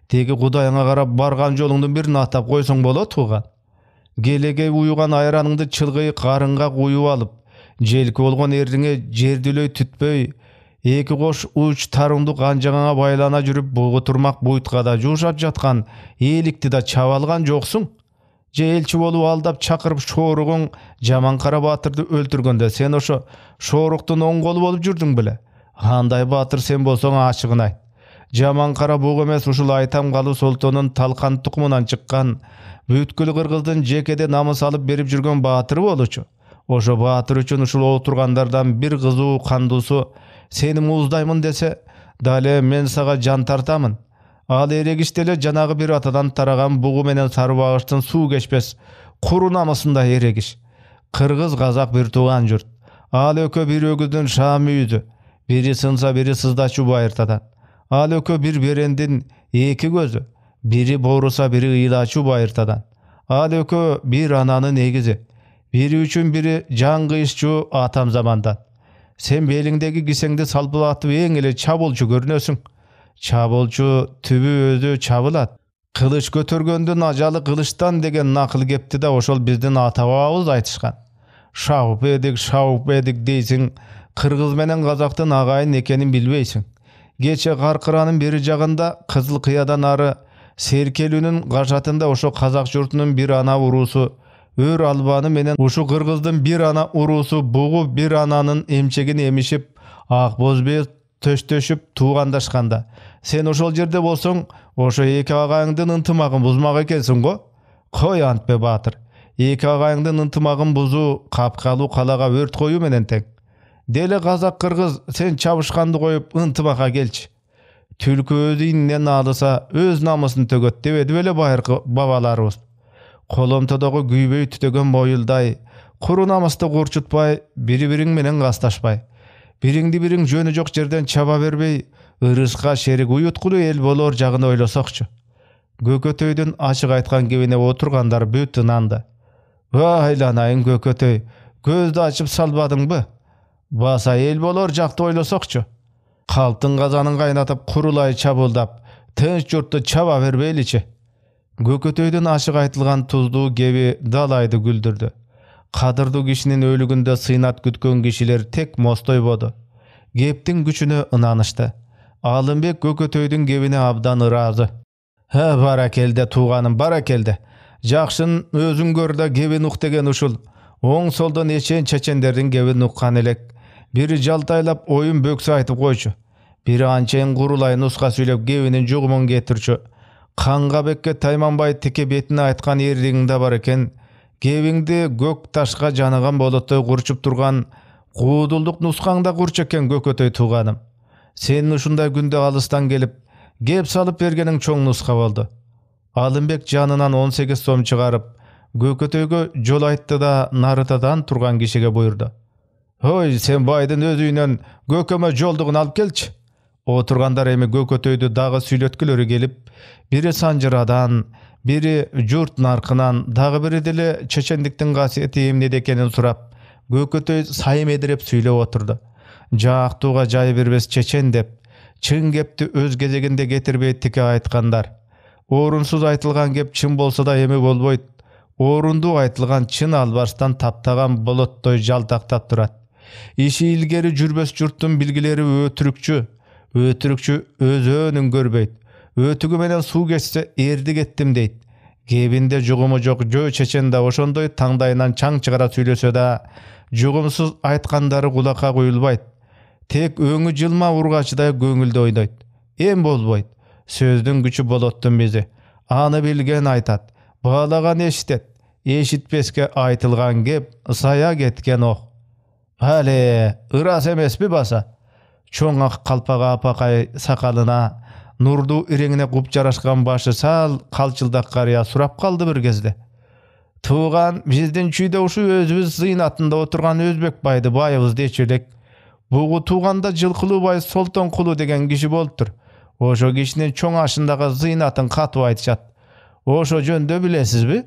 Tegi Hudaýyňa garap bargan joluňdan birini atap goýsaň bolat tugan. Gelege uyugan aýranyňdy çylgy garynga goýup alyp, jelki bolgan erdiňe jerdilöý tütböý, eki goş uç taryndy ganjaňa baýlana jürüp bugu turmak buýtga da juşap jatkan elikdi da çabalgan joksuň. Je elçi bolup aldap çakyryp şorugyň Jamankara Batyrdy öldürgende sen oşo şorukdun oň golu bolup jürdüň bile. Handaý Batyr sen bolsaň açygyny aýt. Jamankara bugu emes uşul Aýtam Galy Soltonun Talkan tukumundan çykkan büýtkül Kyrgyzdyn jekede namys alyp berip jürgen batyr bolçu. Oşo batyr üçin uşul oturgandardan bir gyzyw kandusy seni muzdaymyn dese, dale men saga jan tartamyn. Al eregişdele janagy bir atadan taragan bugu menen Sarbagyşdan suw geçpes kuru namysynda eregiş. Kırgız gazak bir tugan jurt. Al ökö bir ögüzdün şamy ýüzü. Biri sınsa biri sızdaçy baýyrtadan. Al ökö bir berendin eki gözü. Biri borusa biri ýylaçy baýyrtadan. Al ökö bir ananyň egizi. Biri üçin biri jan gyýyşçy atam zamandan. Sen belingdegi giseňdi salpylatyp eň ele çabolçu görnösüň. Çabolçu tübü özü çabulat. Kılıç götürgöndün ajaly kılıçtan degen nakıl gepti da oşol bizdin atababız aýtyşgan. Şawup edik deýsiň, Kırgız menen Gazaktyn agaýyn ekenin bilbeýsiň. Geçe Garkıranyň beri jagynda Kızıl Kıyadan ary Serkelünün gaşatynda oşo Kazak jurtunun bir ana urusy ör albany menen uşu Kırgızdyn bir ana urusy bugu bir ananyň emçegini emişip akbozbe töştöşüp tuğandaşkanda. Sen oşol jerde bolsaň, oşo eki agaýyňdyn yntymagyny buzmak ekensiň go. Koy Antbe Batyr. Eki agaýyňdyn yntymagyny buzu kapkalu kalaga ört goýu menen teň. Dele Kazak Kırgız sen çabışkandy goýup yntymaga gelçi. Türkü özü inden alysa öz namysyny tögöt debedi bele baýyrky babalarybız. Kolomtodagy güýböý tütegen boýulday, kuru namysdy gurçutpay, biri-biriň menen gastaşpay. Biriňdi biriň jöni jok jerden çaba berbey, ırışka şerik uyutkulu el bolor jagyny oýlasakçy. Gökötöýdün açyk aýtgan gebine oturgandar büt ynandy. Aýlanaýyn Gökötöý, gözdi açyp salbadyňby? Basa el bolor jakdy oýlasakçy. Kalpdyň gazanyň gaýnatyp kurulay çabuldap, tınç jurtda çaba berbeyliçi. Gökötöýdün açyk aýtylgan tuzlu gebi dalaydy güldürdi. Kadırdı kişinin ölügünde synat kütkön kişiler tek mostoy bodu. Geptin güçüne ınanıştı. Alymbek Gökötöýdün gebine abdan ırazı. Ha barakelde tuğanım barakelde. Jakşyn özüň görde gebi nuk degen uşul. Oň soldan eçen çeçenderdiň gebi nukkan elek. Biri jaltaýlap oyun böksü aýtyp goýçu. Biri ançaýyn gurulay nuska süýlep gebinin jugumyny getirçi. Kanга bekke Taýmanbaý teke betine aýtgan ýerdiňde bar eken. Gebiňdi gök taşga janygan bolotdoý gurçup turgan gudulduk nusgaňda gurç eken Gökötöý tuganym. Senin uşunday günde alystan gelip gep salyp bergeniň çoň nuska boldu. Alymbek janynan 18 so'm çygaryp Gökötöýge jol aýtdy da narıtadan turgan kişige buýurdy. Hoy sen baýdyn öz üýünden Gököme joldugyny alyp kelçi. Oturgandar emi Gökötöýdü dagy süýletkileri gelip biri Sanjyradan, biri jurt narkınan, dağı biri dili çeçendiktin gasiyeti emnede ekenin surap, Gökötöý sayım edirip süyle oturdu. Jaqtuğa jay berbes çeçen dep, çın gepti öz gezeginde getirbeýt tike aýtkandar. Orunsuz aýtylgan gep çın bolsa da emi bolboýt. Orundu aýtylgan çın albarstan taptagan bolotdoý jaltaktap turat. İşi ilgeri jürbes jurttun bilgileri ötürükçü öz önün görbeýt. Ötügü menen suw geçse erdi getdim deyt. Gebinde jugumu jok jö çeçende oşondoy tаңдайынан çaң çıgara süйлöse da jugumsuz aytkandary kulakka koyulbayt. Tek öňü jılma urgaçyday göňülde oýnayt. Em bolboýt. Sözdüň güçü bolotdun bizi. Any bilgen aytat, bağlagan eşitet. Eşitpeske aytılgan gep ısaya getken ok. Hale, ıras emesmi basa? Çoň ak kalpaga apakay sakalına, nurdu ireňine gup jaraşgan başı sal kalçyldak garya surap kaldı bir gezde. Tuğan bizden çüýde uşu özübüz zynatynda oturgan Özbek baýdy baýybız deçelek. Bugu tuğanda jylkyly baý Soltonkulu degen kişi bolupdyr. Oşo kişinin çoň aşyndaky zynatyn katyp aýtjat. Oşo jönde bilesizbi?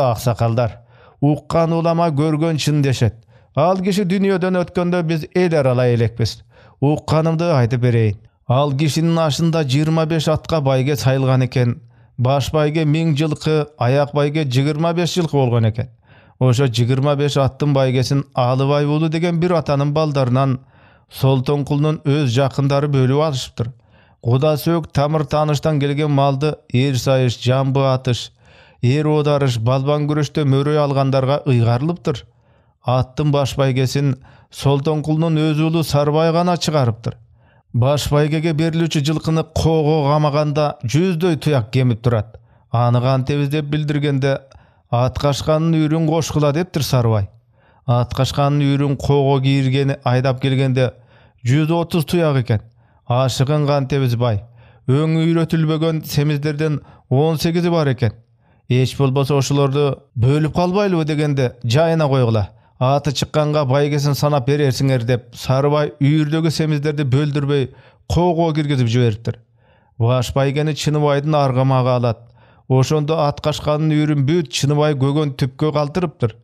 Aksakaldar. Ukkan ulama görgön çyn deşet. Al kişi dünýeden ötkende biz eler ala elekpis. Ukkanymdy aýtyp bereýin. Al kişinin aşynda 25 atka baýga saýylgan eken. Baş baýga 1000 jylky, ayak baýga 25 jylky bolgan eken. Oşo 25 attın baýgesин Alıbay ulu degen bir atanyň baldarынан Soltonkulunyň öz jakындary bölüp alyşypdyr. Guda söök tamır tanıştan gelgen maldy er sayış, jambı atış, er odarış, balban güreşde möröy algandarga ıygarlypdyr. Attın baş baýgesin Soltonkulunyň öz ulu Sarbay gana çıgarypdyr. Baş baýgege berilýüçi jylkyny kogo gamaganda жүздөй tuyak gemip durat. Anygan tebizlep bildirgende at kaşkanın ürün koşkula deptir Sarbay. At kaşkanın ürün kogo giyirgeni aydap gelgende 130 tuyak eken. Aşıgın kan tebiz bay. Öňü üretilbegen semizlerden 18'i bar eken. Eç bolbasa oşulardy bölüp kalbaylı degende jayına koygula. Atı çıkkanga baýgesin sanap berersiňer dep Sarbay üýürdögi semizlerdi böldürbey kogo girgizip jiberipdir. Baş baýgeni Çynybaýdyn argamaga alat. Oşonda at kaşkanın ürün büt Çynybaý gögön tüpkö kaltırıpdyr.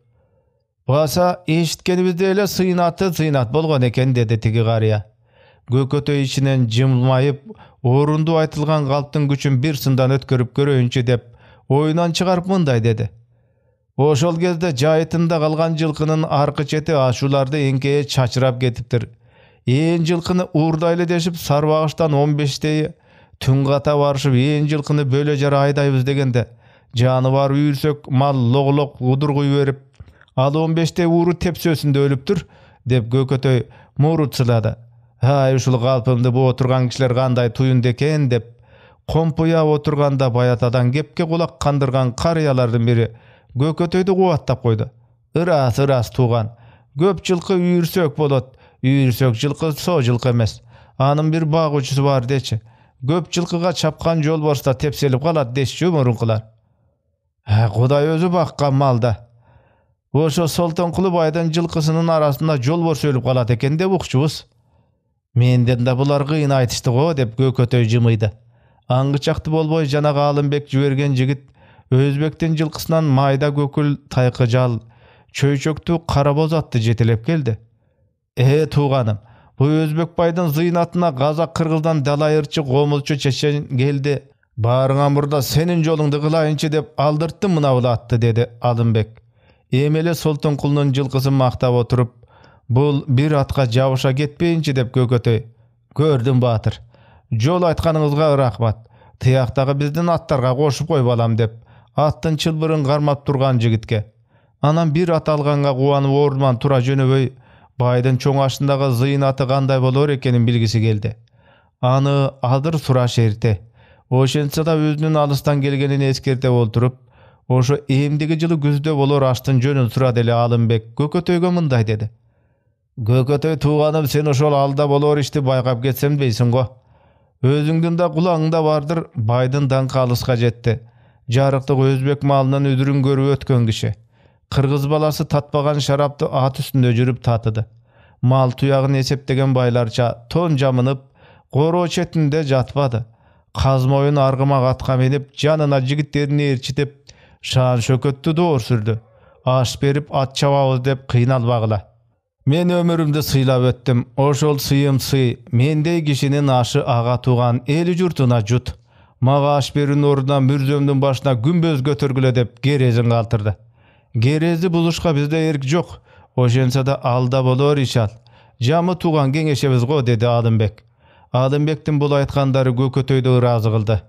Basa eşitkenibizde ele synat bolgan eken dedi tigi garya. Gökötöy içinen jymylmaýyp orundu aytylgan galptyň güçün bir sından ötkörüp göröýünçe dep oýundan çıgaryp mындай dedi. Oşol gezde jaýytynda kalgan jylkynyň arky çeti aşularda eňkeye çaçırap getipdir. En jylkyny uğurdaýly deşip Sarbagyştan 15'teyi tün gata barışıp en jylkyny böle jara aýdaýbys degende janybar üýürsök mal loglok gudurguy berip al 15'te uğuru tepsösünde ölüpdür dep Gökötöy murutçylady. Hay uşul galpymdy bu oturgan kişiler kanday tuyundy eken dep kompuya oturganda bayatadan gepke kulak kandırgan karyalardan biri Gökötöýdi guwattap koydu. Iras tuğan. Göp jylky üýürsök bolat. Üýürsök jylky so jylky emes. Anyň bir bagujysy bar deçi. Göp jylkyga çapkan jol barsa tepselip kalat deşçi murunkular. Hudaý özü bakkan malda. Oşo Soltonkulu baýdan jylkysynyň arasynda jol bor söylüp kalat eken de ukçubuz. Menden de bular gyn aýtışdy go dep Gökötöy jymydy. Angyçakty bolboy jana Alymbek jibergen jigit Özbekten jylkysyndan maýda gökül taýkyjal, çöýçöktü karaboz atdy jetelep geldi. Tuğanım, bu Özbek baýdyn zynatyna Gazak Kırgızdan dalayırçı gomulçu çeçen geldi. Barıňa burda senin joluňdy gylaýynçy dep aldyrtdym mına bulatdy dedi Alymbek. Emele Soltonkulunyň jylkysyn maktap oturup, bul bir atga jabışa getmeýinçi dep Gökötöy. Gördüm batyr. Jol aýtganyňyzga rahmat. Tıyakdagy bizden attarga koşup koy balam dep attın çılbırın garmap turgan jigitke. Anam bir at alganga guwanyp orman tura jönöböy baýdyn çoň aşyndagy zynaty kanday bolar ekenin bilgisi geldi. Any aldyr sura şerite. Oşençe da özünün alystan gelgenini eskerte olturup, oşo emdigi jyly güzde bolar aştyn jönün sura deli Alymbek Gökötöýgө mындай dedi. Gökötöy tuğanım sen oşol alda bolar işti baýgap getsem beysin go. Özüňden de kulagyňda bardyr baýdyn danky alyska jetdi. Jarykdyk Özbek malynyň üdürün görüp ötken kişi. Kırgız balası tatbagan şarapty at üstünde jürüp tatydy. Mal tuyagyny esepdegen baýlarça ton jamynyp goro çetinde jatpady. Kazmoyun argyma gatka menip janyna jigitlerini erçitip şan şökötdi doğur sürdü. Aş berip at çababız dep kynalbagla. Men ömürümde sıylap öttim. Oşol sıйым sıy. Mendey kişinin aşı ağa tuğan eli jurtuna jut. Maga aş berin oruna mürzömdün başına gümböz götürgüle dep gerezin kaltırdı. Gerezi buluşka bizde erk jok. Oşense da alda bolor işal. Jamı tuğan geňeşebiz go dedi Alymbek. Adymбектин bul aytkandary Gökötöýdi ыраzy kıldy.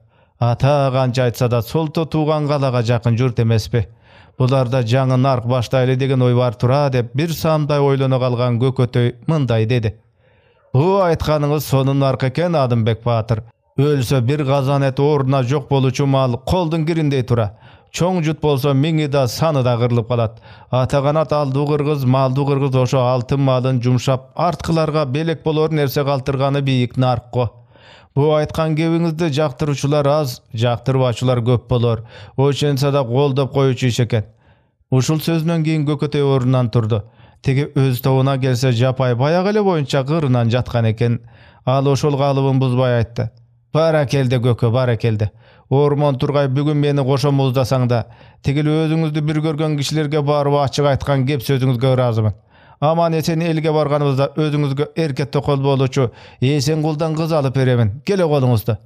Ata kança aytsa da solto tuğan galaga jakyn jurt emespi. Bularda jaňy nark başdaýly degen oý bar tura dep bir samday oýlana kalgan Gökötöý mınday dedi. Bu aytkanyňyz sonun nark eken Adymбек Batyr. Ölse bir gazan et oruna jok boluçu mal koldun girindey tura. Çoň jut bolsa miňi da sany da gyrlyp kalat. Ataganat aldy kırgız, maldy kırgız oşo altyn malyn jumşap artkylarga belek bolar nerse galtyrgany biýik narkko. Bu aytkan gebiňizde jaktyryçylar az, jaktyrbaçylar köp bolar. O şense da goldop goýuçy iş eken. Uşul sözünden keyin Gökötöý orundan turdu. Tegi öz tawuna gelse japay bayağı ele boyunça gyrынан jatkan eken. Al oşol galybyny buzbay aýtdy. Barakelde Gökö, barakelde. Orman Turgay bugün meni goşa muzdasaň da, tegil özüňizdi bir görgen kişilerge baryp açyk aytkan gep sözüňizge razymyn. Aman esen elge barganybızda özüňizge erket tokol boluçu, esen guldan kız alıp beremin. Gele goluňuzda.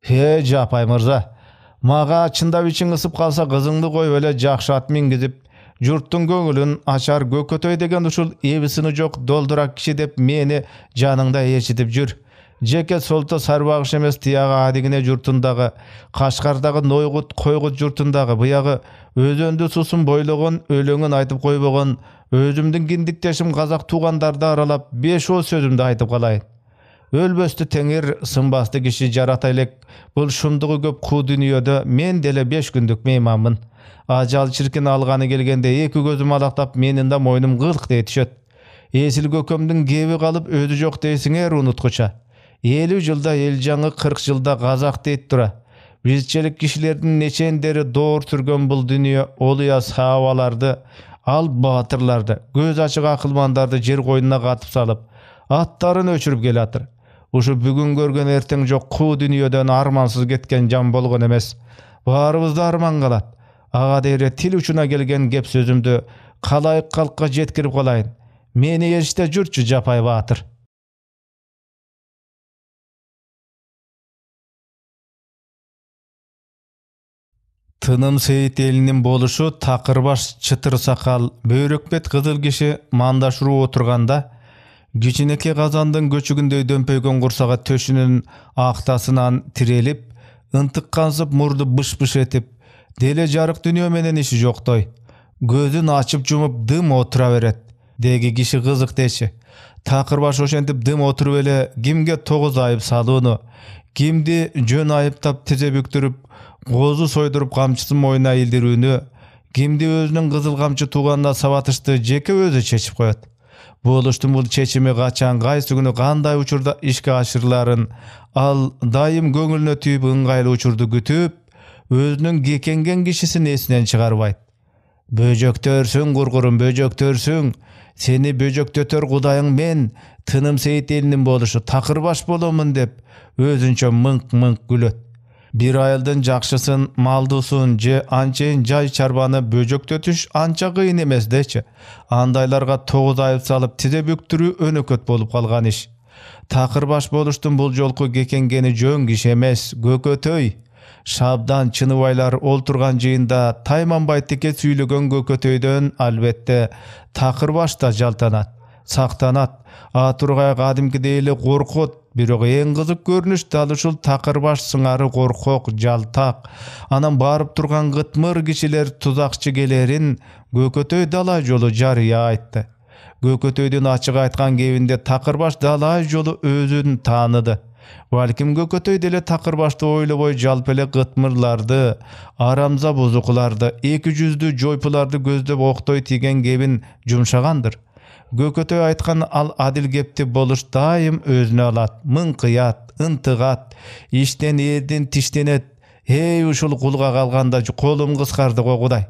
He Japay myrza, maga çynda biçiň ısyp kalsa gyzyňdy goýup ele jakşy at mingizip, jurttun göňülün açar Gökötöý degen uşul ebisini jok doldurak kişi dep meni janyňda eşitip jür. Jeke solto sarbagış emes tiyaga adigine jurtundagy, Kaşgardagy Noýgut, Koýgut jurtundagy buýagy özöndü susun boýlagan öleňin aýtyp goýbagan özümdin gindikdeşim Kazak tugandardy aralap 5 o sözümdi aýtyp galaýyn. Ölböstü teňir sınbasty kişi jarataýlek bul şumdugy köp ku dünýede men dele 5 gündük meýmanmyn. Ajal çirkin algany gelgende eki gözüm alaktap menin de moýnum gylk diýetişet. Esil gökömdün gebi kalıp özü jok deýsiňer unutguça. 50 ýylda eljaňy 40 ýylda Kazak diýip tura. Bizçelik kişilerden neçenderi doğur türgen bul dünýe oluya sahabalardy, al batyrlardy, göz açyk akylmandарды jer goýununa gatyp salyp, atlaryny öçürüp gelatyr. Uşu bugün görgen erteň jok ku dünýeden armansyz getken jan bolgan emes. Barybızda arman galat. Aga dere til uçuna gelgen gep sözümdü kalaýyk kalkka jetkirip galaýyn. Meni eşite jurtçu Japay Batyr. Tınım Seyit elinin boluşu takırbaş çıtır sakal, börekbet kızıl kişi mandaşuru oturganda, Güçineki kazandın göçügündöy dömpöйгөн kursaga töşünün aktasынан tirelip, ıntık kansıp murdu bış etip, dele jarık dünyö menen işi joktoy. Gözün açıp jumup dım otura beret. Degi kişi kızık deşi. Takırbaş oşentip dım oturup ele kimge 9 ayıp salıını, kimdi jön ayıptap tize büktürüp, gozu soydurup kamçısı moyuna ildirүүnü, kimdi özünün kızıl kamçı tuğanına savatıştı jeke özü çeçip koyat. Bu oluştun bul çeçimi kaçan qaysı günü kanday uçurda işke aşırların al dayım göңülüne tüyüp ыңгайлы uçurdu gütüp, özünün gekengen kişisini esinden çıgarbayt. Böjöktörsüň gurgurum böjöktörsüň, seni böjöktötör Kudaýyň men, Tınım Seyit elinin boluşu takırbaş bolamyn dep, özünçe mınk gület. Bir ayıldın jakşysyn, maldusun, je ançeyin jay çarbany böjöktötüş ança kıyın emes deçi. Andaylarga 9 ayıp salıp tize büktürүү önököt bolup kalgan iş. Takırbaş boluştun bul jolku gekengeni jön kişi emes, Gökötöý. Şabdan Çınıbaylar olturgan jyýynda Taýmanbaýtyke süýlegen Gökötöýden albette takırbaş da jaltanat, saktanat. Aturgay kadimkidey ele gorkut, birok eň gyzyk görnüş dal uşul takırbaş syňary gorkok, jaltak. Anan barıp turgan gıtmır kişiler tuzakçı gelerin Gökötöý dalay jolu jarya aýtdy. Gökötöýdün açyk aýtgan gebinde takırbaş dalay jolu özün tanydy. Balkim Gökötöý dele takırbaşty oýlaboy jalpele gıtmırlardy, aramza bozuklardy, 200'dü joypulardy gözдөp oktoy tigen gebin jumşagandyr. Gökötöý aýtgan al adil gepti boluş daim özüne alat, mınqyat, ıntygat, işten erdin tiştenet. Hey uşul kulga kalganda kolum kıskardı Kuday.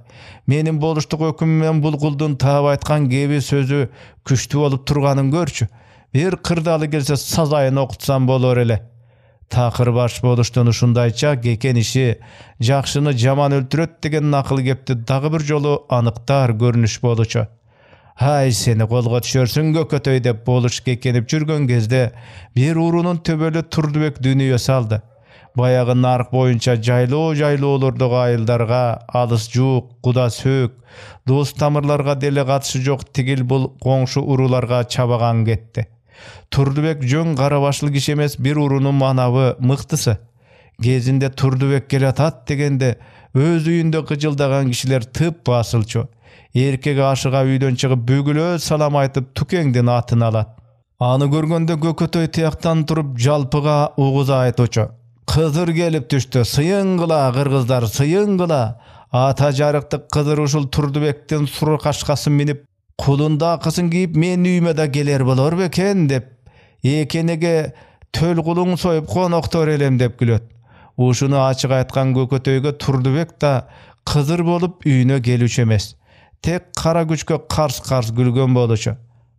Menin boluştuk ökümmen bul kuldun taap aýtgan gebi sözü küçtü olup turganyn görçü. Bir kırdalı gelse sazaýyny okutsam bolor ele. Takırbaş boluştun uşundayça geken işi, jakşyny jaman öltüret degen nakıl gepti dagı bir jolu anyktar görnüş boluşu. Hay seni kolga düşörsün Gökötöý dep boluş gekenip jürgen gezde bir urunun töbeli turdubek dünýe saldy. Bayağı nark boyunça jaylı olurdu ayıldarga, alыс juk, kuda sök, dost tamırlarga dele gatışı jok tigil bul goňşu urularga çabagan getdi. Turdubek жөн карабашыл киши эмес, бир урунун манабы, мыкты. Кезинде Турдубек келатат дегенде өз үйүндө кыжылдаган кишилер тып басылчу. Эркек ашыга үйдөн чыгып бүгүлө салам айтып Түкеңдин атын алат. Аны көргөндө Көкөтөй тияктан туруп жалпыга угуза айтучу. Кызыр келип түштү, сыйынгыла кыргыздар, сыйынгыла. Ата жарыктык кызыр ушул Турдубектин суру кашкасын минип, кулунда акысын кийип мен үйүмө да келер болор бекен деп, экенеге төл кулуң союп коноктор элем деп күлөт. Ушуну ачык айткан Көкөтөйгө Турдубек да кызыр болуп үйүнө келүүчү эмес. Тек кара күчкө карс-карс күлгөн болчу.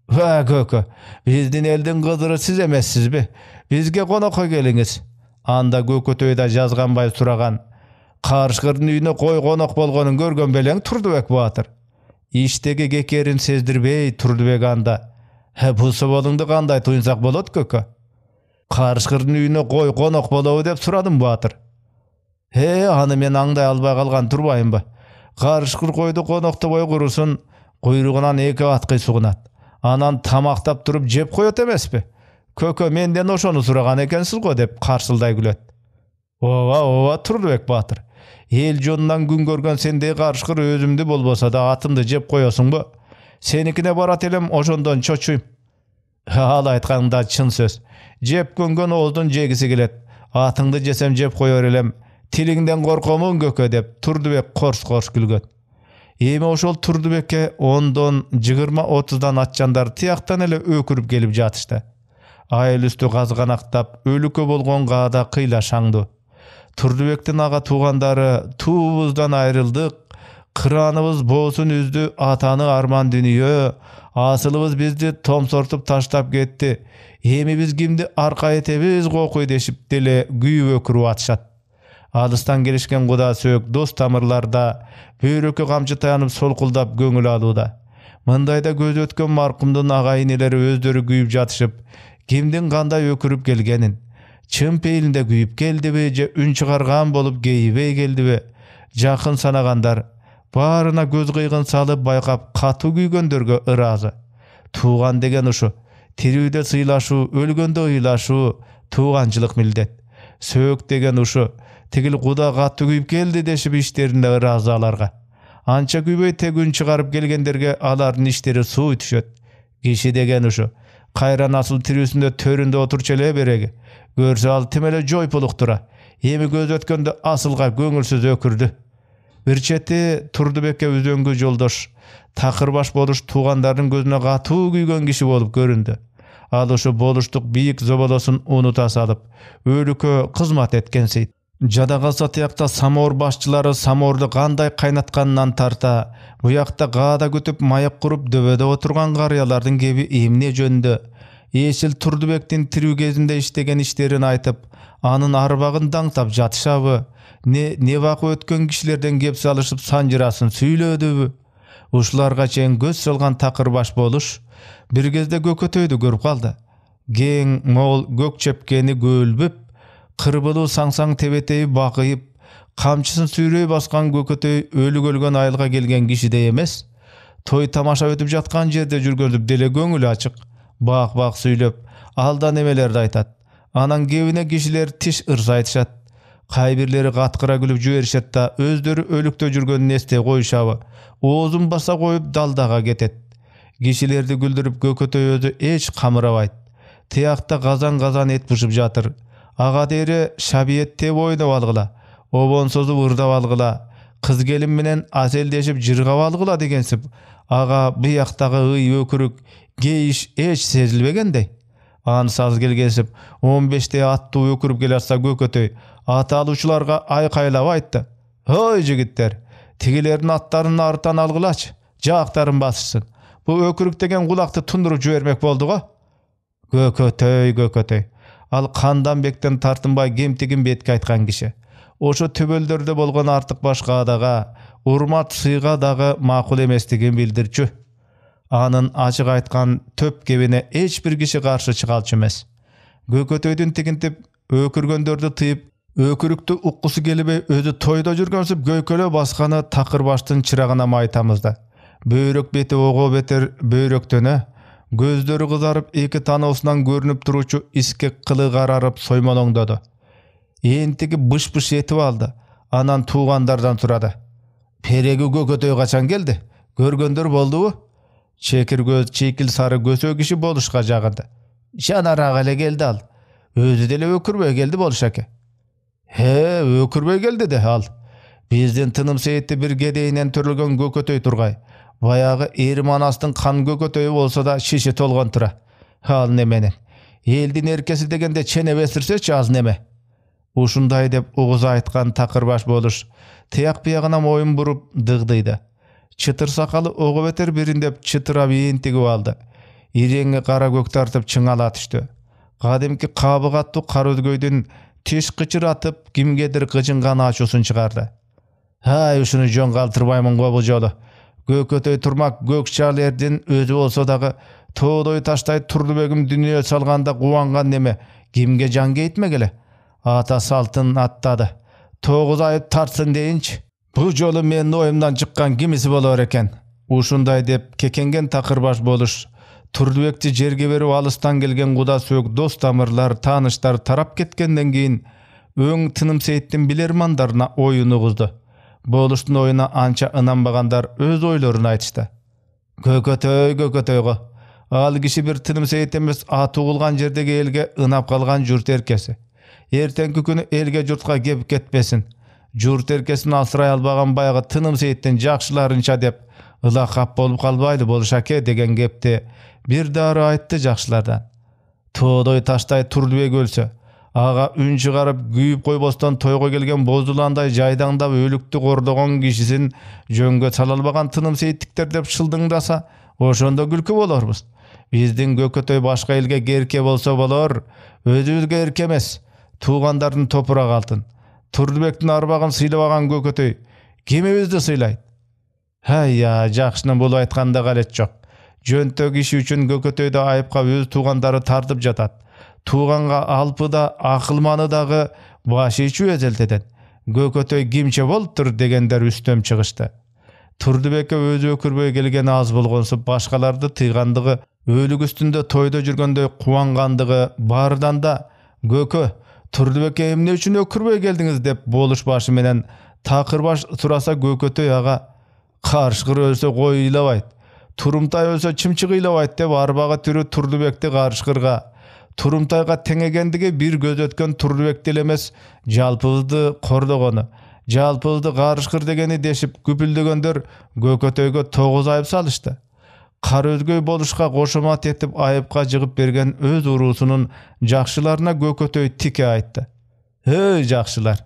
«Ва Көкө, биздин элдин кызыры сиз эмессизби? Бизге конокко келиңиз». Анда Көкөтөй да жазганбай сураган. Карышкырдын үйүнө кой конок болгонун көргөн белең Турдубек баатыр. Иштеги кекерин сездирбей Турдубек анда. Бул болуңду кандай туйнсак болот Көкө? Карышкырдын үйүнө кой конок болобу деп сурадым баатыр. Аны мен аңдай албай калган турбаймбы? Карышкыр койду коноктобой курусун, куйругунан 2 аткый сугунат. Анан тамактап туруп жеп коет эмеспи? Көкө менден ошону сураган экенсиз го деп каршылдай күлөт. Ооба Турдубек баатыр. Эл жонунан күн көргөн сендей карышкыр өзүмдү болбосо да атымды жеп коесуңбу? Сеникине барат элем, ошондон чочуйм. Ал айткан да чын сөз. Жеп көнгөн ооздун жегиси келет. Атыңды жесем жеп коер элем. Тилиңден коркомун Көкө деп Турдубек корс-корс күлгөн. Эми ошол Турдубекке 10дон 20-30дан атчандар тияктан эле өкүрүп келип жатышты. Айыл үстү казганактап, өлүкө болгон каада кыйлашаңды. Турдубектин ага туугандары туубуздан айрылдык, кыраныбыз боосун үздү, атаны арман дүнүйө, асылыбыз бизди томсортуп таштап кетти. Эми биз кимди арка этебиз кокуй дешип деле күйүп өкүрүп атышат. Алыстан келишкен куда сөөк дос тамырларда бөйрөккө камчы таянып солкулдап көңүл алууда. Мындайда көз өткөн маркумдун агайынелери өздөрү күйүп жатышып, кимдин кандай өкүрүп келгенин, чын пейилинде күйүп келдиби же үн чыгарган болуп кейибей келдиби, жакын санагандар баарына көз кыйгын салып байкап катуу күйгөндөргө ыраазы. Тууган деген ушу, тирүүдө сыйлашуу, өлгөндө ыйлашуу, тууганчылык милдет. Сөөк деген ушу, тигил куда катуу күйүп келди дешип иштеринде ыраазы аларга. Анча күйбөй тек үн чыгарып келгендерге алардын иштери сууй түшөт. Киши деген ушу, кайра насыл тирүүсүндө төрүндө отурчу эле береги. Көрсө ал тим эле жойпулук тура. Эми көз өткөндө асылга көңүлсүз өкүрдү. Бир чети Турдубекке үзөңгү жолдош, такырбаш болуш туугандардын көзүнө катуу күйгөн киши болуп көрүндү. Ал ушу болуштук бийик зоболосун унута салып, өлүккө кызмат эткенсейт. Жада калса тиякта самоор башчылары самоорду кандай кайнатканынан тарта, буякта каада күтүп маяк куруп дөбөдө отурган карыялардын кеби эмне жөнүндө Эсил Турдубектин тирүү кезинде иштеген иштерин айтып, анын арбагын даңтап жатышабы, не вакы өткөн кишилерден кеп салышып санжырасын сүйлөдүбү? Ушуларга чейин көз салган такырбаш болуш бир кезде Көкөтөйдү көрүп калды. Кең, мол көк чепкени көлбүп, кырбылуу саңсаң тебетеи бакыйып, камчысын сүйрөй баскан Көкөтөй өлүк өлгөн айылга келген кишидей эмес, той тамаша өтүп жаткан жерде жүргөнүп деле көңүлү ачык. Бак-бак сүйлөп, алдан эмелерди айтат. Анан кебине кишилер тиш ырс айтышат. Кайбирлери каткыра күлүп жиберишет да өздөрү өлүктө жүргөнүн эстей коюшабы, оозун баса коюп далдага кетет. Кишилерди күлдүрүп Көкөтөй өзү эч камырабайт. Тиякта казан эт бышып жатыр. Ага дери шабиет теп ойноп алгыла, обонсозу ырдап алгыла, кыз келин менен аселдешип жыргап алгыла дегенсип, ага быяктагы ый өкүрүк кейиш эч сезилбегендей. Ансаз келгенсип 15 аттуу өкүрүп келатса Көкөтөй ата алуучуларга айкайлап айтты. Ой жигиттер, тигилердин аттарын артан алгылачы, жактарын басышсын. Бу өкүрүк деген кулакты тундуруп жибермек болду го. Көкөтөй. Ал Канданбектен тартынбай кемтигин бетке айткан киши. Ошо төбөлдөрдө болгон артык баш каадага, урмат сыйга дагы макул эместигин билдирчү. Анын ачык айткан төп кебине эч бир киши каршы чыгалчу эмес. Көкөтөйдүн тигинтип өкүргөндөрдү тыйып, өкүрүктү уккусу келбей өзү тойдо жүргөнсүп көйкөлө басканы такырбаштын чырагына май тамызды. Бөйрөк бети ого бетер бөйрөктөнө, Gözleri kızarıp iki tanosinan görünüp turuçu iskek kılı kararıp soymalongdadı. Entigi bış etip aldı. Anan tuğandardan turады. Peregi Gökötöy kaçan geldi? Görgöndür boldu? Çekir göz çekil sarı gösö kişi boluşka jagındı. Şanarağa ele geldi al. Özü dele ökürbey geldi boluşake. He, ökürbey geldi de al. Bizden tınım seyitli bir gedeyinen törülgön Gökötöy turgay. Bayağı Ermanastın kan Gökötöy bolsa da şişe tolgan tura. Al nemenen. Eldin erkesi degende çene besirse az neme. Uşunday dep uğuz aytkan takırbaş boluş. Tiyak biyagına moyun burup dıgdıydı. Çıtır sakalı oğu beter birindep çıtıra biyin tigip aldı. İreňe kara gök tartıp çıngala atıştı. Kadimki kabı gattu kar özgöydün tiş kıçır atıp kimgedir kıçıngan açusun çıkardı. Hay uşunu jon kaltırbaymın bu jolu. Gökötöy turmak gök çal erdin özü olsa dağı toğdoy taştay Turdubegim dünya salganda kuvangan neme kimge jan geytmegele. Ata saltın attadı. 9 ay tartsın deyinç. Bu jolu men oyumdan çıkkan kimisi bolar eken. Uşunday dep kekengen takırbaş boluş. Turdubekti jerge berip alıstan gelgen guda söök dost tamirlar, tanışlar tarap ketkenden keyin öň tınım seyittin bilermandarına oyunu kızdı. Boluştun oyuna ança ınanbagandar öz oylaryny aytıştı. Gökötöy. Al kişi bir tınım seyit emes atı uğulgan jerdegi elge ınap kalgan jurt erkesi. Ertenki günü elge jurtga gep ketpesin. Jurt erkesini asıray albagan bayağı tınım seyittin jakşılarınça dep ıla kap bolup kalbaylı boluşake degen gepti bir darı aytты jakşılardan. Toğdoy taştay Turdubek ölse, ağa ün çıgarıp güyüp koybostan toyga gelgen bozulanday jaydangdap ölükti gordogon kişisin jөнгө salalbagan tınım seyittikler dep şıldıngdasa, oşonda gülkü bolorбуз. Bizdin Gökötöy başka elge gerke bolsa bolor, özübüzge erke emes. Tuğandarın topurak altın. Turdubektin arbagın sıylabagan Gökötöy kimibizdi sıylayt? Hay ya, jakşyny bulup aytkanda galet jok. Jönтө kişi üçün Gökötöýde ayıpka öz tuğandары tartıp jatat. Tuğanga alpıda akılmanı dağı başı içü ezelteden. Gökötöy kimçe boluptur degenler üstöm çıgıştı. Turdubekке özü ökürbey gelgen az bolgonsu başkalardı tıygandığı, ölük üstünde toyda jürgöndöy kuvangandığı bardan da Gökö, Turdubekке emne üçün ökürbey geldiňiz dep boluş başı menen takırbaş turasa Gökötöy ağa karşıgır ölse goý ilabayt. Turumtay ölse çimçik ilabayt dep arbaga türü Turdubekti karşıgırga. Turumtayga teňegendigi bir göz ötken Turdubekti emes jalpyzdy kordogonu. Jalpyzdy karşıgır degeni deşip güpüldegender Gökötöýge 9 ayıp salıştı. Kar özgöy boluşka goşamat etip ayıpka jygyp bergen öz urusunun jakşylaryna Gökötöy tike aýtdy. Hey jakşylar,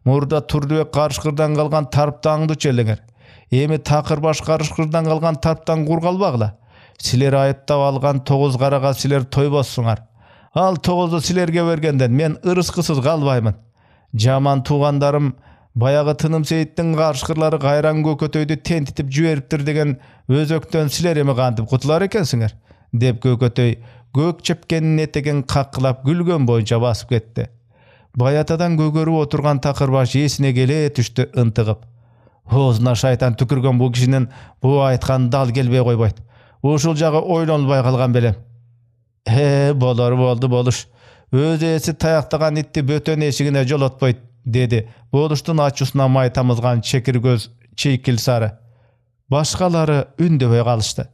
murda Turdubek karşıgırdan kalgan tarptaňdy çeleňer. Emi takırbaş karışkırdan kalgan tarptan kurgalbagla. Siler ayıttap algan 9 karaga siler toybossuňar. Al 9'u silerge bergenden men ırıskısız kalbaymın. Jaman tuğandarım bayağı tınım seyittin karşıkırları gayran Gökötöýdi tentitip jüberipdir degen özöktön siler emi kantıp kutular ekensiňer. Dep Gökötöy gök çepkenini etegen kakkılap gülgön boyunca basıp ketdi. Bayatadan gögörüp oturgan takırbaş esine gele tüştü ıntıgıp. Hozuna şaytan tükürgen bu kişinin bu aytkan dal gelbey koybayt. Uşul jagı oýlanylbay kalgan belem. He, boluş. Öz esi tayaktagan itti bötön eşigine jol atbayt, dedi. Boluştun açusuna may tamızgan çekir göz çeykil sarı. Başkaları ündebey kalıştı.